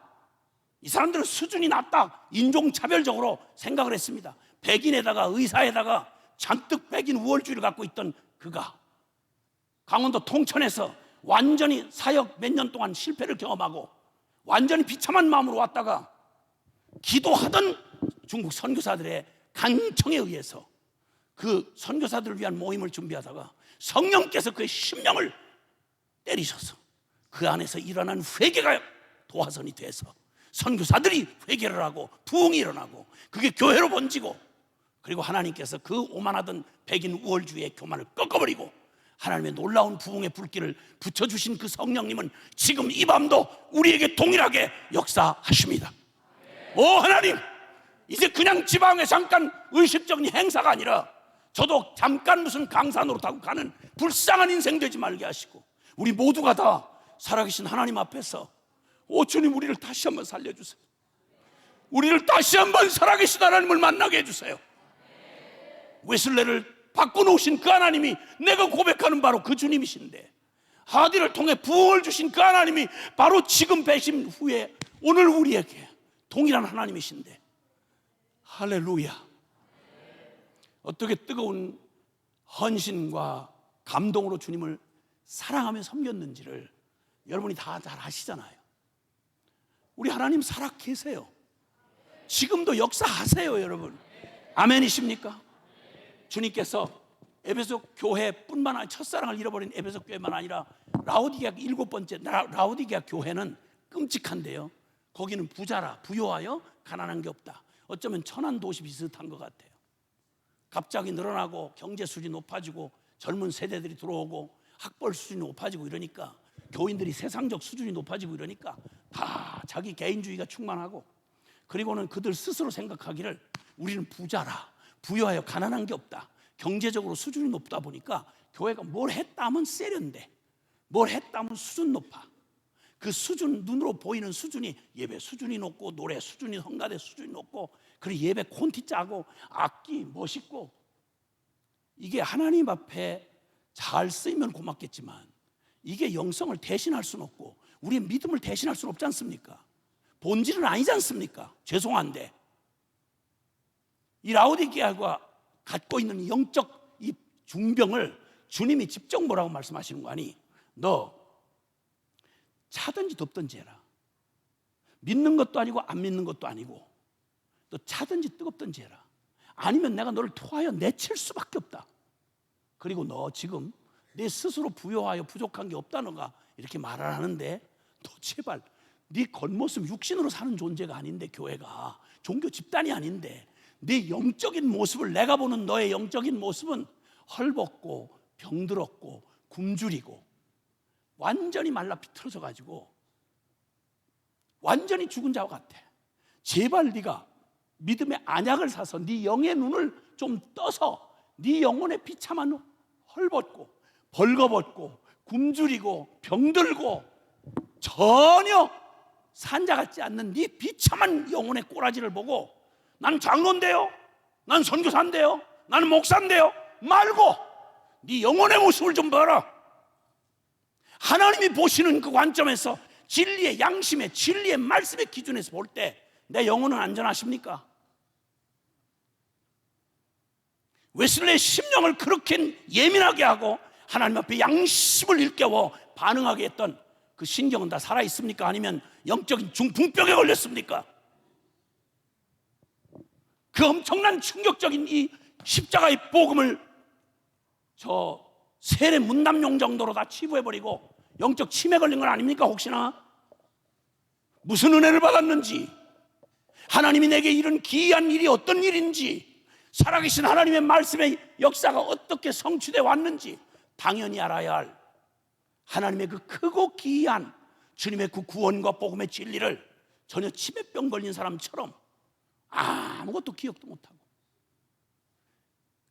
이 사람들은 수준이 낮다, 인종차별적으로 생각을 했습니다. 백인에다가 의사에다가 잔뜩 백인 우월주의를 갖고 있던 그가 강원도 통천에서 완전히 사역 몇 년 동안 실패를 경험하고 완전히 비참한 마음으로 왔다가 기도하던 중국 선교사들의 간청에 의해서 그 선교사들을 위한 모임을 준비하다가 성령께서 그의 심령을 때리셔서 그 안에서 일어난 회개가 도화선이 돼서 선교사들이 회개를 하고 부흥이 일어나고 그게 교회로 번지고, 그리고 하나님께서 그 오만하던 백인 우월주의의 교만을 꺾어버리고 하나님의 놀라운 부흥의 불길을 붙여주신 그 성령님은 지금 이 밤도 우리에게 동일하게 역사하십니다. 오 하나님, 이제 그냥 지방에 잠깐 의식적인 행사가 아니라 저도 잠깐 무슨 강사 노릇하고 가는 불쌍한 인생 되지 말게 하시고, 우리 모두가 다 살아계신 하나님 앞에서 주님 우리를 다시 한번 살려주세요. 우리를 다시 한번 살아계신 하나님을 만나게 해주세요. 웨슬레를 바꿔놓으신 그 하나님이 내가 고백하는 바로 그 주님이신데, 하디를 통해 부흥을 주신 그 하나님이 바로 지금 배심 후에 오늘 우리에게 동일한 하나님이신데, 할렐루야. 어떻게 뜨거운 헌신과 감동으로 주님을 사랑하며 섬겼는지를 여러분이 다 잘 아시잖아요. 우리 하나님 살아 계세요. 지금도 역사하세요, 여러분. 아멘이십니까? 주님께서 에베소 교회뿐만 아니라 첫사랑을 잃어버린 에베소 교회만 아니라 라오디게아 7번째 라오디게아 교회는 끔찍한데요, 거기는 부자라 부요하여 가난한 게 없다. 어쩌면 천한 도시 비슷한 것 같아요. 갑자기 늘어나고 경제 수준이 높아지고 젊은 세대들이 들어오고 학벌 수준이 높아지고 이러니까, 교인들이 세상적 수준이 높아지고 이러니까 다 자기 개인주의가 충만하고, 그리고는 그들 스스로 생각하기를 우리는 부자라 부여하여 가난한 게 없다. 경제적으로 수준이 높다 보니까 교회가 뭘 했다 하면 세련돼, 뭘 했다 하면 수준 높아. 그 수준, 눈으로 보이는 수준이 예배 수준이 높고 노래 수준이, 성가대 수준이 높고, 그리고 예배 콘티 짜고 악기 멋있고, 이게 하나님 앞에 잘 쓰이면 고맙겠지만 이게 영성을 대신할 수는 없고 우리의 믿음을 대신할 수는 없지 않습니까? 본질은 아니지 않습니까? 죄송한데 이 라오디게아가 갖고 있는 영적 이 중병을 주님이 직접 뭐라고 말씀하시는 거 아니? 너 차든지 덥든지 해라. 믿는 것도 아니고 안 믿는 것도 아니고 너 차든지 뜨겁든지 해라. 아니면 내가 너를 토하여 내칠 수밖에 없다. 그리고 너 지금 내 스스로 부여하여 부족한 게 없다는가 이렇게 말을 하는데, 너 제발 네 겉모습 육신으로 사는 존재가 아닌데, 교회가 종교 집단이 아닌데 네 영적인 모습을, 내가 보는 너의 영적인 모습은 헐벗고 병들었고 굶주리고 완전히 말라 비틀어져 가지고 완전히 죽은 자와 같아. 제발 네가 믿음의 안약을 사서 네 영의 눈을 좀 떠서 네 영혼의 비참한 헐벗고 벌거벗고 굶주리고 병들고 전혀 산자 같지 않는 네 비참한 영혼의 꼬라지를 보고 난 장로인데요, 난 선교사인데요, 나는 목사인데요 말고 네 영혼의 모습을 좀 봐라. 하나님이 보시는 그 관점에서 진리의 양심의, 진리의 말씀의 기준에서 볼 때 내 영혼은 안전하십니까? 웨슬리의 심령을 그렇게 예민하게 하고 하나님 앞에 양심을 일깨워 반응하게 했던 그 신경은 다 살아있습니까? 아니면 영적인 중풍병에 걸렸습니까? 그 엄청난 충격적인 이 십자가의 복음을 저 세례 문담용 정도로 다 치부해버리고 영적 치매 걸린 건 아닙니까? 혹시나 무슨 은혜를 받았는지, 하나님이 내게 이런 기이한 일이 어떤 일인지, 살아계신 하나님의 말씀의 역사가 어떻게 성취되어 왔는지 당연히 알아야 할 하나님의 그 크고 기이한 주님의 그 구원과 복음의 진리를 전혀 치매병 걸린 사람처럼 아무것도 기억도 못하고,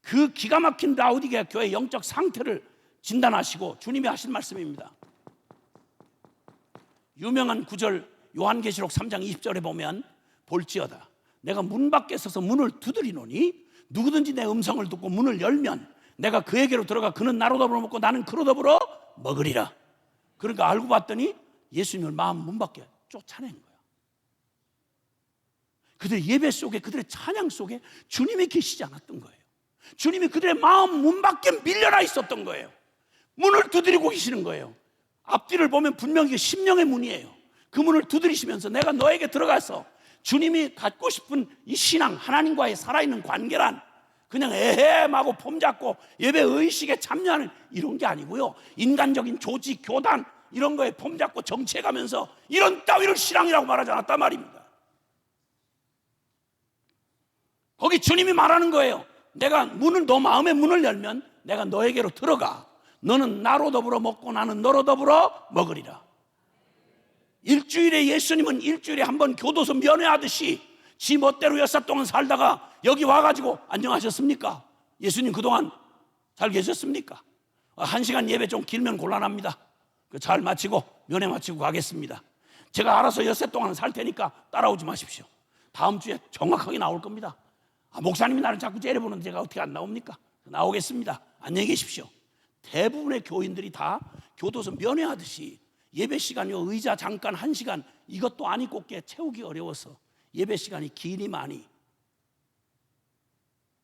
그 기가 막힌 라오디게아 교회의 영적 상태를 진단하시고 주님이 하신 말씀입니다. 유명한 구절 요한계시록 3장 20절에 보면, 볼지어다 내가 문 밖에 서서 문을 두드리노니 누구든지 내 음성을 듣고 문을 열면 내가 그에게로 들어가 그는 나로 더불어 먹고 나는 그로 더불어 먹으리라. 그러니까 알고 봤더니 예수님을 마음 문 밖에 쫓아낸 거야. 그들의 예배 속에, 그들의 찬양 속에 주님이 계시지 않았던 거예요. 주님이 그들의 마음 문 밖에 밀려나 있었던 거예요. 문을 두드리고 계시는 거예요. 앞뒤를 보면 분명히 심령의 문이에요. 그 문을 두드리시면서 내가 너에게 들어가서, 주님이 갖고 싶은 이 신앙, 하나님과의 살아있는 관계란 그냥 에헴하고 폼잡고 예배 의식에 참여하는 이런 게 아니고요, 인간적인 조직, 교단 이런 거에 폼잡고 정치해가면서 이런 따위를 신앙이라고 말하지 않았단 말입니다. 거기 주님이 말하는 거예요. 내가 문을, 너 마음의 문을 열면 내가 너에게로 들어가 너는 나로 더불어 먹고 나는 너로 더불어 먹으리라. 일주일에, 예수님은 일주일에 한 번 교도소 면회하듯이 지 멋대로 6살 동안 살다가 여기 와가지고 안녕하셨습니까? 예수님 그동안 잘 계셨습니까? 1시간 예배 좀 길면 곤란합니다. 잘 마치고 면회 마치고 가겠습니다. 제가 알아서 6살 동안 살 테니까 따라오지 마십시오. 다음 주에 정확하게 나올 겁니다. 목사님이 나를 자꾸 째려보는데 제가 어떻게 안 나옵니까? 나오겠습니다. 안녕히 계십시오. 대부분의 교인들이 다 교도소 면회하듯이 예배 시간이요, 의자 잠깐 1시간 이것도 아니 곱게 채우기 어려워서 예배 시간이 기니 많이,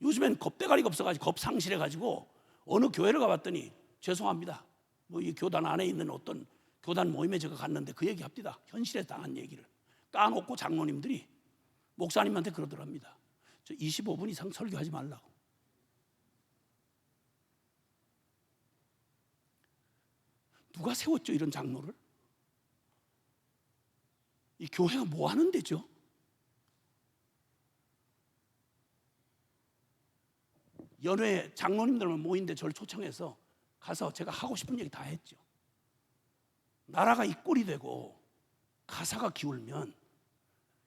요즘엔 겁대가리가 없어가지고 겁상실해가지고 어느 교회를 가봤더니 죄송합니다, 뭐 이 교단 안에 있는 어떤 교단 모임에 제가 갔는데 그 얘기 합니다. 현실에 당한 얘기를 까놓고 장로님들이 목사님한테 그러더랍니다. 저 25분 이상 설교하지 말라고. 누가 세웠죠, 이런 장로를? 이 교회가 뭐 하는 데죠? 연회 장로님들만 모인데 저를 초청해서 가서 제가 하고 싶은 얘기 다 했죠. 나라가 이 꼴이 되고 가사가 기울면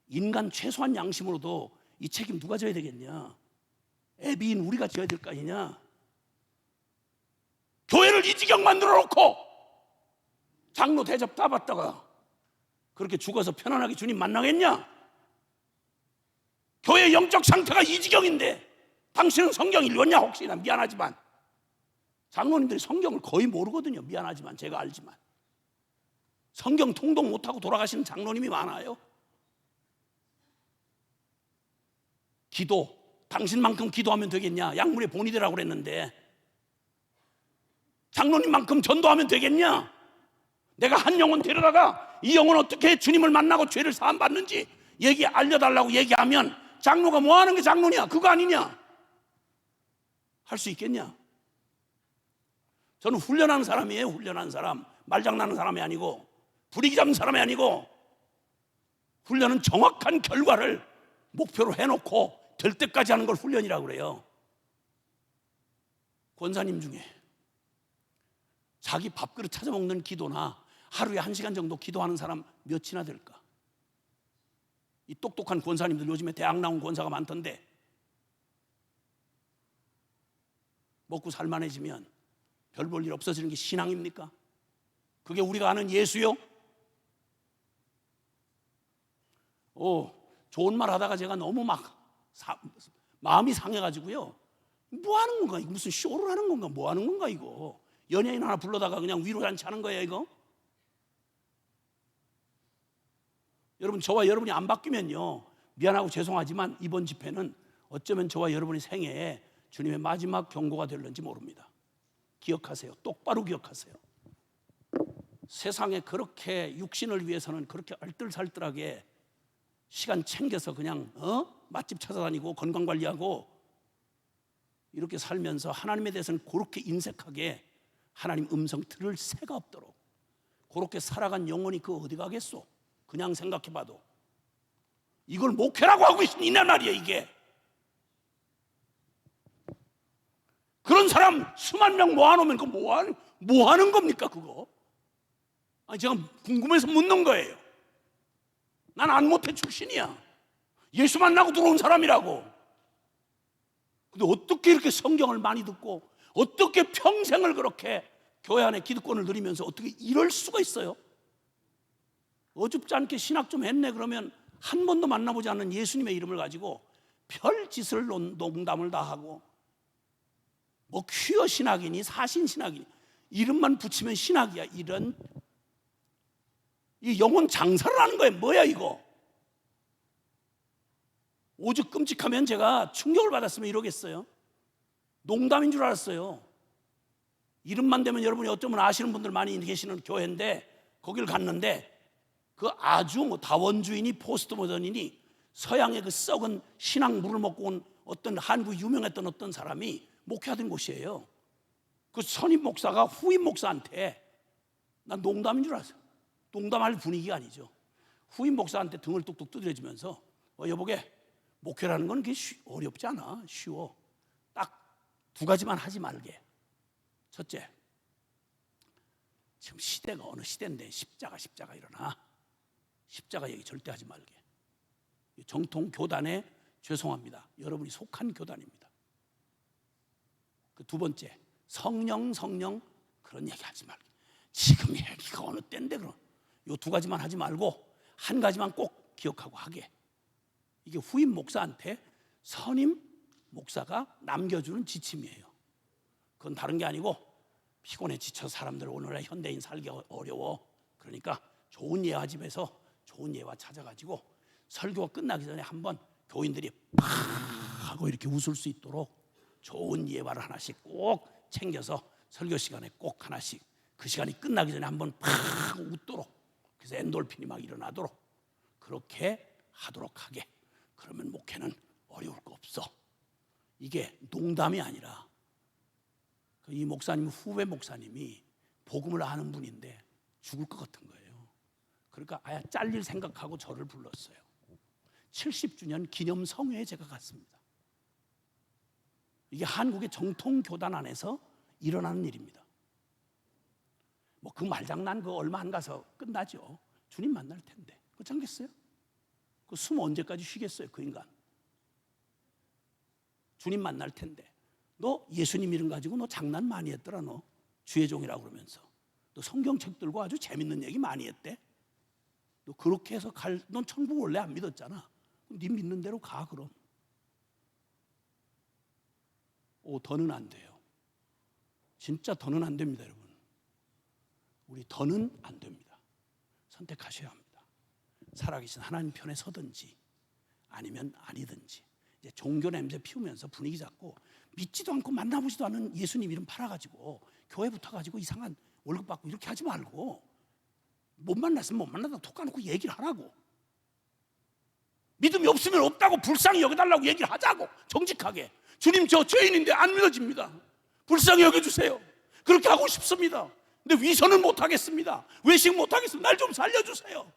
인간 최소한 양심으로도 이 책임 누가 져야 되겠냐? 애비인 우리가 져야 될 거 아니냐? 교회를 이 지경 만들어 놓고 장로 대접 다 받다가 그렇게 죽어서 편안하게 주님 만나겠냐? 교회 영적 상태가 이 지경인데 당신은 성경 읽었냐? 혹시나 미안하지만 장로님들이 성경을 거의 모르거든요. 미안하지만 제가 알지만 성경 통독 못하고 돌아가시는 장로님이 많아요. 기도, 당신만큼 기도하면 되겠냐? 약물의 본이 되라고 그랬는데 장로님만큼 전도하면 되겠냐? 내가 한 영혼 데려다가 이 영혼 어떻게 주님을 만나고 죄를 사함 받는지 알려달라고 얘기하면 장로가 뭐 하는 게 장로냐? 그거 아니냐? 할 수 있겠냐? 저는 훈련한 사람이에요. 훈련한 사람. 말장난하는 사람이 아니고, 분위기 잡는 사람이 아니고, 훈련은 정확한 결과를 목표로 해놓고 될 때까지 하는 걸 훈련이라고 그래요. 권사님 중에 자기 밥그릇 찾아 먹는 기도나 하루에 1시간 정도 기도하는 사람 몇이나 될까? 이 똑똑한 권사님들 요즘에 대학 나온 권사가 많던데, 먹고 살만해지면 별 볼 일 없어지는 게 신앙입니까? 그게 우리가 아는 예수요? 좋은 말 하다가 제가 너무 마음이 상해가지고요. 뭐 하는 건가? 이거 무슨 쇼를 하는 건가? 뭐 하는 건가 이거? 연예인 하나 불러다가 그냥 위로잔치 하는 거예요 이거? 여러분, 저와 여러분이 안 바뀌면요, 미안하고 죄송하지만 이번 집회는 어쩌면 저와 여러분의 생애에 주님의 마지막 경고가 될는지 모릅니다. 기억하세요. 똑바로 기억하세요. 세상에 그렇게 육신을 위해서는 그렇게 얼떨살떨하게 시간 챙겨서 그냥 맛집 찾아다니고 건강관리하고 이렇게 살면서 하나님에 대해서는 그렇게 인색하게 하나님 음성 들을 새가 없도록 그렇게 살아간 영혼이 그 어디 가겠소? 그냥 생각해봐도 이걸 목회라고 하고 있냐 말이에요. 이게 그런 사람 수만 명 모아놓으면 그거 뭐 하는 겁니까 그거? 아니, 제가 궁금해서 묻는 거예요. 난 안모태 출신이야. 예수 만나고 들어온 사람이라고. 근데 어떻게 이렇게 성경을 많이 듣고 어떻게 평생을 그렇게 교회 안에 기득권을 누리면서 어떻게 이럴 수가 있어요? 어줍지 않게 신학 좀 했네 그러면 한 번도 만나보지 않는 예수님의 이름을 가지고 별짓을 농담을 다 하고, 뭐 퀴어 신학이니 사신 신학이니 이름만 붙이면 신학이야. 이런 이 영혼 장사를 하는 거예요. 뭐야 이거? 오죽 끔찍하면 제가 충격을 받았으면 이러겠어요. 농담인 줄 알았어요. 이름만 되면 여러분이 어쩌면 아시는 분들 많이 계시는 교회인데 거기를 갔는데 그 아주 뭐 다원주의니 포스트 모던이니 서양의 그 썩은 신앙 물을 먹고 온 어떤 한국 유명했던 어떤 사람이 목회하던 곳이에요. 그 선임 목사가 후임 목사한테, 난 농담인 줄 알았어요. 농담할 분위기가 아니죠. 후임 목사한테 등을 뚝뚝 두드려주면서 여보게, 목회라는 건 그게 어렵지 않아. 쉬워. 딱 2가지만 하지 말게. 첫째, 지금 시대가 어느 시대인데 십자가 일어나. 십자가 얘기 절대 하지 말게. 정통 교단에 죄송합니다. 여러분이 속한 교단입니다. 그 2번째, 성령 그런 얘기 하지 말게. 지금 얘기가 어느 때인데 그럼 요 2가지만 하지 말고 1가지만 꼭 기억하고 하게. 이게 후임 목사한테 선임 목사가 남겨주는 지침이에요. 그건 다른 게 아니고 피곤해 지쳐 사람들 오늘날 현대인 살기 어려워. 그러니까 좋은 예화집에서 좋은 예화 찾아가지고 설교가 끝나기 전에 한번 교인들이 팍 하고 이렇게 웃을 수 있도록 좋은 예화를 하나씩 꼭 챙겨서 설교 시간에 꼭 하나씩 그 시간이 끝나기 전에 한번 팍 웃도록, 그래서 엔돌핀이 막 일어나도록 그렇게 하도록 하게. 그러면 목회는 어려울 거 없어. 이게 농담이 아니라 이 목사님, 후배 목사님이 복음을 아는 분인데 죽을 것 같은 거예요. 그러니까 아예 잘릴 생각하고 저를 불렀어요. 70주년 기념 성회에 제가 갔습니다. 이게 한국의 정통 교단 안에서 일어나는 일입니다. 뭐 그 말장난 그 얼마 안 가서 끝나죠. 주님 만날 텐데. 그렇지 않겠어요? 그 숨 언제까지 쉬겠어요 그 인간? 주님 만날 텐데. 너 예수님 이름 가지고 너 장난 많이 했더라. 너 주의 종이라고 그러면서 너 성경책 들고 아주 재밌는 얘기 많이 했대. 너 그렇게 해서 넌 천국 원래 안 믿었잖아. 그럼 네 믿는 대로 가 그럼. 더는 안 돼요. 진짜 더는 안 됩니다 여러분. 우리 더는 안 됩니다. 선택하셔야 합니다. 살아계신 하나님 편에 서든지 아니면 아니든지. 이제 종교 냄새 피우면서 분위기 잡고 믿지도 않고 만나보지도 않은 예수님 이름 팔아가지고 교회 붙어가지고 이상한 월급 받고 이렇게 하지 말고, 못 만났으면 못 만나다 톡 까놓고 얘기를 하라고. 믿음이 없으면 없다고 불쌍히 여겨달라고 얘기를 하자고. 정직하게. 주님 저 죄인인데 안 믿어집니다. 불쌍히 여겨주세요. 그렇게 하고 싶습니다. 근데 위선은 못하겠습니다. 외식 못하겠습니다. 날 좀 살려주세요.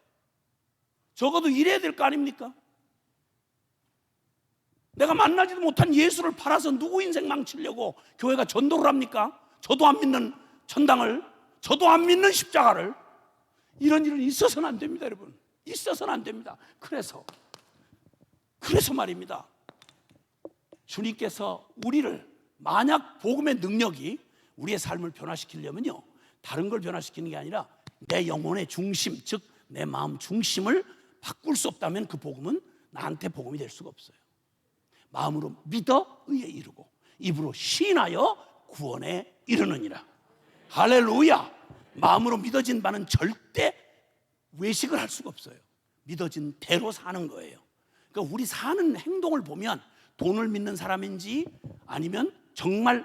적어도 이래야 될 거 아닙니까? 내가 만나지도 못한 예수를 팔아서 누구 인생 망치려고 교회가 전도를 합니까? 저도 안 믿는 천당을, 저도 안 믿는 십자가를. 이런 일은 있어서는 안 됩니다, 여러분. 있어서는 안 됩니다. 그래서 말입니다. 주님께서 우리를, 만약 복음의 능력이 우리의 삶을 변화시키려면요, 다른 걸 변화시키는 게 아니라 내 영혼의 중심, 즉 내 마음 중심을 바꿀 수 없다면 그 복음은 나한테 복음이 될 수가 없어요. 마음으로 믿어 의에 이르고 입으로 시인하여 구원에 이르느니라. 할렐루야. 마음으로 믿어진 바는 절대 외식을 할 수가 없어요. 믿어진 대로 사는 거예요. 그러니까 우리 사는 행동을 보면 돈을 믿는 사람인지 아니면 정말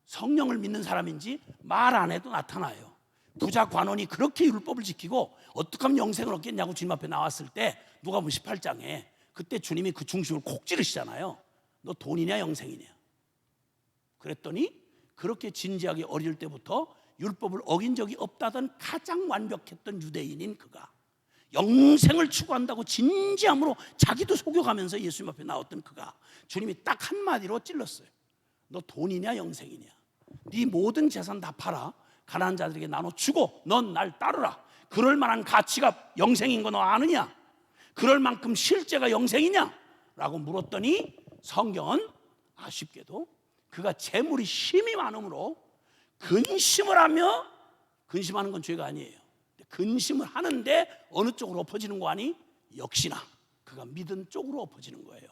성령을 믿는 사람인지 말 안 해도 나타나요. 부자 관원이 그렇게 율법을 지키고 어떻게 하면 영생을 얻겠냐고 주님 앞에 나왔을 때 누가복음 18장에 그때 주님이 그 중심을 콕 찌르시잖아요. 너 돈이냐 영생이냐. 그랬더니 그렇게 진지하게 어릴 때부터 율법을 어긴 적이 없다던 가장 완벽했던 유대인인 그가 영생을 추구한다고 진지함으로 자기도 속여가면서 예수님 앞에 나왔던 그가 주님이 딱 한마디로 찔렀어요. 너 돈이냐 영생이냐. 네 모든 재산 다 팔아 가난한 자들에게 나눠주고 넌 날 따르라. 그럴 만한 가치가 영생인 거 너 아느냐? 그럴 만큼 실제가 영생이냐? 라고 물었더니 성경은 아쉽게도 그가 재물이 심히 많음으로 근심을 하며, 근심하는 건 죄가 아니에요. 근심을 하는데 어느 쪽으로 엎어지는 거 아니? 역시나 그가 믿은 쪽으로 엎어지는 거예요.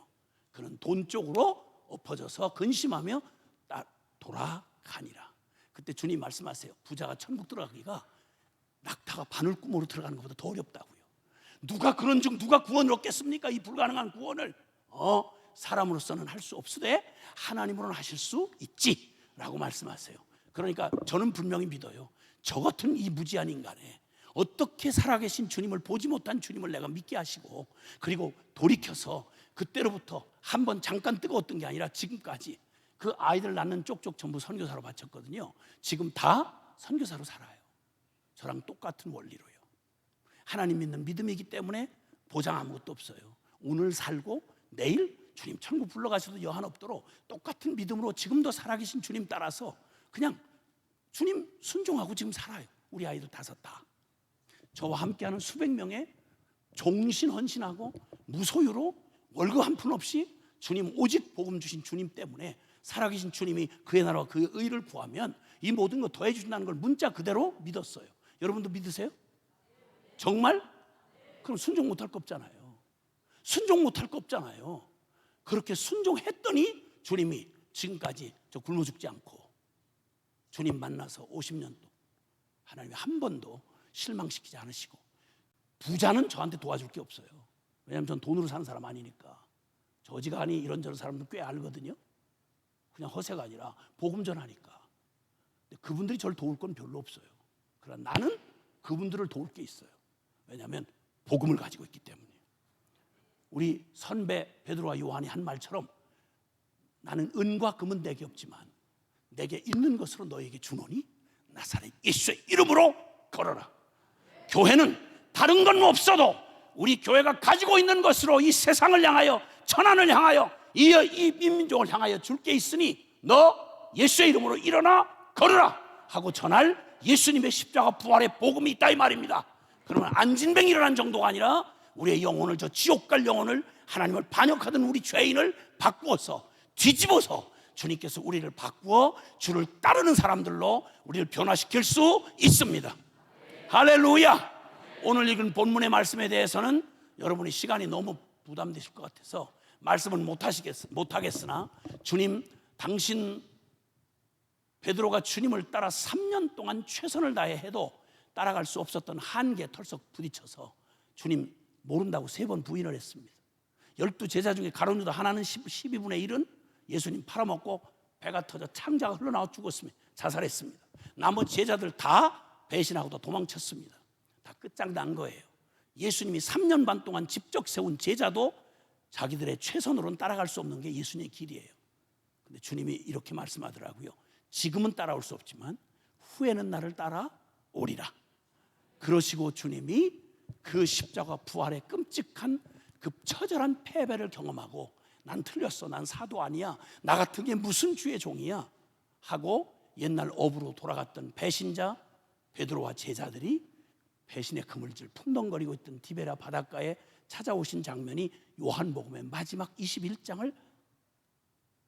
그는 돈 쪽으로 엎어져서 근심하며 돌아가니라. 그때 주님 말씀하세요. 부자가 천국 들어가기가 낙타가 바늘구멍으로 들어가는 것보다 더 어렵다고요. 누가 그런즉 누가 구원을 얻겠습니까? 이 불가능한 구원을 사람으로서는 할 수 없으되 하나님으로는 하실 수 있지 라고 말씀하세요. 그러니까 저는 분명히 믿어요. 저 같은 이 무지한 인간에 어떻게 살아계신 주님을, 보지 못한 주님을 내가 믿게 하시고, 그리고 돌이켜서 그때로부터 한번 잠깐 뜨거웠던 게 아니라 지금까지 그 아이들 낳는 쪽쪽 전부 선교사로 바쳤거든요. 지금 다 선교사로 살아요. 저랑 똑같은 원리로요. 하나님 믿는 믿음이기 때문에 보장 아무것도 없어요. 오늘 살고 내일 주님 천국 불러가셔도 여한 없도록 똑같은 믿음으로 지금도 살아계신 주님 따라서 그냥 주님 순종하고 지금 살아요. 우리 아이들 5 다. 저와 함께하는 수백 명의 종신헌신하고 무소유로 월급 한 푼 없이 주님 오직 복음 주신 주님 때문에 살아계신 주님이 그의 나라와 그의 의를 구하면 이 모든 거 더해 주신다는 걸 문자 그대로 믿었어요. 여러분도 믿으세요? 정말? 그럼 순종 못할 거 없잖아요. 순종 못할 거 없잖아요. 그렇게 순종했더니 주님이 지금까지 저 굶어 죽지 않고 주님 만나서 50년 동안 하나님이 한 번도 실망시키지 않으시고, 부자는 저한테 도와줄 게 없어요. 왜냐하면 전 돈으로 사는 사람 아니니까. 저 어지간히 이런저런 사람들 꽤 알거든요. 그냥 허세가 아니라 복음 전하니까. 근데 그분들이 저를 도울 건 별로 없어요. 그러나 나는 그분들을 도울 게 있어요. 왜냐하면 복음을 가지고 있기 때문에. 우리 선배 베드로와 요한이 한 말처럼 나는 은과 금은 내게 없지만 내게 있는 것으로 너에게 주노니 나사렛 예수의 이름으로 걸어라. 교회는 다른 건 없어도 우리 교회가 가지고 있는 것으로 이 세상을 향하여, 천안을 향하여, 이 민족을 향하여 줄 게 있으니 너 예수의 이름으로 일어나 걸어라 하고 전할 예수님의 십자가 부활의 복음이 있다 이 말입니다. 그러면 안진뱅이 일어난 정도가 아니라 우리의 영혼을, 저 지옥 갈 영혼을, 하나님을 반역하던 우리 죄인을 바꾸어서, 뒤집어서 주님께서 우리를 바꾸어 주를 따르는 사람들로 우리를 변화시킬 수 있습니다. 할렐루야. 오늘 읽은 본문의 말씀에 대해서는 여러분이 시간이 너무 부담되실 것 같아서 말씀은 못하겠으나, 주님, 당신 베드로가 주님을 따라 3년 동안 최선을 다해 해도 따라갈 수 없었던 한계에 털썩 부딪혀서 주님 모른다고 3번 부인을 했습니다. 12제자 중에 가룟 유다 하나는 12분의 1은 예수님 팔아먹고 배가 터져 창자가 흘러나와 죽었습니다. 자살했습니다. 나머지 제자들 다 배신하고 도망쳤습니다. 다 끝장난 거예요. 예수님이 3년 반 동안 직접 세운 제자도 자기들의 최선으로는 따라갈 수 없는 게 예수님의 길이에요. 근데 주님이 이렇게 말씀하더라고요. 지금은 따라올 수 없지만 후에는 나를 따라 오리라. 그러시고 주님이 그 십자가 부활의 끔찍한 그 처절한 패배를 경험하고 난 틀렸어, 난 사도 아니야, 나 같은 게 무슨 주의 종이야 하고 옛날 업으로 돌아갔던 배신자 베드로와 제자들이 배신의 그물질 풍덩거리고 있던 디베랴 바닷가에 찾아오신 장면이 요한복음의 마지막 21장을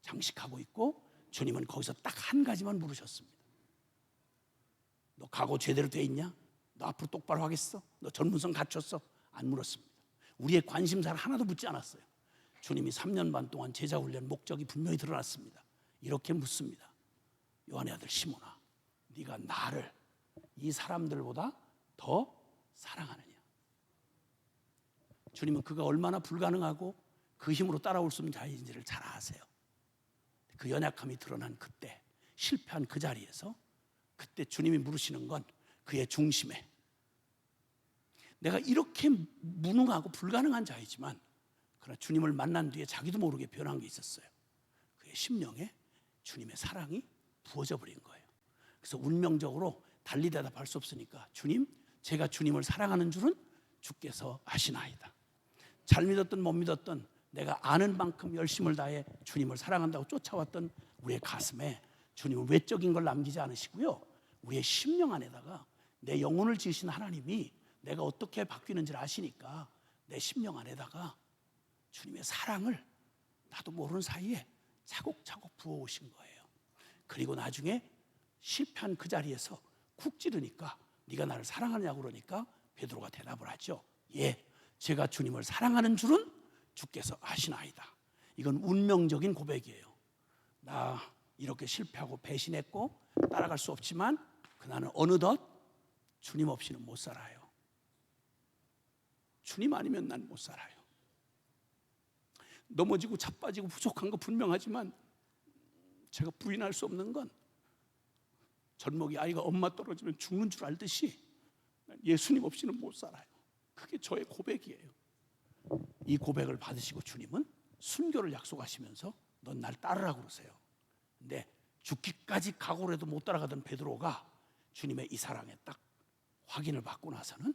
장식하고 있고, 주님은 거기서 딱 한 가지만 물으셨습니다. 너 각오 제대로 돼 있냐? 너 앞으로 똑바로 하겠어? 너 전문성 갖췄어? 안 물었습니다. 우리의 관심사를 하나도 묻지 않았어요. 주님이 3년 반 동안 제자 훈련 목적이 분명히 드러났습니다. 이렇게 묻습니다. 요한의 아들 시몬아, 네가 나를 이 사람들보다 더 사랑하느냐? 주님은 그가 얼마나 불가능하고 그 힘으로 따라올 수 없는 자인지를 잘 아세요. 그 연약함이 드러난 그때, 실패한 그 자리에서 그때 주님이 물으시는 건 그의 중심에, 내가 이렇게 무능하고 불가능한 자이지만 그러나 주님을 만난 뒤에 자기도 모르게 변한 게 있었어요. 그의 심령에 주님의 사랑이 부어져 버린 거예요. 그래서 운명적으로 달리 대답할 수 없으니까, 주님, 제가 주님을 사랑하는 줄은 주께서 아시나이다. 잘 믿었든 못 믿었든 내가 아는 만큼 열심을 다해 주님을 사랑한다고 쫓아왔던 우리의 가슴에 주님은 외적인 걸 남기지 않으시고요, 우리의 심령 안에다가 내 영혼을 지으신 하나님이 내가 어떻게 바뀌는지를 아시니까 내 심령 안에다가 주님의 사랑을 나도 모르는 사이에 차곡차곡 부어오신 거예요. 그리고 나중에 실패한 그 자리에서 쿡 찌르니까 네가 나를 사랑하냐고 그러니까 베드로가 대답을 하죠. 예, 제가 주님을 사랑하는 줄은 주께서 아시나이다. 이건 운명적인 고백이에요. 나 이렇게 실패하고 배신했고 따라갈 수 없지만 그나는 어느덧 주님 없이는 못 살아요. 주님 아니면 난 못 살아요. 넘어지고 자빠지고 부족한 거 분명하지만 제가 부인할 수 없는 건 젖먹이 아이가 엄마 떨어지면 죽는 줄 알듯이 예수님 없이는 못 살아요. 그게 저의 고백이에요. 이 고백을 받으시고 주님은 순교를 약속하시면서 넌 날 따르라고 그러세요. 근데 죽기까지 각오를 해도 못 따라가던 베드로가 주님의 이 사랑에 딱 확인을 받고 나서는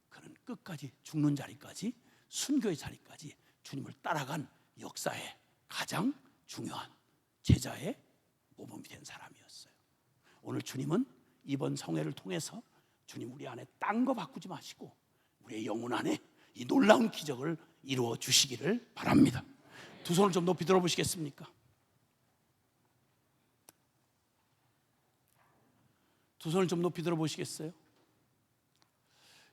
그는 끝까지 죽는 자리까지, 순교의 자리까지 주님을 따라간 역사의 가장 중요한 제자의 모범이 된 사람이었어요. 오늘 주님은 이번 성회를 통해서 주님 우리 안에 딴 거 바꾸지 마시고 우리의 영혼 안에 이 놀라운 기적을 이루어 주시기를 바랍니다. 두 손을 좀 높이 들어보시겠습니까? 두 손을 좀 높이 들어보시겠어요?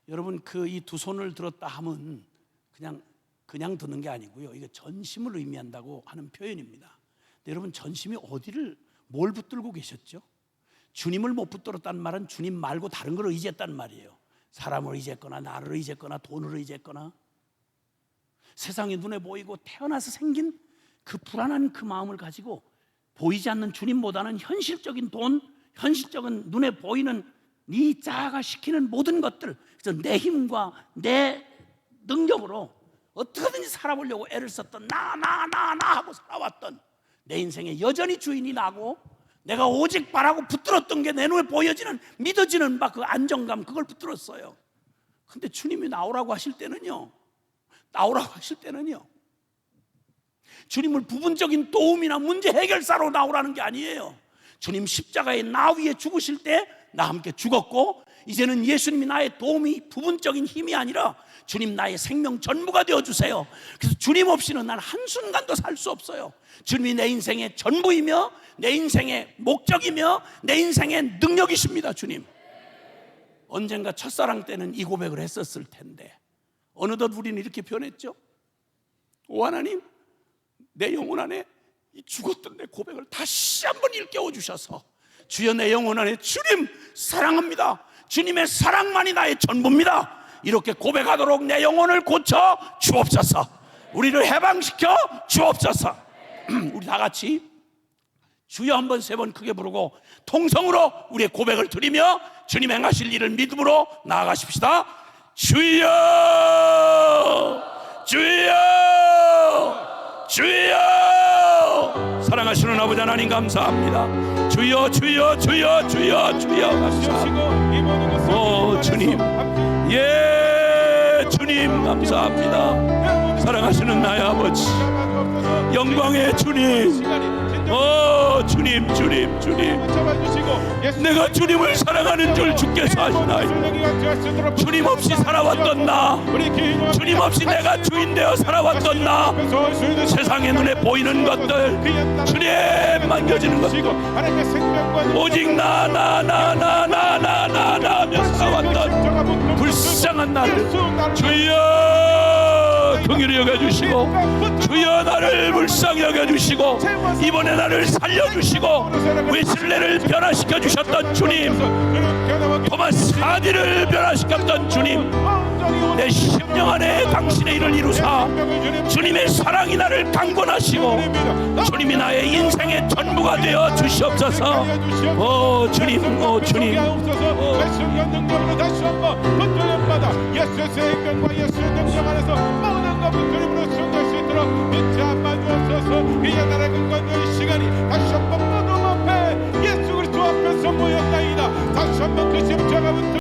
여러분, 그 이 두 손을 들었다 하면 그냥 드는 게 아니고요, 이게 전심을 의미한다고 하는 표현입니다. 근데 여러분, 전심이 뭘 붙들고 계셨죠? 주님을 못 붙들었다는 말은 주님 말고 다른 걸 의지했다는 말이에요. 사람을 의지했거나 나를 의지했거나 돈을 의지했거나 세상이 눈에 보이고 태어나서 생긴 그 불안한 그 마음을 가지고 보이지 않는 주님보다는 현실적인 돈, 현실적인 눈에 보이는 네 자아가 시키는 모든 것들, 그래서 내 힘과 내 능력으로 어떻게든지 살아보려고 애를 썼던 나 하고 살아왔던 내 인생에 여전히 주인이 나고 내가 오직 바라고 붙들었던 게 내 눈에 보여지는, 믿어지는 막 그 안정감, 그걸 붙들었어요. 근데 주님이 나오라고 하실 때는요, 주님을 부분적인 도움이나 문제 해결사로 나오라는 게 아니에요. 주님 십자가에 나 위에 죽으실 때 나 함께 죽었고, 이제는 예수님이 나의 도움이 부분적인 힘이 아니라 주님 나의 생명 전부가 되어주세요. 그래서 주님 없이는 난 한순간도 살 수 없어요. 주님이 내 인생의 전부이며 내 인생의 목적이며 내 인생의 능력이십니다. 주님, 언젠가 첫사랑 때는 이 고백을 했었을 텐데 어느덧 우리는 이렇게 변했죠. 오 하나님, 내 영혼 안에 이 죽었던 내 고백을 다시 한번 일깨워 주셔서 주여, 내 영혼 안에 주님 사랑합니다, 주님의 사랑만이 나의 전부입니다, 이렇게 고백하도록 내 영혼을 고쳐 주옵소서. 우리를 해방시켜 주옵소서. 우리 다 같이 주여 한번 3번 크게 부르고 통성으로 우리의 고백을 드리며 주님 행하실 일을 믿음으로 나아가십시다. 주여, 주여, 주여. 사랑하시는 아버지 하나님 감사합니다. 주여 주여 주여 주여 주여 감사합니다. 오 주님, 예 주님 감사합니다. 사랑하시는 나의 아버지, 영광의 주님, 오 주님 주님 주님, 내가 주님을 사랑하는 줄 주께서 아시나이다. 주님 없이 살아왔던 나, 주님 없이 내가 주인 되어 살아왔던 나, 세상의 눈에 보이는 것들, 주님 만겨지는 것들, 오직 나 하며 살아왔던 불쌍한 나를 주여 긍휼히 여겨주시고, 주여 나를 불쌍히 여겨주시고, 이번에 나를 살려주시고, 웨슬레를 변화시켜 주셨던 주님, 토마스 하디를 변화시켰던 주님, 내 심령 안에 당신의 일을 이루사 주님의 사랑이 나를 강권하시고 주님이 나의 인생의 전부가 되어 주시옵소서. 오 주님, 오 주님, 예수의 생명과 예수의 능력 안에서 모든 것을